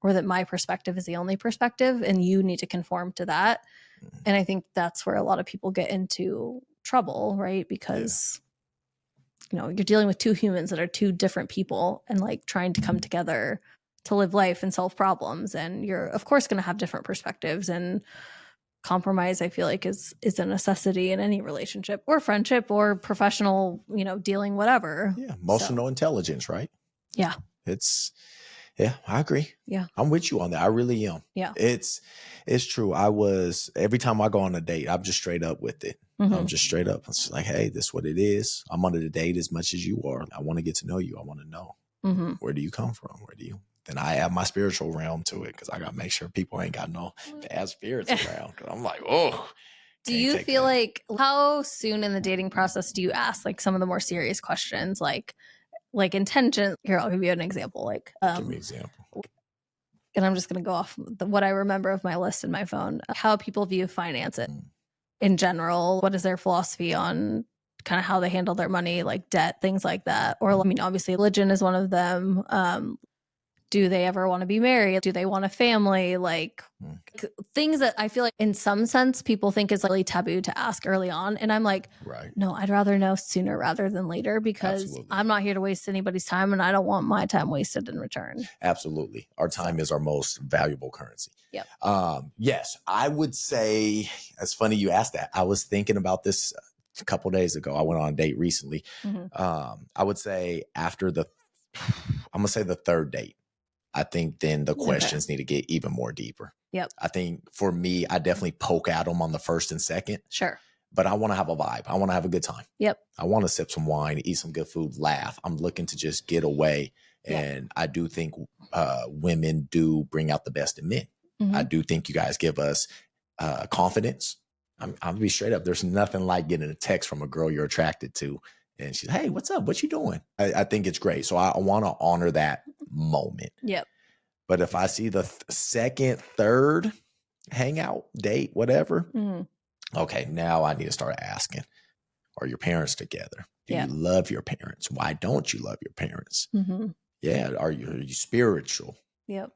[SPEAKER 1] or that my perspective is the only perspective and you need to conform to that. And I think that's where a lot of people get into trouble, right? Because you know, you're dealing with two humans that are two different people, and like trying to come together to live life and solve problems. And you're of course going to have different perspectives, and compromise, I feel like is a necessity in any relationship or friendship or professional, you know, dealing, whatever.
[SPEAKER 2] Yeah. Emotional intelligence, right?
[SPEAKER 1] Yeah.
[SPEAKER 2] I agree.
[SPEAKER 1] Yeah.
[SPEAKER 2] I'm with you on that. I really am.
[SPEAKER 1] Yeah.
[SPEAKER 2] It's true. Every time I go on a date, I'm just straight up with it. Mm-hmm. I'm just straight up. It's like, hey, this is what it is. I'm on the date as much as you are. I want to get to know you. I want to know, where do you come from? Then I add my spiritual realm to it, because I got to make sure people ain't got no bad spirits around. Because I'm like,
[SPEAKER 1] do you feel like, how soon in the dating process do you ask like some of the more serious questions, like intention? Here, I'll give you an example. Like,
[SPEAKER 2] give me an example.
[SPEAKER 1] And I'm just going to go off what I remember of my list in my phone. How people view finances in general. What is their philosophy on kind of how they handle their money, like debt, things like that? Or, I mean, obviously religion is one of them. Do they ever want to be married? Do they want a family? Like things that I feel like in some sense people think is really taboo to ask early on. And I'm like, no, I'd rather know sooner rather than later, because I'm not here to waste anybody's time, and I don't want my time wasted in return.
[SPEAKER 2] Absolutely. Our time is our most valuable currency.
[SPEAKER 1] Yep.
[SPEAKER 2] Yes, I would say, it's funny you asked that. I was thinking about this a couple days ago. I went on a date recently. I would say after I'm going to say the third date, I think then the questions need to get even more deeper.
[SPEAKER 1] Yep.
[SPEAKER 2] I think for me, I definitely poke at them on the first and second.
[SPEAKER 1] Sure.
[SPEAKER 2] But I want to have a vibe. I want to have a good time.
[SPEAKER 1] Yep.
[SPEAKER 2] I want to sip some wine, eat some good food, laugh. I'm looking to just get away. And I do think women do bring out the best in men. I do think you guys give us confidence. I'm gonna be straight up. There's nothing like getting a text from a girl you're attracted to, and she's, hey, what's up? What you doing? I think it's great. So I want to honor that moment.
[SPEAKER 1] Yep.
[SPEAKER 2] But if I see the second, third hangout, date, whatever, okay, now I need to start asking, are your parents together? Do you love your parents? Why don't you love your parents? Yeah. Are you spiritual?
[SPEAKER 1] Yep.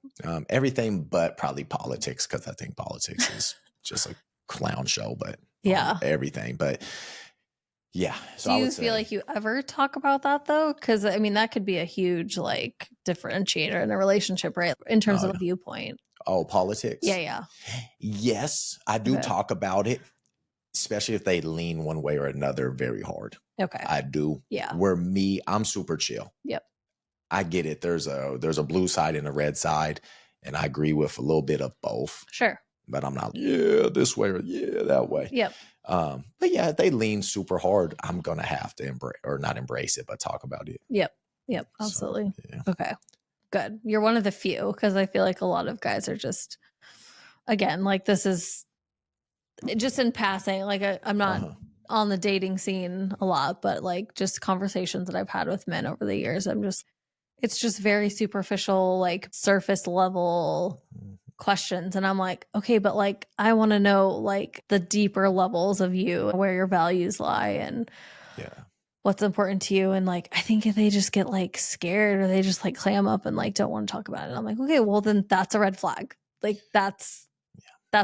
[SPEAKER 2] Everything but probably politics, because I think politics is just a clown show. But
[SPEAKER 1] Yeah.
[SPEAKER 2] everything. But yeah. So
[SPEAKER 1] do
[SPEAKER 2] I
[SPEAKER 1] you
[SPEAKER 2] would
[SPEAKER 1] feel
[SPEAKER 2] say,
[SPEAKER 1] like you ever talk about that though? Because I mean, that could be a huge like differentiator in a relationship, right? In terms of the viewpoint.
[SPEAKER 2] oh, politics?
[SPEAKER 1] Yeah.
[SPEAKER 2] Yes, I do
[SPEAKER 1] Okay.
[SPEAKER 2] talk about it, especially if they lean one way or another very hard.
[SPEAKER 1] Okay.
[SPEAKER 2] I do.
[SPEAKER 1] Yeah.
[SPEAKER 2] Where me, I'm super chill.
[SPEAKER 1] Yep.
[SPEAKER 2] I get it. There's a blue side and a red side, and I agree with a little bit of both.
[SPEAKER 1] Sure.
[SPEAKER 2] But I'm not, yeah, this way or yeah, that way.
[SPEAKER 1] Yep.
[SPEAKER 2] But yeah, if they lean super hard, I'm gonna have to embrace or not embrace it, but talk about it.
[SPEAKER 1] Yep. Absolutely.
[SPEAKER 2] So, yeah.
[SPEAKER 1] Okay. Good. You're one of the few because I feel like a lot of guys are just, again, like this is just in passing. Like I'm not on the dating scene a lot, but like just conversations that I've had with men over the years, it's just very superficial, like surface level questions. And I'm like, okay, but like, I want to know like the deeper levels of you, where your values lie and what's important to you. And like, I think if they just get like scared or they just like clam up and like don't want to talk about it, I'm like, okay, well then that's a red flag. Like that's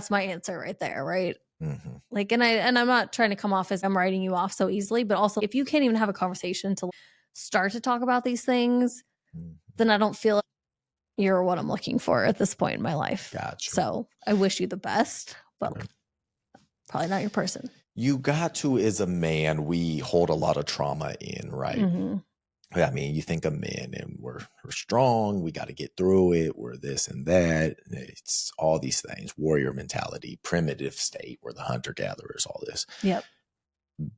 [SPEAKER 1] my answer right there. Right. Mm-hmm. Like, and I'm not trying to come off as I'm writing you off so easily, but also if you can't even have a conversation to start to talk about these things, then I don't feel like you're what I'm looking for at this point in my life.
[SPEAKER 2] Gotcha.
[SPEAKER 1] So I wish you the best, but probably not your person.
[SPEAKER 2] You got to, as a man, we hold a lot of trauma in, right? Mm-hmm. I mean, you think of men and we're strong. We got to get through it. We're this and that. It's all these things, warrior mentality, primitive state. We're the hunter gatherers, all this.
[SPEAKER 1] Yep.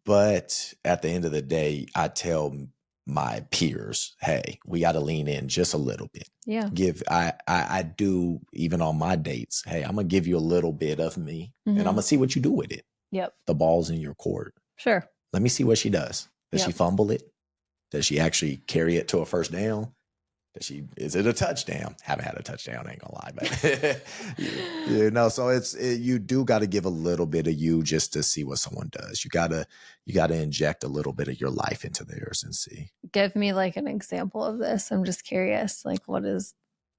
[SPEAKER 2] But at the end of the day, I tell my peers, hey, we got to lean in just a little bit.
[SPEAKER 1] Yeah.
[SPEAKER 2] I do, even on my dates, hey, I'm going to give you a little bit of me and I'm going to see what you do with it.
[SPEAKER 1] Yep.
[SPEAKER 2] The ball's in your court.
[SPEAKER 1] Sure.
[SPEAKER 2] Let me see what she does. Does she fumble it? Does she actually carry it to a first down? Is it a touchdown? Haven't had a touchdown, ain't gonna lie, but so you do got to give a little bit of you just to see what someone does. You gotta inject a little bit of your life into theirs and see. Give
[SPEAKER 1] me like an example of this. I'm just curious. Like what does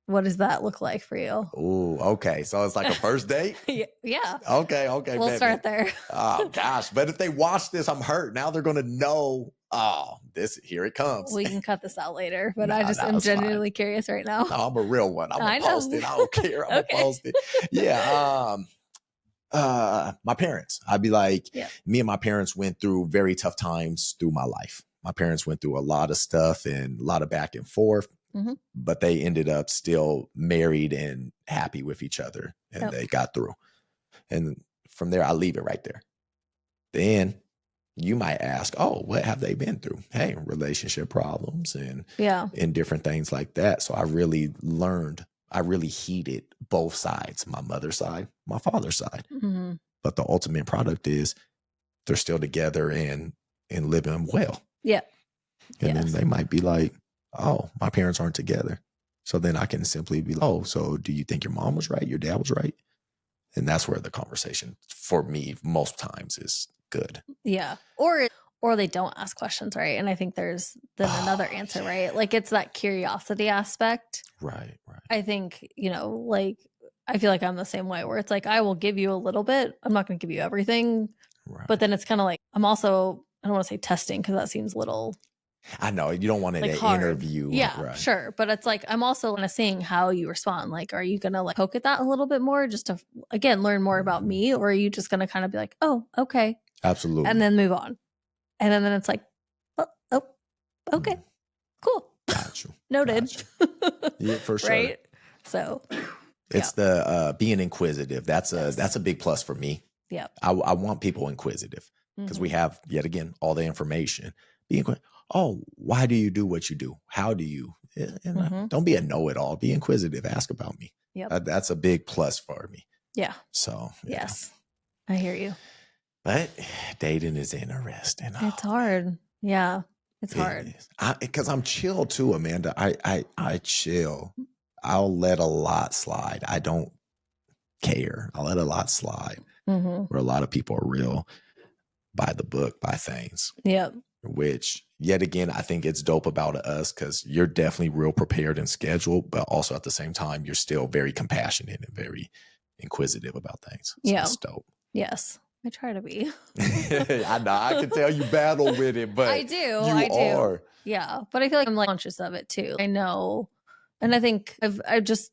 [SPEAKER 1] that look like for you?
[SPEAKER 2] Oh, okay. So it's like a first date?
[SPEAKER 1] Yeah.
[SPEAKER 2] Okay.
[SPEAKER 1] We'll start there.
[SPEAKER 2] Oh gosh. But if they watch this, I'm hurt. Now they're gonna know, here it comes.
[SPEAKER 1] We can cut this out later, but I just am genuinely curious right now.
[SPEAKER 2] No, I'm a real one. I'm gonna post it. I don't care. I'm gonna post it. Yeah. My parents. I'd be like, me and my parents went through very tough times through my life. My parents went through a lot of stuff and a lot of back and forth. Mm-hmm. But they ended up still married and happy with each other, and they got through. And from there, I leave it right there. Then you might ask, oh, what have they been through? Hey, relationship problems and different things like that. So I really heeded both sides, my mother's side, my father's side. Mm-hmm. But the ultimate product is they're still together and living well.
[SPEAKER 1] Yeah.
[SPEAKER 2] And then they might be like, oh, my parents aren't together. So then I can simply be like, oh, so do you think your mom was right? Your dad was right? And that's where the conversation for me most times is good.
[SPEAKER 1] Yeah. Or they don't ask questions, right? And I think there's then another answer, right? Like it's that curiosity aspect.
[SPEAKER 2] Right.
[SPEAKER 1] I think, like I feel like I'm the same way where it's like, I will give you a little bit. I'm not going to give you everything. Right. But then it's kind of like, I don't want to say testing because that seems little.
[SPEAKER 2] I know you don't want to like interview.
[SPEAKER 1] Yeah, right. Sure. But it's like, I'm also kind of seeing how you respond. Like, are you going to like poke at that a little bit more just to, again, learn more about me? Or are you just going to kind of be like, oh, okay.
[SPEAKER 2] Absolutely.
[SPEAKER 1] And then move on. And then it's like, oh okay, cool.
[SPEAKER 2] Got you.
[SPEAKER 1] Noted.
[SPEAKER 2] Got you. Yeah, for sure.
[SPEAKER 1] Right. So
[SPEAKER 2] it's the being inquisitive. That's a big plus for me.
[SPEAKER 1] Yeah.
[SPEAKER 2] I want people inquisitive because we have, yet again, all the information. Be inquisitive. Oh, why do you do what you do? How do you? Don't be a know-it-all. Be inquisitive. Ask about me.
[SPEAKER 1] Yep.
[SPEAKER 2] That's a big plus for me.
[SPEAKER 1] Yeah.
[SPEAKER 2] So.
[SPEAKER 1] Yes. I hear you.
[SPEAKER 2] But dating is interesting.
[SPEAKER 1] It's hard. Yeah. It's hard.
[SPEAKER 2] Because I'm chill too, Amanda. I chill. I'll let a lot slide. I don't care. I'll let a lot slide. Mm-hmm. Where a lot of people are real by the book, by things.
[SPEAKER 1] Yep.
[SPEAKER 2] Which, yet again, I think it's dope about us because you're definitely real prepared and scheduled, but also at the same time, you're still very compassionate and very inquisitive about things. So it's dope.
[SPEAKER 1] Yes. I try to be.
[SPEAKER 2] I know. I can tell you battle with it, but
[SPEAKER 1] I do.
[SPEAKER 2] you
[SPEAKER 1] I do.
[SPEAKER 2] are.
[SPEAKER 1] Yeah. But I feel like I'm like conscious of it too. I know. And I think I just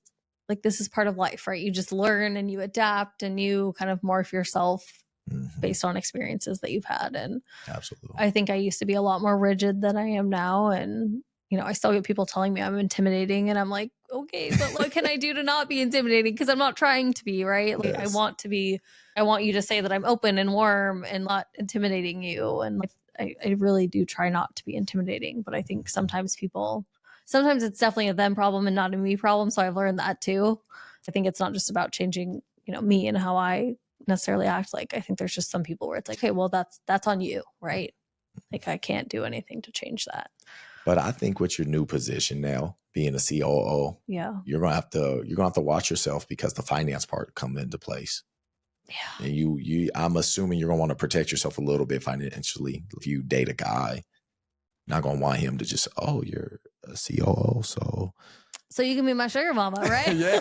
[SPEAKER 1] like this is part of life, right? You just learn and you adapt and you kind of morph yourself based on experiences that you've had. And
[SPEAKER 2] Absolutely.
[SPEAKER 1] I think I used to be a lot more rigid than I am now. And, you know, I still get people telling me I'm intimidating and I'm like, okay, but what can I do to not be intimidating? Because I'm not trying to be, right? Like
[SPEAKER 2] Yes.
[SPEAKER 1] I want you to say that I'm open and warm and not intimidating you. And like, I really do try not to be intimidating. But I think sometimes it's definitely a them problem and not a me problem. So I've learned that too. I think it's not just about changing, you know, me and how I necessarily act. Like I think there's just some people where it's like, hey, well, that's on you, right? Like I can't do anything to change that.
[SPEAKER 2] But I think with your new position now, being a COO,
[SPEAKER 1] Yeah.
[SPEAKER 2] you're gonna have to watch yourself because the finance part come into place.
[SPEAKER 1] Yeah.
[SPEAKER 2] And I'm assuming you're gonna want to protect yourself a little bit financially. If you date a guy, not gonna want him to just, oh, you're a COO,
[SPEAKER 1] so you can be my sugar mama, right?
[SPEAKER 2] Yeah.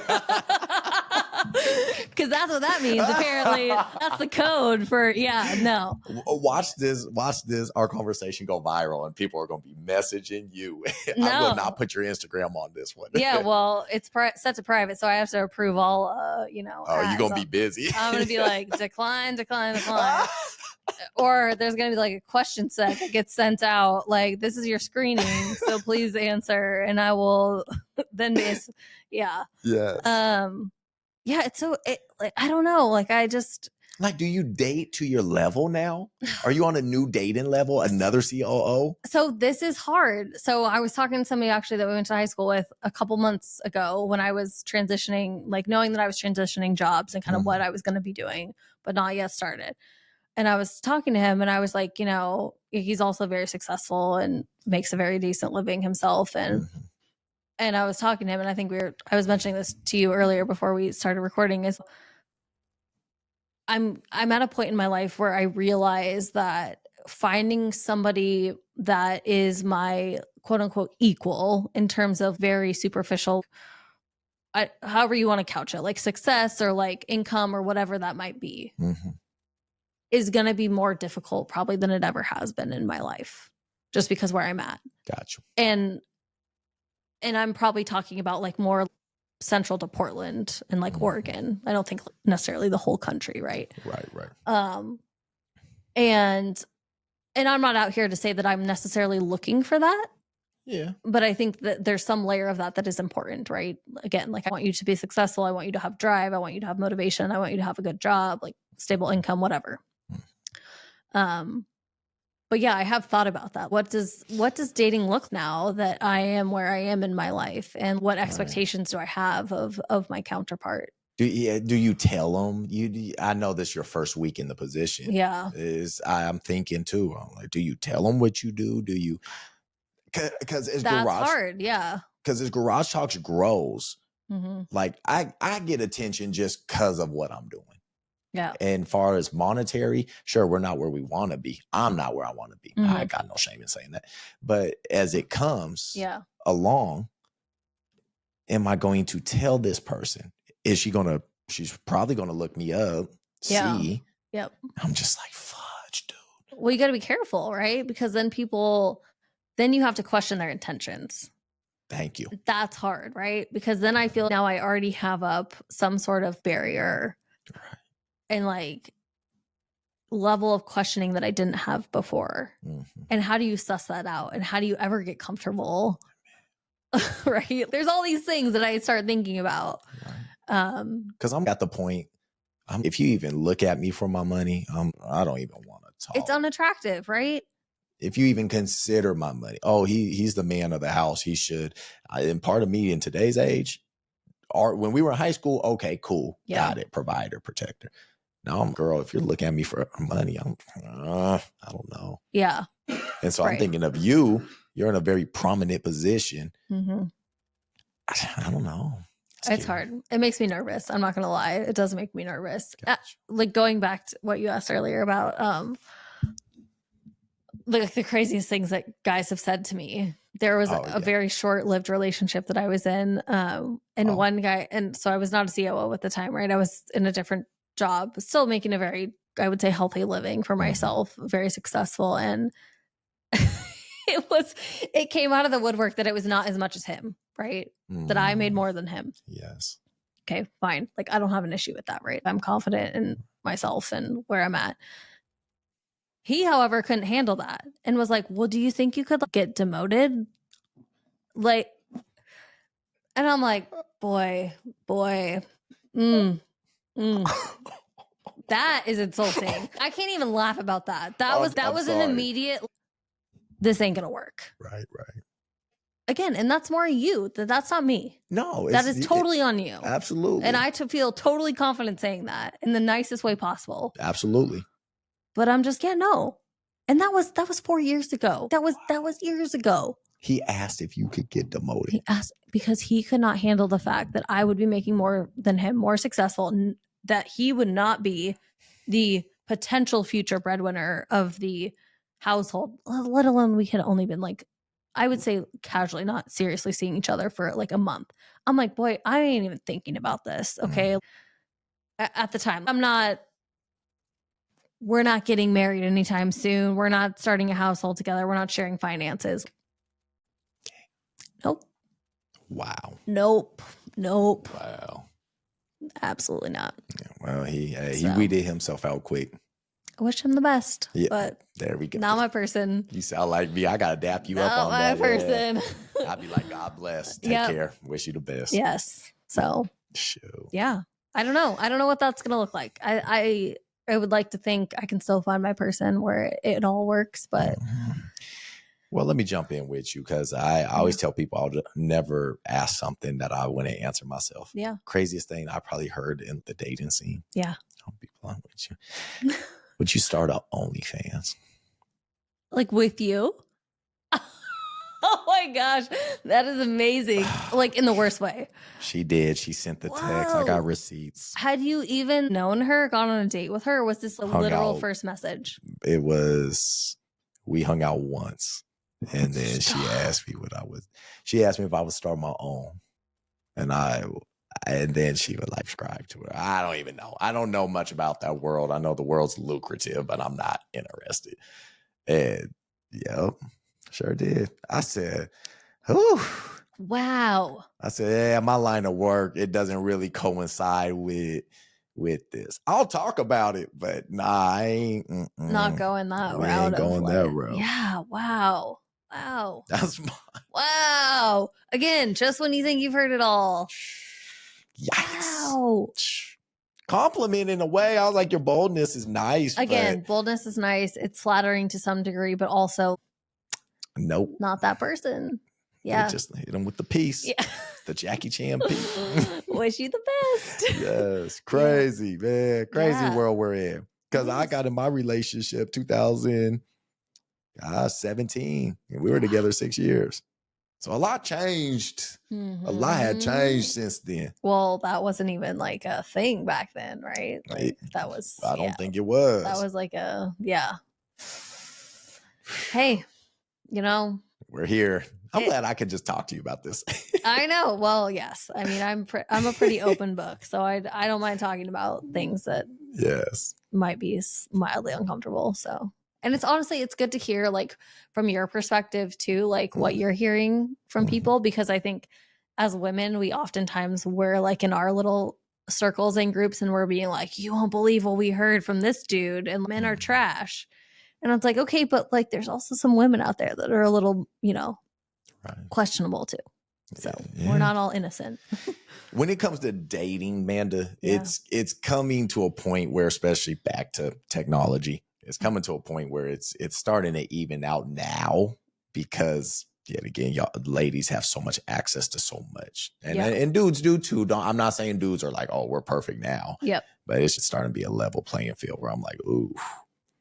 [SPEAKER 1] Because that's what that means. Apparently, that's the code for no.
[SPEAKER 2] Watch this. Our conversation go viral, and people are going to be messaging you.
[SPEAKER 1] No.
[SPEAKER 2] I will not put your Instagram on this one.
[SPEAKER 1] Yeah, well, it's set to private, so I have to approve all. You know.
[SPEAKER 2] Oh, you're gonna be busy.
[SPEAKER 1] I'm gonna be like decline. Or there's gonna be like a question set that gets sent out. Like this is your screening, so please answer, and I will then be. Yeah.
[SPEAKER 2] Yes.
[SPEAKER 1] Yeah, it's like I don't know. Like I just
[SPEAKER 2] like, do you date to your level now? Are you on a new dating level? Another COO?
[SPEAKER 1] So this is hard. So I was talking to somebody actually that we went to high school with a couple months ago when I was transitioning, like knowing that I was transitioning jobs and kind of what I was going to be doing, but not yet started. And I was talking to him and I was like, you know, he's also very successful and makes a very decent living himself. And I was talking to him and I think I was mentioning this to you earlier before we started recording is I'm at a point in my life where I realize that finding somebody that is my quote unquote equal in terms of very superficial, however you want to couch it, like success or like income or whatever that might be, is going to be more difficult probably than it ever has been in my life, just because where I'm at.
[SPEAKER 2] Gotcha.
[SPEAKER 1] And I'm probably talking about like more central to Portland and like Oregon. I don't think necessarily the whole country, right?
[SPEAKER 2] Right.
[SPEAKER 1] And I'm not out here to say that I'm necessarily looking for that.
[SPEAKER 2] Yeah.
[SPEAKER 1] But I think that there's some layer of that is important, right? Again, like I want you to be successful. I want you to have drive. I want you to have motivation. I want you to have a good job, like stable income, whatever. But yeah, I have thought about that. What does dating look now that I am where I am in my life, and what expectations do I have of my counterpart?
[SPEAKER 2] Do you tell them? I know this your first week in the position.
[SPEAKER 1] Yeah,
[SPEAKER 2] I'm thinking too. I'm like, do you tell them what you do? Do you? Because it's
[SPEAKER 1] that's
[SPEAKER 2] garage
[SPEAKER 1] hard. Yeah,
[SPEAKER 2] because as Garage Talks grows, like I get attention just because of what I'm doing.
[SPEAKER 1] Yeah.
[SPEAKER 2] And far as monetary, sure, we're not where we want to be. I'm not where I want to be. I got no shame in saying that. But as it comes along, am I going to tell this person? She's probably going to look me up, see.
[SPEAKER 1] Yep.
[SPEAKER 2] I'm just like, fudge, dude.
[SPEAKER 1] Well, you got to be careful, right? Because then you have to question their intentions.
[SPEAKER 2] Thank you.
[SPEAKER 1] That's hard, right? Because then I feel now I already have up some sort of barrier. Right. And like level of questioning that I didn't have before. And how do you suss that out? And how do you ever get comfortable? Right? There's all these things that I start thinking about.
[SPEAKER 2] Because I'm at the point, if you even look at me for my money, I don't even want to talk.
[SPEAKER 1] It's unattractive, right?
[SPEAKER 2] If you even consider my money, oh, he's the man of the house. He should. And part of me in today's age, when we were in high school, okay, cool, got it, provider, protector. Now I'm girl. If you're looking at me for money, I don't know.
[SPEAKER 1] Yeah.
[SPEAKER 2] And so I'm thinking of you. You're in a very prominent position. I don't know.
[SPEAKER 1] It's hard. It makes me nervous. I'm not going to lie. It does make me nervous. Like going back to what you asked earlier about like the craziest things that guys have said to me. There was a very short-lived relationship that I was in. One guy, and so I was not a COO at the time, right? I was in a different job, still making a very I would say, healthy living for myself, very successful. And it came out of the woodwork that it was not as much as him, right? That I made more than him.
[SPEAKER 2] Yes.
[SPEAKER 1] Okay, fine. Like, I don't have an issue with that, right? I'm confident in myself and where I'm at. He, however, couldn't handle that and was like, well, do you think you could get demoted? Like, and I'm like, boy, that is insulting. I can't even laugh about that. That was an immediate, this ain't gonna work.
[SPEAKER 2] Right.
[SPEAKER 1] Again, and that's more you. That's not me.
[SPEAKER 2] No,
[SPEAKER 1] that is totally on you.
[SPEAKER 2] Absolutely.
[SPEAKER 1] And I feel totally confident saying that in the nicest way possible.
[SPEAKER 2] Absolutely.
[SPEAKER 1] But I'm just, no. And that was 4 years ago. That was years ago.
[SPEAKER 2] He asked if you could get demoted.
[SPEAKER 1] He asked because he could not handle the fact that I would be making more than him, more successful, and that he would not be the potential future breadwinner of the household, let alone we had only been like, I would say casually, not seriously seeing each other for like a month. I'm like, boy, I ain't even thinking about this. Okay. At the time, we're not getting married anytime soon. We're not starting a household together. We're not sharing finances. Nope.
[SPEAKER 2] Wow.
[SPEAKER 1] Nope.
[SPEAKER 2] Wow.
[SPEAKER 1] Absolutely not.
[SPEAKER 2] Yeah, well, he weeded himself out quick.
[SPEAKER 1] I wish him the best.
[SPEAKER 2] Yeah,
[SPEAKER 1] but
[SPEAKER 2] there we go.
[SPEAKER 1] Not my person.
[SPEAKER 2] You sound like me. I gotta dap you up on that.
[SPEAKER 1] Not my person.
[SPEAKER 2] Yeah. I'd be like, God bless. Take care. Wish you the best.
[SPEAKER 1] Yes. So.
[SPEAKER 2] Shoot.
[SPEAKER 1] Yeah. I don't know. I don't know what that's gonna look like. I would like to think I can still find my person where it all works, but.
[SPEAKER 2] Well, let me jump in with you because I always tell people I'll never ask something that I wouldn't answer myself.
[SPEAKER 1] Yeah.
[SPEAKER 2] Craziest thing I probably heard in the dating scene.
[SPEAKER 1] Yeah.
[SPEAKER 2] I'll be blunt with you. Would you start up OnlyFans?
[SPEAKER 1] Like with you? Oh my gosh. That is amazing. Like in the worst way.
[SPEAKER 2] She did. She sent the text. I got receipts.
[SPEAKER 1] Had you even known her, gone on a date with her? Or was this a literal first message?
[SPEAKER 2] It was, we hung out once. And then she asked me she asked me if I would start my own. And then she would like subscribe to it. I don't even know. I don't know much about that world. I know the world's lucrative, but I'm not interested. And yep, sure did. I said, whew.
[SPEAKER 1] Wow.
[SPEAKER 2] I said, yeah, my line of work, it doesn't really coincide with this. I'll talk about it, but nah, I ain't.
[SPEAKER 1] Not going that route.
[SPEAKER 2] Ain't going that route.
[SPEAKER 1] Yeah. Wow.
[SPEAKER 2] That's
[SPEAKER 1] wow. Again, just when you think you've heard it all.
[SPEAKER 2] Yikes.
[SPEAKER 1] Wow.
[SPEAKER 2] Compliment in a way. I was like, your boldness is nice.
[SPEAKER 1] Again, boldness is nice. It's flattering to some degree, but also
[SPEAKER 2] nope.
[SPEAKER 1] Not that person. Yeah.
[SPEAKER 2] They just hit him with the piece. Yeah. The Jackie Chan piece.
[SPEAKER 1] Wish you the best.
[SPEAKER 2] Yes. Crazy, man. Crazy world we're in. Because I got in my relationship 2017. And we were together 6 years. So a lot changed. A lot had changed since then.
[SPEAKER 1] Well, that wasn't even like a thing back then, right? Like that was.
[SPEAKER 2] I don't think it was.
[SPEAKER 1] That was like hey,
[SPEAKER 2] we're here. I'm glad I could just talk to you about this.
[SPEAKER 1] I know. Well, yes. I mean, I'm a pretty open book, so I don't mind talking about things that might be mildly uncomfortable. So. And it's honestly, it's good to hear like from your perspective too, like what you're hearing from people, because I think as women, we oftentimes we're like in our little circles and groups and we're being like, you won't believe what we heard from this dude and men are trash. And it's like, okay, but like there's also some women out there that are a little, questionable too. So we're not all innocent.
[SPEAKER 2] When it comes to dating, Manda, it's coming to a point where, especially back to technology, it's coming to a point where it's starting to even out now because, yet again, y'all ladies have so much access to so much. And dudes do too. I'm not saying dudes are like, oh, we're perfect now.
[SPEAKER 1] Yep.
[SPEAKER 2] But it's just starting to be a level playing field where I'm like, ooh.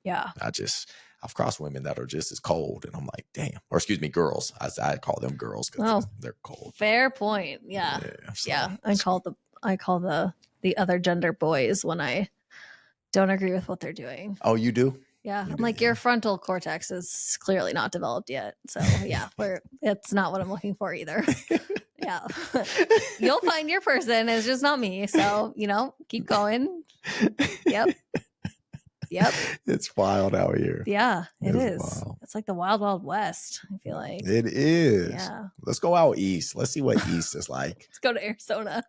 [SPEAKER 1] Yeah.
[SPEAKER 2] I've crossed women that are just as cold. And I'm like, damn. Or excuse me, girls. I call them girls because they're cold.
[SPEAKER 1] Fair point. Yeah. I call the other gender boys when I don't agree with what they're doing.
[SPEAKER 2] Oh, you do?
[SPEAKER 1] Yeah. I'm like, your frontal cortex is clearly not developed yet. So yeah, it's not what I'm looking for either. Yeah. You'll find your person. It's just not me. So, keep going. Yep. Yep.
[SPEAKER 2] It's wild out here.
[SPEAKER 1] Yeah, it is.
[SPEAKER 2] Wild.
[SPEAKER 1] It's like the wild, wild west, I feel like.
[SPEAKER 2] It is.
[SPEAKER 1] Yeah.
[SPEAKER 2] Let's go out east. Let's see what east is like.
[SPEAKER 1] Let's go to Arizona.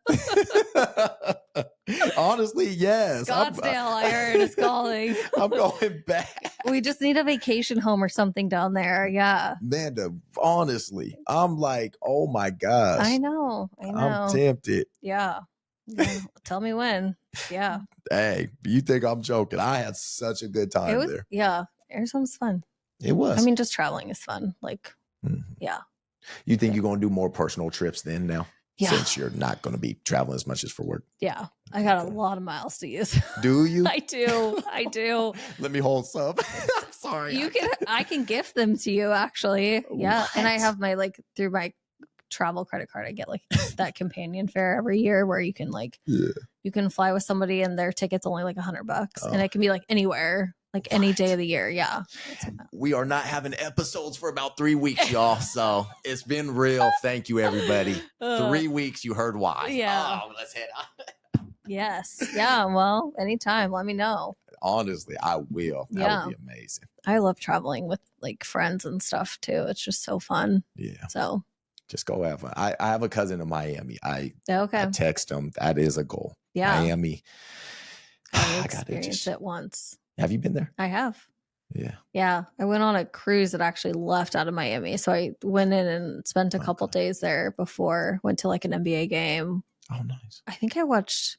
[SPEAKER 2] Honestly, yes.
[SPEAKER 1] Scottsdale, I heard, is calling.
[SPEAKER 2] I'm going back.
[SPEAKER 1] We just need a vacation home or something down there. Yeah.
[SPEAKER 2] Man, honestly, I'm like, oh my gosh.
[SPEAKER 1] I know.
[SPEAKER 2] I'm tempted.
[SPEAKER 1] Yeah. Tell me when. Yeah.
[SPEAKER 2] Hey, you think I'm joking? I had such a good time there.
[SPEAKER 1] Yeah. Arizona's fun.
[SPEAKER 2] It was.
[SPEAKER 1] I mean, just traveling is fun. Like, yeah.
[SPEAKER 2] You think you're going to do more personal trips then now?
[SPEAKER 1] Yeah.
[SPEAKER 2] Since you're not going to be traveling as much as for work.
[SPEAKER 1] Yeah. I got a lot of miles to use.
[SPEAKER 2] Do you?
[SPEAKER 1] I do.
[SPEAKER 2] Let me hold some. Sorry.
[SPEAKER 1] I can gift them to you, actually. Yeah.
[SPEAKER 2] What?
[SPEAKER 1] And I have my, like, through my travel credit card, I get like that companion fare every year where you can you can fly with somebody and their ticket's only like $100 and it can be like anywhere, like any day of the year. Yeah.
[SPEAKER 2] We are not having episodes for about 3 weeks, y'all. So it's been real. Thank you, everybody. 3 weeks. You heard why.
[SPEAKER 1] Yeah.
[SPEAKER 2] Oh, let's head out.
[SPEAKER 1] Yes. Yeah. Well, anytime. Let me know.
[SPEAKER 2] Honestly, I will. That would be amazing.
[SPEAKER 1] I love traveling with like friends and stuff too. It's just so fun.
[SPEAKER 2] Yeah.
[SPEAKER 1] So
[SPEAKER 2] just go have fun. I have a cousin in Miami. I text him. That is a goal.
[SPEAKER 1] Yeah.
[SPEAKER 2] Miami.
[SPEAKER 1] I experienced it once.
[SPEAKER 2] Have you been there?
[SPEAKER 1] I have.
[SPEAKER 2] Yeah.
[SPEAKER 1] Yeah. I went on a cruise that actually left out of Miami. So I went in and spent a couple days there before, went to like an NBA game.
[SPEAKER 2] Oh, nice.
[SPEAKER 1] I think I watched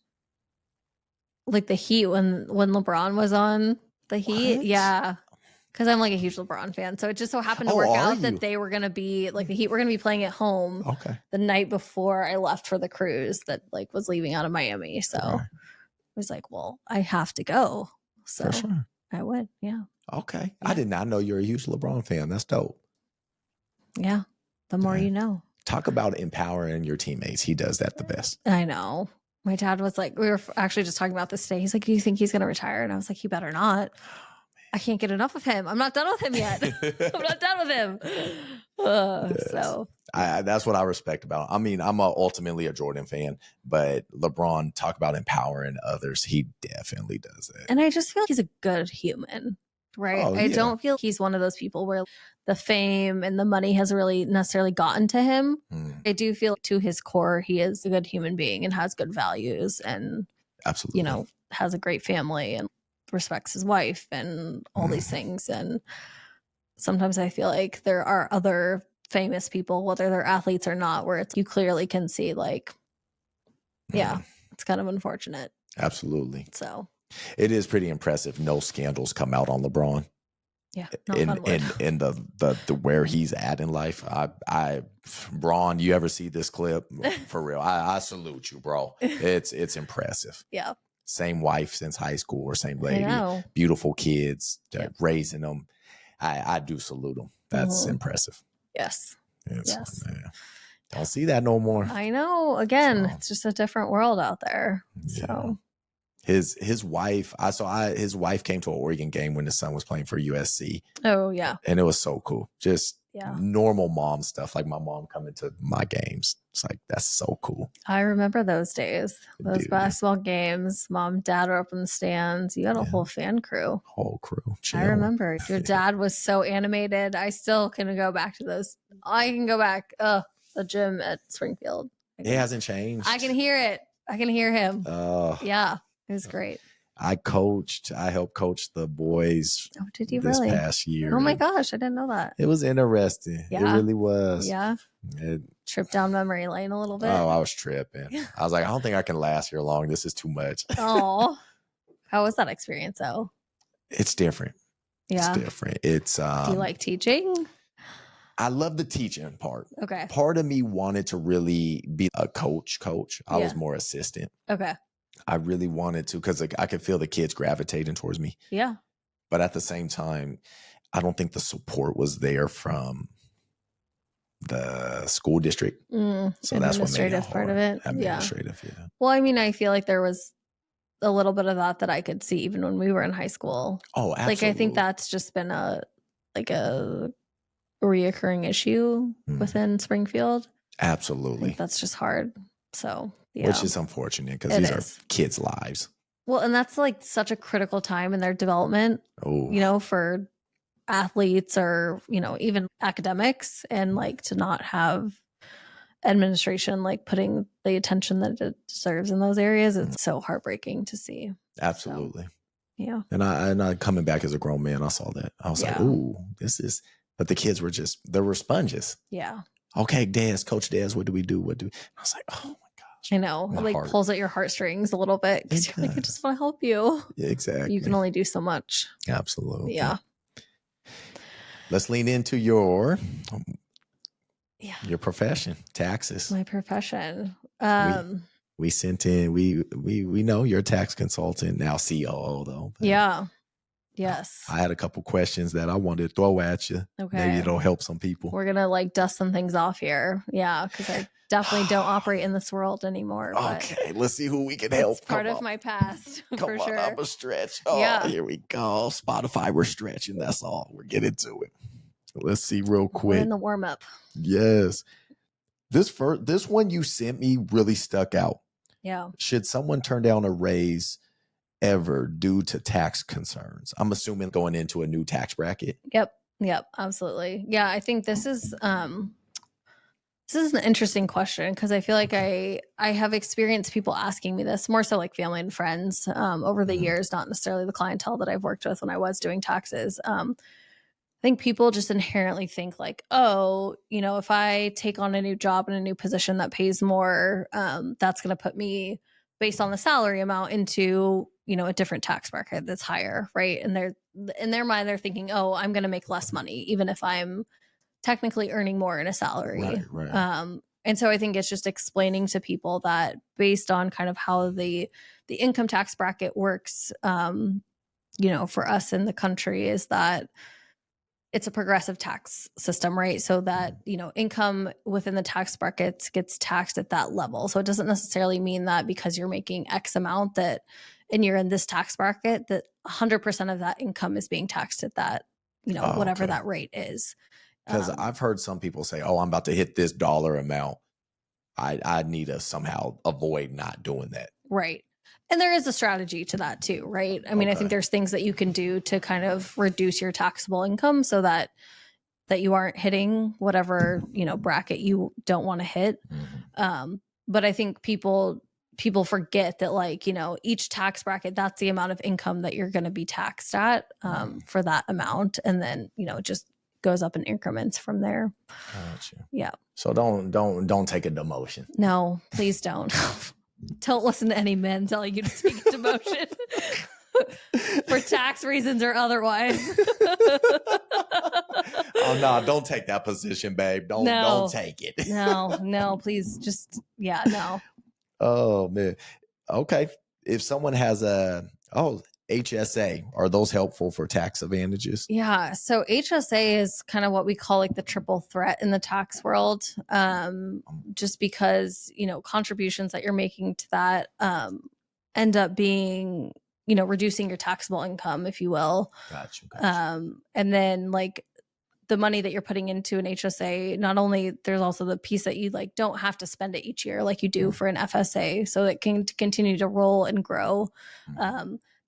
[SPEAKER 1] like the Heat when LeBron was on the Heat. Yeah. Because I'm like a huge LeBron fan. So it just so happened to work out that they were going to be like the Heat were going to be playing at home the night before I left for the cruise that like was leaving out of Miami. So I was like, well, I have to go. So
[SPEAKER 2] for sure.
[SPEAKER 1] I would. Yeah.
[SPEAKER 2] Okay. Yeah. I did not know you're a huge LeBron fan. That's dope.
[SPEAKER 1] Yeah. The more you know.
[SPEAKER 2] Talk about empowering your teammates. He does that the best.
[SPEAKER 1] I know. My dad was like, we were actually just talking about this today. He's like, do you think he's going to retire? And I was like, he better not. I can't get enough of him. I'm not done with him yet. I'm not done with him. Yes. So
[SPEAKER 2] that's what I respect about him. I mean, I'm ultimately a Jordan fan, but LeBron, talk about empowering others. He definitely does that.
[SPEAKER 1] And I just feel like he's a good human, right? I don't feel he's one of those people where the fame and the money has really necessarily gotten to him. I do feel to his core, he is a good human being and has good values and,
[SPEAKER 2] absolutely,
[SPEAKER 1] you know, has a great family and respects his wife and all these things. And sometimes I feel like there are other famous people, whether they're athletes or not, where it's you clearly can see like, it's kind of unfortunate.
[SPEAKER 2] Absolutely.
[SPEAKER 1] So
[SPEAKER 2] it is pretty impressive. No scandals come out on LeBron.
[SPEAKER 1] Yeah.
[SPEAKER 2] In the where he's at in life. Braun, you ever see this clip? For real. I salute you, bro. It's impressive.
[SPEAKER 1] Yeah.
[SPEAKER 2] Same wife since high school or same lady. Beautiful kids, raising them. I do salute them. That's impressive.
[SPEAKER 1] Yes.
[SPEAKER 2] Yes. Don't see that no more.
[SPEAKER 1] I know. Again, it's just a different world out there. So
[SPEAKER 2] his wife, his wife came to an Oregon game when his son was playing for USC.
[SPEAKER 1] Oh yeah.
[SPEAKER 2] And it was so cool. Just normal mom stuff. Like my mom coming to my games. It's like, that's so cool.
[SPEAKER 1] I remember those days, those basketball games. Mom, dad were up in the stands. You had a whole fan crew.
[SPEAKER 2] Whole crew.
[SPEAKER 1] I remember your dad was so animated. I still can go back to those. I can go back. The gym at Springfield.
[SPEAKER 2] It hasn't changed.
[SPEAKER 1] I can hear it. I can hear him. Yeah, it was great.
[SPEAKER 2] I helped coach the boys.
[SPEAKER 1] Oh, did you
[SPEAKER 2] this
[SPEAKER 1] really?
[SPEAKER 2] Past year.
[SPEAKER 1] Oh my gosh, I didn't know that.
[SPEAKER 2] It was interesting.
[SPEAKER 1] Yeah.
[SPEAKER 2] It really was.
[SPEAKER 1] Yeah. Trip down memory lane a little bit.
[SPEAKER 2] Oh, I was tripping. I was like, I don't think I can last here long. This is too much.
[SPEAKER 1] Oh, how was that experience though?
[SPEAKER 2] It's different.
[SPEAKER 1] Yeah.
[SPEAKER 2] It's different. It's
[SPEAKER 1] do you like teaching?
[SPEAKER 2] I love the teaching part.
[SPEAKER 1] Okay.
[SPEAKER 2] Part of me wanted to really be a coach. I was more assistant.
[SPEAKER 1] Okay.
[SPEAKER 2] I really wanted to because I could feel the kids gravitating towards me.
[SPEAKER 1] Yeah.
[SPEAKER 2] But at the same time, I don't think the support was there from the school district.
[SPEAKER 1] So that's what made it hard. Part of it.
[SPEAKER 2] Administrative, yeah.
[SPEAKER 1] Well, I mean, I feel like there was a little bit of that I could see even when we were in high school.
[SPEAKER 2] Oh, absolutely.
[SPEAKER 1] Like I think that's just been a reoccurring issue within Springfield.
[SPEAKER 2] Absolutely.
[SPEAKER 1] That's just hard. So yeah.
[SPEAKER 2] Which is unfortunate because these are kids' lives.
[SPEAKER 1] Well, and that's like such a critical time in their development,
[SPEAKER 2] Oh,
[SPEAKER 1] for athletes or, even academics, and like to not have administration like putting the attention that it deserves in those areas. It's so heartbreaking to see.
[SPEAKER 2] absolutely.
[SPEAKER 1] So, yeah.
[SPEAKER 2] And I coming back as a grown man, I saw that. I was like,
[SPEAKER 1] Yeah.
[SPEAKER 2] ooh, but the kids they were sponges.
[SPEAKER 1] Yeah.
[SPEAKER 2] Okay, Coach Daz, what do we do? I was like, oh my gosh.
[SPEAKER 1] I know. It like pulls at your heartstrings a little bit because you're like, I just want to help you.
[SPEAKER 2] Yeah, exactly.
[SPEAKER 1] You can only do so much.
[SPEAKER 2] Absolutely.
[SPEAKER 1] Yeah.
[SPEAKER 2] Let's lean into your
[SPEAKER 1] Yeah.
[SPEAKER 2] profession, taxes.
[SPEAKER 1] My profession.
[SPEAKER 2] We sent in, we know you're a tax consultant, now COO though.
[SPEAKER 1] Yeah. Yes.
[SPEAKER 2] I had a couple questions that I wanted to throw at you.
[SPEAKER 1] Okay.
[SPEAKER 2] Maybe it'll help some people.
[SPEAKER 1] We're going to like dust some things off here. Yeah. Because I definitely don't operate in this world anymore.
[SPEAKER 2] Okay. Let's see who we can help.
[SPEAKER 1] It's part of my past. For sure.
[SPEAKER 2] I'm a stretch. Oh, yeah. Here we go. Spotify, we're stretching. That's all. We're getting to it. Let's see real quick.
[SPEAKER 1] We're in the warm up.
[SPEAKER 2] Yes. This one you sent me really stuck out.
[SPEAKER 1] Yeah.
[SPEAKER 2] Should someone turn down a raise ever due to tax concerns? I'm assuming going into a new tax bracket.
[SPEAKER 1] Yep. Absolutely. Yeah. I think this is an interesting question because I feel like I have experienced people asking me this, more so like family and friends over the years, not necessarily the clientele that I've worked with when I was doing taxes. I think people just inherently think like, oh, if I take on a new job and a new position that pays more, that's going to put me based on the salary amount into, a different tax bracket that's higher. Right. And they're in their mind, they're thinking, oh, I'm going to make less money, even if I'm technically earning more in a salary.
[SPEAKER 2] Right.
[SPEAKER 1] And so I think it's just explaining to people that based on kind of how the income tax bracket works, for us in the country is that it's a progressive tax system, right? So that, income within the tax brackets gets taxed at that level. So it doesn't necessarily mean that because you're making X amount and you're in this tax bracket, that 100% of that income is being taxed at that, whatever that rate is.
[SPEAKER 2] Because I've heard some people say, oh, I'm about to hit this dollar amount. I need to somehow avoid not doing that.
[SPEAKER 1] Right. And there is a strategy to that too, right? I mean, I think there's things that you can do to kind of reduce your taxable income so that you aren't hitting whatever, bracket you don't want to hit. But I think people forget that like, each tax bracket, that's the amount of income that you're going to be taxed at for that amount. And then, it just goes up in increments from there.
[SPEAKER 2] Gotcha.
[SPEAKER 1] Yeah.
[SPEAKER 2] So don't take a demotion.
[SPEAKER 1] No, please don't. Don't listen to any men telling you to take a demotion for tax reasons or otherwise.
[SPEAKER 2] Oh no, don't take that position, babe. Don't take it.
[SPEAKER 1] No, please just no.
[SPEAKER 2] Oh man. Okay. If someone has HSA, are those helpful for tax advantages?
[SPEAKER 1] Yeah. So HSA is kind of what we call like the triple threat in the tax world. Just because, contributions that you're making to that end up being, reducing your taxable income, if you will.
[SPEAKER 2] Gotcha.
[SPEAKER 1] And then like the money that you're putting into an HSA, not only there's also the piece that you like don't have to spend it each year like you do for an FSA, so it can continue to roll and grow.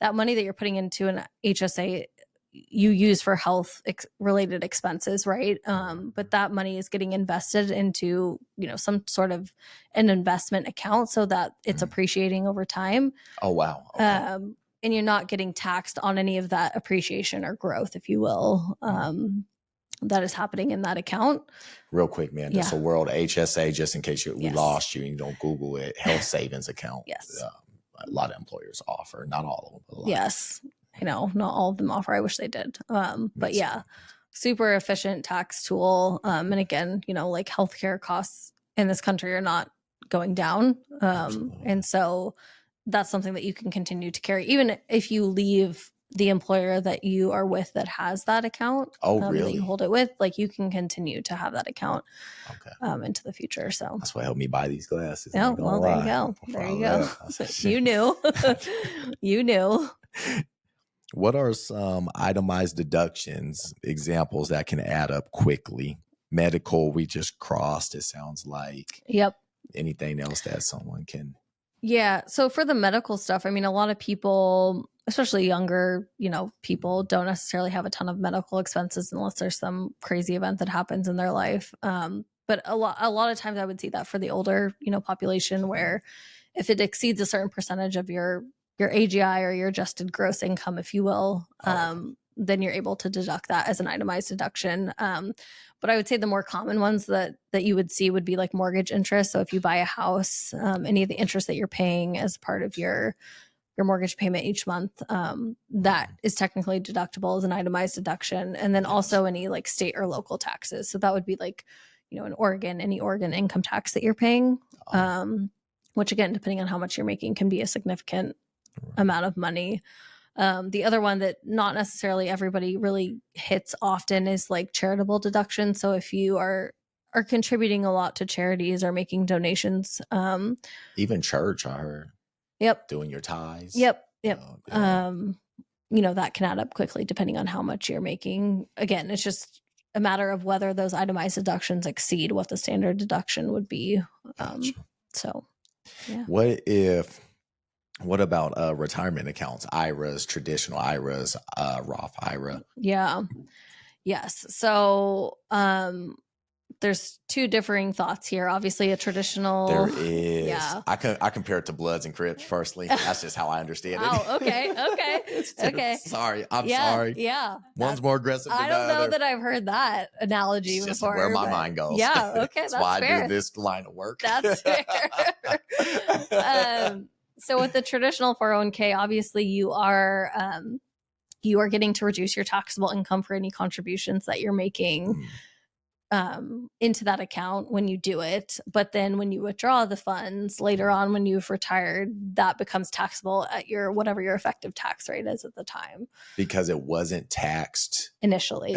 [SPEAKER 1] That money that you're putting into an HSA, you use for health related expenses, right? But that money is getting invested into, some sort of an investment account so that it's appreciating over time.
[SPEAKER 2] Oh, wow. Okay.
[SPEAKER 1] And you're not getting taxed on any of that appreciation or growth, if you will, that is happening in that account.
[SPEAKER 2] Real quick, man. Just a world HSA, just in case we lost you and you don't Google it, health savings account.
[SPEAKER 1] Yes.
[SPEAKER 2] A lot of employers offer, not all of them.
[SPEAKER 1] Yes. Not all of them offer. I wish they did. But yeah, super efficient tax tool. And again, like healthcare costs in this country are not going down. And so that's something that you can continue to carry, even if you leave the employer that you are with that has that account.
[SPEAKER 2] Really?
[SPEAKER 1] That you hold it with, like you can continue to have that account into the future. So
[SPEAKER 2] that's what helped me buy these glasses.
[SPEAKER 1] Oh, well, there you go. There you go. You knew. You knew.
[SPEAKER 2] What are some itemized deductions examples that can add up quickly? Medical, we just crossed, it sounds like.
[SPEAKER 1] Yep.
[SPEAKER 2] Anything else that someone can?
[SPEAKER 1] Yeah. So for the medical stuff, I mean, a lot of people, especially younger, people don't necessarily have a ton of medical expenses unless there's some crazy event that happens in their life. But a lot of times I would see that for the older, population where if it exceeds a certain percentage of your AGI or your adjusted gross income, if you will, then you're able to deduct that as an itemized deduction. But I would say the more common ones that you would see would be like mortgage interest. So if you buy a house, any of the interest that you're paying as part of your mortgage payment each month, that is technically deductible as an itemized deduction. And then also any like state or local taxes. So that would be like, in Oregon, any Oregon income tax that you're paying, which again, depending on how much you're making, can be a significant amount of money. The other one that not necessarily everybody really hits often is like charitable deduction. So if you are contributing a lot to charities or making donations,
[SPEAKER 2] even church, I heard.
[SPEAKER 1] Yep.
[SPEAKER 2] Doing your tithes.
[SPEAKER 1] Yep. That can add up quickly depending on how much you're making. Again, it's just a matter of whether those itemized deductions exceed what the standard deduction would be.
[SPEAKER 2] Gotcha.
[SPEAKER 1] So, yeah.
[SPEAKER 2] What about retirement accounts, IRAs, traditional IRAs, Roth IRA?
[SPEAKER 1] Yeah. Yes. So there's two differing thoughts here. Obviously, a traditional.
[SPEAKER 2] There is.
[SPEAKER 1] Yeah.
[SPEAKER 2] I compare it to Bloods and Crips personally. That's just how I understand it.
[SPEAKER 1] Oh, okay. Okay.
[SPEAKER 2] Sorry. I'm
[SPEAKER 1] yeah,
[SPEAKER 2] sorry.
[SPEAKER 1] Yeah.
[SPEAKER 2] One's more aggressive than
[SPEAKER 1] I don't
[SPEAKER 2] the
[SPEAKER 1] know
[SPEAKER 2] other.
[SPEAKER 1] that I've heard that analogy
[SPEAKER 2] It's just
[SPEAKER 1] before.
[SPEAKER 2] where my mind goes.
[SPEAKER 1] Yeah. Okay. That's
[SPEAKER 2] why
[SPEAKER 1] fair.
[SPEAKER 2] I do this line of work.
[SPEAKER 1] That's fair. So with the traditional 401k, obviously you are getting to reduce your taxable income for any contributions that you're making into that account when you do it. But then when you withdraw the funds later on, when you've retired, that becomes taxable at your whatever your effective tax rate is at the time.
[SPEAKER 2] Because it wasn't taxed
[SPEAKER 1] initially.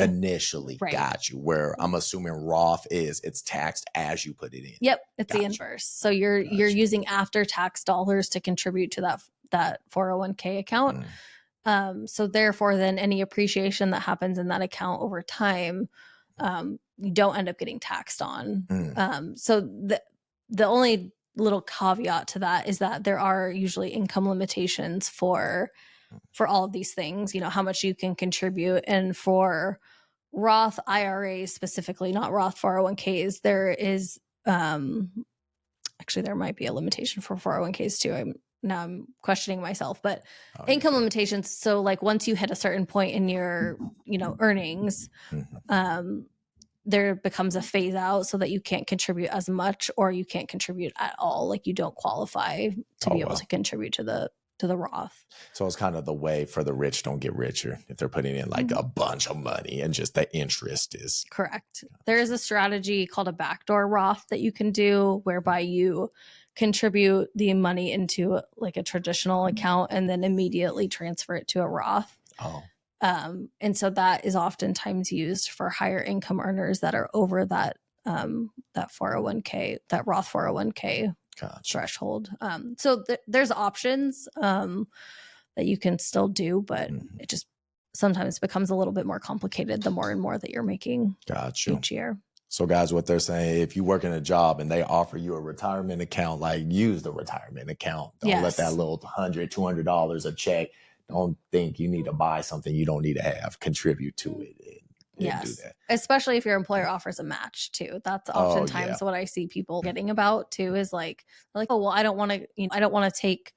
[SPEAKER 2] Right. Got you. Where I'm assuming Roth it's taxed as you put it in.
[SPEAKER 1] Yep. It's the inverse. So you're using after tax dollars to contribute to that 401k account. So therefore then any appreciation that happens in that account over time, you don't end up getting taxed on. So the only little caveat to that is that there are usually income limitations for all of these things, how much you can contribute. And for Roth IRAs specifically, not Roth 401ks, there is actually there might be a limitation for 401ks too. I'm questioning myself, but income limitations. So like once you hit a certain point in your, earnings, there becomes a phase out so that you can't contribute as much or you can't contribute at all. Like you don't qualify to be able to contribute to the Roth.
[SPEAKER 2] So it's kind of the way for the rich don't get richer if they're putting in like a bunch of money and just the interest is.
[SPEAKER 1] Correct. There is a strategy called a backdoor Roth that you can do whereby you contribute the money into like a traditional account and then immediately transfer it to a Roth. And so that is oftentimes used for higher income earners that are over that 401k, that Roth 401k threshold. So there's options that you can still do, but it just sometimes becomes a little bit more complicated the more and more that you're making each year.
[SPEAKER 2] So guys, what they're saying, if you work in a job and they offer you a retirement account, like use the retirement account. Don't let that little $100, $200 a check. Don't think you need to buy something you don't need to have. Contribute to it. Do that.
[SPEAKER 1] Especially if your employer offers a match too. That's oftentimes what I see people getting about too is like, oh, well, I don't want to take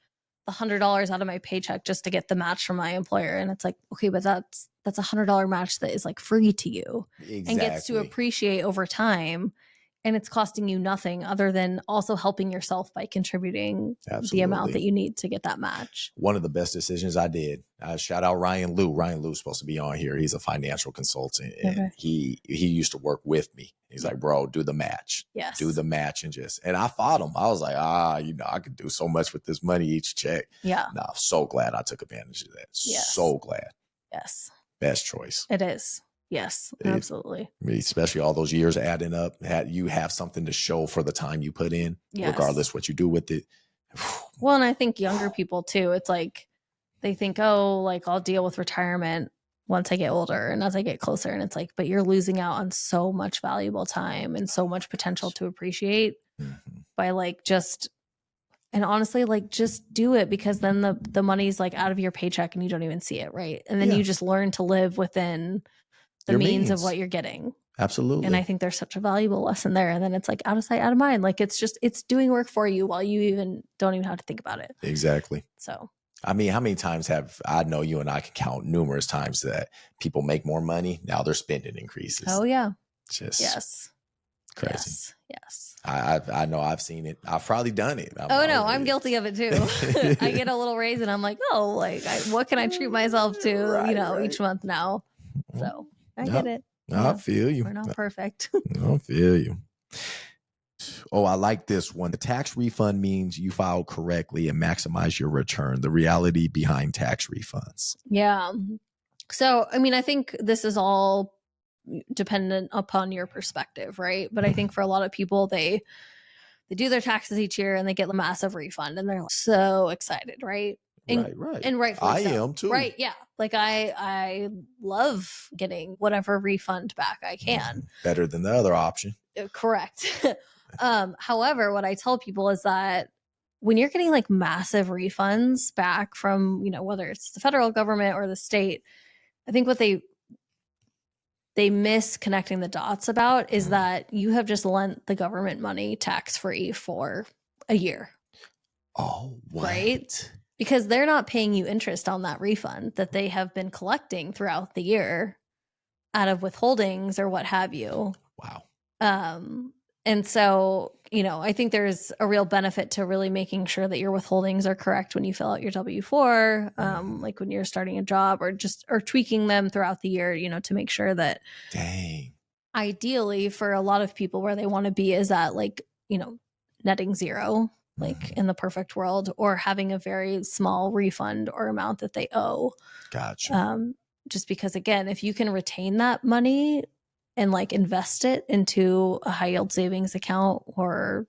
[SPEAKER 1] the $100 out of my paycheck just to get the match from my employer. And it's like, okay, but that's $100 match that is like free to you and gets to appreciate over time. And it's costing you nothing other than also helping yourself by contributing the amount that you need to get that match.
[SPEAKER 2] One of the best decisions I did. Shout out Ryan Liu. Ryan Liu's supposed to be on here. He's a financial consultant, and he used to work with me. He's like, bro, do the match.
[SPEAKER 1] Yes.
[SPEAKER 2] Do the match and I fought him. I was like, I could do so much with this money each check.
[SPEAKER 1] Yeah.
[SPEAKER 2] No, I'm so glad I took advantage of that.
[SPEAKER 1] Yes.
[SPEAKER 2] So glad.
[SPEAKER 1] Yes.
[SPEAKER 2] Best choice.
[SPEAKER 1] It is. Yes, absolutely.
[SPEAKER 2] Especially all those years adding up, you have something to show for the time you put in, regardless what you do with it.
[SPEAKER 1] Well, and I think younger people too, it's like they think, oh, like I'll deal with retirement once I get older and as I get closer. And it's like, but you're losing out on so much valuable time and so much potential to appreciate by like just And honestly, like just do it, because then the money's like out of your paycheck and you don't even see it, right? And then you just learn to live within the
[SPEAKER 2] Your
[SPEAKER 1] means of
[SPEAKER 2] means.
[SPEAKER 1] what you're getting.
[SPEAKER 2] Absolutely.
[SPEAKER 1] And I think there's such a valuable lesson there. And then it's like out of sight, out of mind. Like it's doing work for you while you don't even have to think about it.
[SPEAKER 2] Exactly.
[SPEAKER 1] So,
[SPEAKER 2] I mean, how many times I know you and I can count numerous times that people make more money, now their spending increases.
[SPEAKER 1] Oh yeah.
[SPEAKER 2] Just crazy.
[SPEAKER 1] Yes.
[SPEAKER 2] I know I've seen it. I've probably done it.
[SPEAKER 1] I'm guilty of it too. I get a little raise and I'm like, oh, like what can I treat myself to, each month now? So I get it.
[SPEAKER 2] I feel you.
[SPEAKER 1] We're not perfect.
[SPEAKER 2] I feel you. Oh, I like this one. The tax refund means you filed correctly and maximize your return. The reality behind tax refunds.
[SPEAKER 1] Yeah. So, I mean, I think this is all dependent upon your perspective, right? But I think for a lot of people, they do their taxes each year and they get a massive refund and they're like, so excited, right?
[SPEAKER 2] Right.
[SPEAKER 1] And rightfully
[SPEAKER 2] I
[SPEAKER 1] so.
[SPEAKER 2] am too.
[SPEAKER 1] Right. Yeah. Like I love getting whatever refund back I can.
[SPEAKER 2] Better than the other option.
[SPEAKER 1] Correct. However, what I tell people is that when you're getting like massive refunds back from, whether it's the federal government or the state, I think what they miss connecting the dots about is that you have just lent the government money tax-free for a year.
[SPEAKER 2] Oh, what?
[SPEAKER 1] Right? Because they're not paying you interest on that refund that they have been collecting throughout the year out of withholdings or what have you.
[SPEAKER 2] Wow.
[SPEAKER 1] And so, I think there's a real benefit to really making sure that your withholdings are correct when you fill out your W-4, like when you're starting a job or tweaking them throughout the year, to make sure that ideally for a lot of people where they want to be is at like, netting zero, like in the perfect world, or having a very small refund or amount that they owe.
[SPEAKER 2] Gotcha.
[SPEAKER 1] Just because, again, if you can retain that money and like invest it into a high yield savings account or,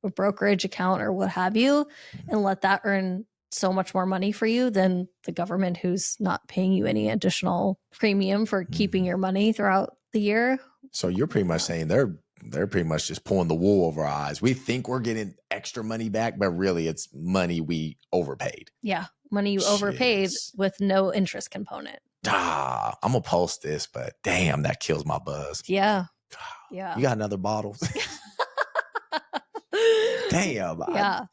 [SPEAKER 1] a brokerage account or what have you, and let that earn so much more money for you than the government who's not paying you any additional premium for keeping your money throughout the year.
[SPEAKER 2] So you're pretty much saying they're pretty much just pulling the wool over our eyes. We think we're getting extra money back, but really it's money we overpaid.
[SPEAKER 1] Yeah. Money you overpaid with no interest component.
[SPEAKER 2] I'm gonna post this, but damn, that kills my buzz.
[SPEAKER 1] Yeah.
[SPEAKER 2] Yeah. You got another bottle? Damn.
[SPEAKER 1] Yeah.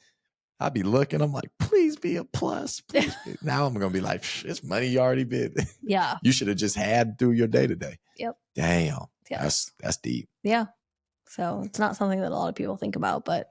[SPEAKER 2] I'd be looking. I'm like, please be a plus. Please be. Now I'm gonna be like, it's money you already bid.
[SPEAKER 1] Yeah.
[SPEAKER 2] You should have just had through your day to day.
[SPEAKER 1] Yep.
[SPEAKER 2] Damn.
[SPEAKER 1] Yeah.
[SPEAKER 2] That's deep.
[SPEAKER 1] Yeah. So it's not something that a lot of people think about, but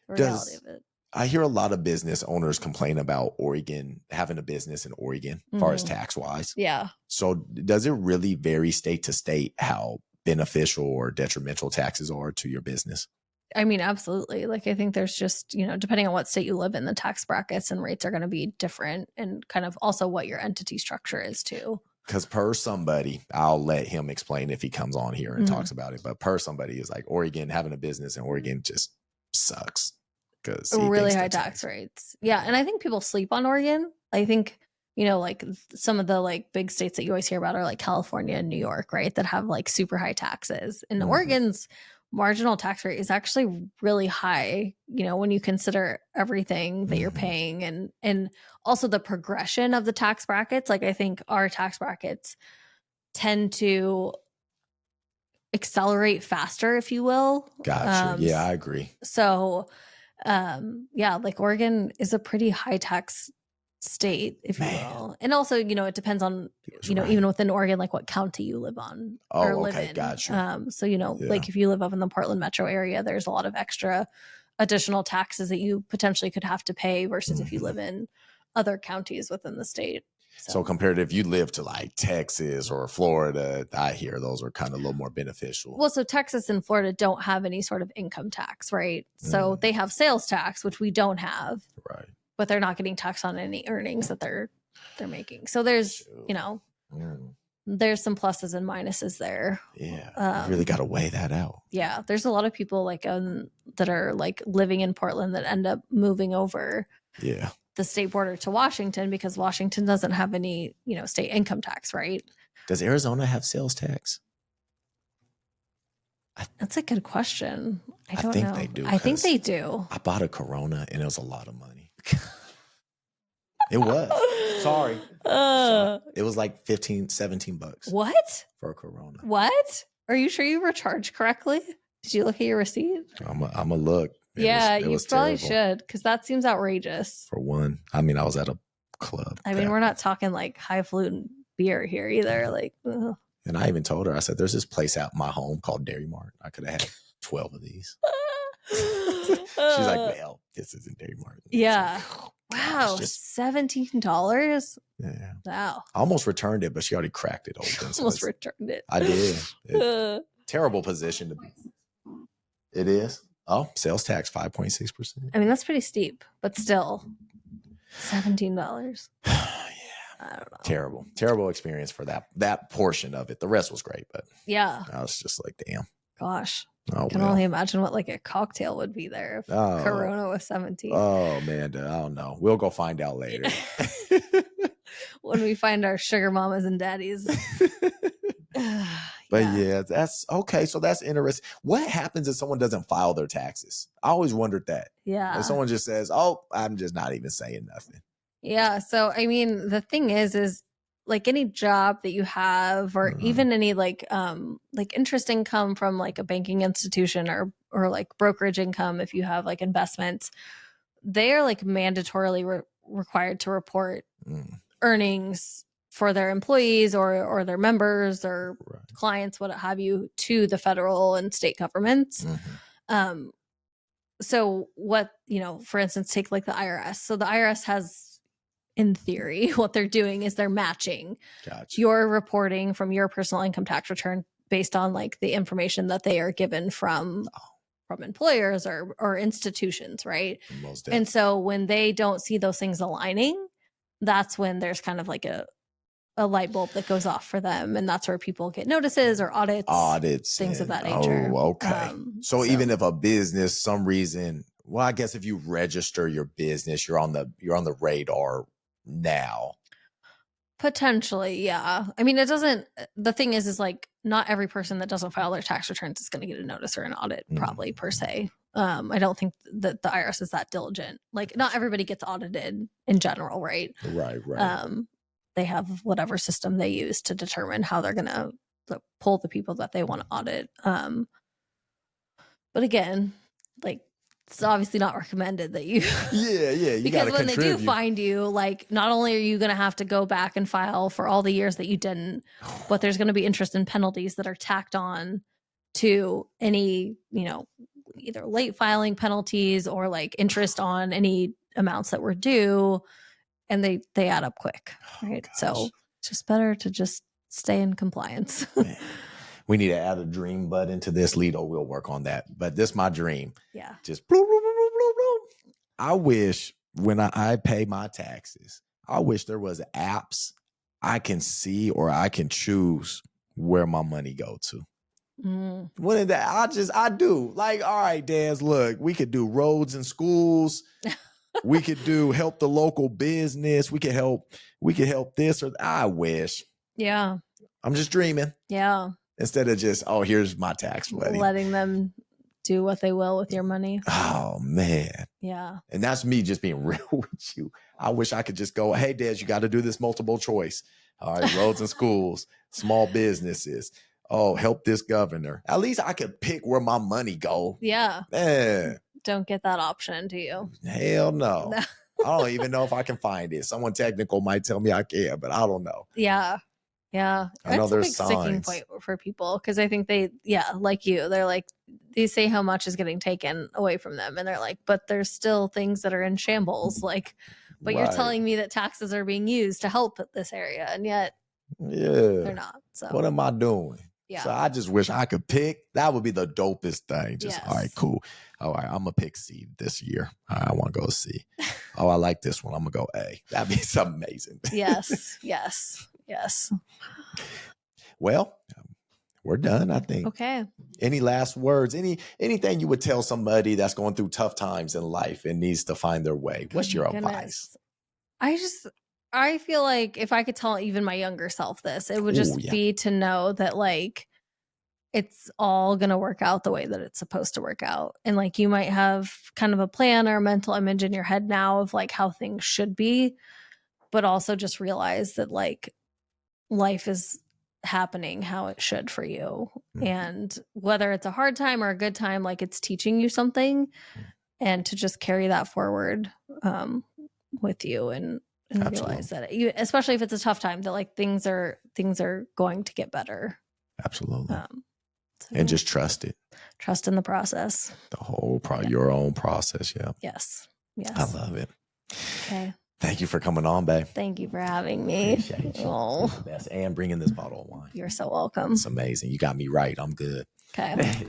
[SPEAKER 1] the reality of it.
[SPEAKER 2] I hear a lot of business owners complain about Oregon, having a business in Oregon, as far as tax wise.
[SPEAKER 1] Yeah.
[SPEAKER 2] So does it really vary state to state how beneficial or detrimental taxes are to your business?
[SPEAKER 1] I mean, absolutely. Like, I think there's just, depending on what state you live in, the tax brackets and rates are going to be different, and kind of also what your entity structure is too.
[SPEAKER 2] Because per somebody, I'll let him explain if he comes on here and talks about it. But per somebody is like Oregon, having a business in Oregon just sucks. Because
[SPEAKER 1] really high tax rates. Yeah. And I think people sleep on Oregon. I think, like some of the like big states that you always hear about are like California and New York, right? That have like super high taxes. And Oregon's marginal tax rate is actually really high, when you consider everything that you're paying and also the progression of the tax brackets. Like, I think our tax brackets tend to accelerate faster, if you will.
[SPEAKER 2] Gotcha. Yeah, I agree.
[SPEAKER 1] So, like Oregon is a pretty high tax state, if you will. And also, it depends on, even within Oregon, like what county you live on or live in.
[SPEAKER 2] Gotcha.
[SPEAKER 1] So, like if you live up in the Portland metro area, there's a lot of extra additional taxes that you potentially could have to pay versus if you live in other counties within the state.
[SPEAKER 2] So compared to if you live to like Texas or Florida, I hear those are kind of a little more beneficial.
[SPEAKER 1] Well, so Texas and Florida don't have any sort of income tax, right? So they have sales tax, which we don't have.
[SPEAKER 2] Right.
[SPEAKER 1] But they're not getting taxed on any earnings that they're making. So there's, there's some pluses and minuses there.
[SPEAKER 2] Yeah. You really got to weigh that out.
[SPEAKER 1] Yeah. There's a lot of people like that are like living in Portland that end up moving over the state border to Washington because Washington doesn't have any, state income tax, right?
[SPEAKER 2] Does Arizona have sales tax?
[SPEAKER 1] That's a good question. I don't
[SPEAKER 2] think
[SPEAKER 1] know.
[SPEAKER 2] they do,
[SPEAKER 1] I think
[SPEAKER 2] 'cause
[SPEAKER 1] they do.
[SPEAKER 2] I bought a Corona and it was a lot of money. It was. Sorry. It was like 15, 17 bucks
[SPEAKER 1] What?
[SPEAKER 2] for a Corona.
[SPEAKER 1] What? Are you sure you were charged correctly? Did you look at your receipt?
[SPEAKER 2] I'm a look. It
[SPEAKER 1] you
[SPEAKER 2] was
[SPEAKER 1] probably
[SPEAKER 2] terrible.
[SPEAKER 1] should, because that seems outrageous.
[SPEAKER 2] For one, I mean, I was at a club.
[SPEAKER 1] I mean, we're not talking like highfalutin beer here either. Like, ugh.
[SPEAKER 2] And I even told her, I said, there's this place out in my home called Dairy Mart. I could have had 12 of these. She's like, well, this isn't Dairy Mart.
[SPEAKER 1] Yeah.
[SPEAKER 2] Like,
[SPEAKER 1] wow. $17?
[SPEAKER 2] Yeah.
[SPEAKER 1] Wow.
[SPEAKER 2] I almost returned it, but she already cracked it open. So
[SPEAKER 1] Almost returned it.
[SPEAKER 2] I did. Terrible position to be. It is. Oh, sales tax 5.6%.
[SPEAKER 1] I mean, that's pretty steep, but still $17.
[SPEAKER 2] Yeah.
[SPEAKER 1] I don't know.
[SPEAKER 2] Terrible experience for that portion of it. The rest was great, but
[SPEAKER 1] yeah,
[SPEAKER 2] I was just like, damn.
[SPEAKER 1] Gosh.
[SPEAKER 2] Oh,
[SPEAKER 1] I can only imagine what like a cocktail would be there if Corona was 17.
[SPEAKER 2] Oh man, I don't know. We'll go find out later.
[SPEAKER 1] When we find our sugar mamas and daddies.
[SPEAKER 2] But yeah, that's okay. So that's interesting. What happens if someone doesn't file their taxes? I always wondered that.
[SPEAKER 1] Yeah.
[SPEAKER 2] If someone just says, oh, I'm just not even saying nothing.
[SPEAKER 1] Yeah. So, I mean, the thing is like any job that you have, or even any like interest income from like a banking institution or like brokerage income, if you have like investments, they are like mandatorily required to report earnings for their employees or their members or clients, what have you, to the federal and state governments. So what, for instance, take like the IRS. So the IRS has, in theory, what they're doing is they're matching your reporting from your personal income tax return based on like the information that they are given from employers or institutions, right? And so when they don't see those things aligning, that's when there's kind of like a light bulb that goes off for them, and that's where people get notices or audits, things of that nature.
[SPEAKER 2] Oh, okay. So even if a business, some reason, well, I guess if you register your business, you're on the radar now.
[SPEAKER 1] Potentially, yeah. I mean, the thing is like not every person that doesn't file their tax returns is going to get a notice or an audit, probably per se. I don't think that the IRS is that diligent. Like not everybody gets audited in general, right?
[SPEAKER 2] Right.
[SPEAKER 1] They have whatever system they use to determine how they're going to pull the people that they want to audit. But again, like it's obviously not recommended that you
[SPEAKER 2] you
[SPEAKER 1] because when they do find you, like not only are you going to have to go back and file for all the years that you didn't, but there's going to be interest and penalties that are tacked on to any, either late filing penalties or like interest on any amounts that were due, and they add up quick, right? So it's just better to just stay in compliance.
[SPEAKER 2] We need to add a dream button to this. Lido will work on that. But this is my dream.
[SPEAKER 1] Yeah.
[SPEAKER 2] Just bloop, bloop, bloop, bloop, bloop. I wish when I pay my taxes, I wish there was apps I can see or I can choose where my money go to. One of that, I do. Like, all right, Des, look, we could do roads and schools. We could do help the local business. We could help this or I wish.
[SPEAKER 1] Yeah.
[SPEAKER 2] I'm just dreaming.
[SPEAKER 1] Yeah.
[SPEAKER 2] Instead of just, oh, here's my tax money.
[SPEAKER 1] Letting them do what they will with your money.
[SPEAKER 2] Oh, man.
[SPEAKER 1] Yeah.
[SPEAKER 2] And that's me just being real with you. I wish I could just go, hey, Des, you got to do this multiple choice. All right, roads and schools, small businesses. Oh, help this governor. At least I could pick where my money go.
[SPEAKER 1] Yeah.
[SPEAKER 2] Man.
[SPEAKER 1] Don't get that option, do you?
[SPEAKER 2] Hell no. I don't even know if I can find it. Someone technical might tell me I can, but I don't know.
[SPEAKER 1] Yeah. Yeah.
[SPEAKER 2] I know there's
[SPEAKER 1] a big sticking point for people because I think like you, they're like, they say how much is getting taken away from them. And they're like, but there's still things that are in shambles. Like, but you're telling me that taxes are being used to help this area. And yet they're not. So
[SPEAKER 2] what am I doing?
[SPEAKER 1] Yeah.
[SPEAKER 2] So I just wish I could pick. That would be the dopest thing. Just, all right, cool. All right, I'm going to pick C this year. I want to go C. Oh, I like this one. I'm going to go A. That'd be amazing.
[SPEAKER 1] Yes.
[SPEAKER 2] Well, we're done, I think.
[SPEAKER 1] Okay.
[SPEAKER 2] Any last words? Anything you would tell somebody that's going through tough times in life and needs to find their way? What's your advice?
[SPEAKER 1] I feel like if I could tell even my younger self this, it would just be to know that like it's all going to work out the way that it's supposed to work out. And like, you might have kind of a plan or a mental image in your head now of like how things should be, but also just realize that like life is happening how it should for you. And whether it's a hard time or a good time, like it's teaching you something, and to just carry that forward with you and realize that especially if it's a tough time, that like things are going to get better.
[SPEAKER 2] Absolutely. And just trust it.
[SPEAKER 1] Trust in the process.
[SPEAKER 2] The whole your own process. Yeah.
[SPEAKER 1] Yes.
[SPEAKER 2] I love it.
[SPEAKER 1] Okay.
[SPEAKER 2] Thank you for coming on, babe.
[SPEAKER 1] Thank you for having me.
[SPEAKER 2] Appreciate you. Oh, the best. And bringing this bottle of wine.
[SPEAKER 1] You're so welcome.
[SPEAKER 2] It's amazing. You got me right. I'm good.
[SPEAKER 1] Okay.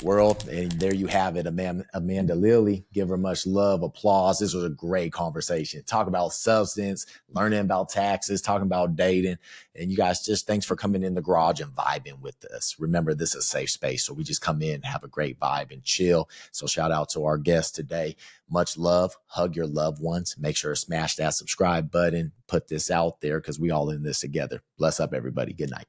[SPEAKER 2] World, and there you have it. Amanda Lilly, give her much love, applause. This was a great conversation. Talk about substance, learning about taxes, talking about dating. And you guys, just thanks for coming in the garage and vibing with us. Remember, this is a safe space, so we just come in, have a great vibe and chill. So shout out to our guest today. Much love. Hug your loved ones. Make sure to smash that subscribe button. Put this out there because we all in this together. Bless up, everybody. Good night.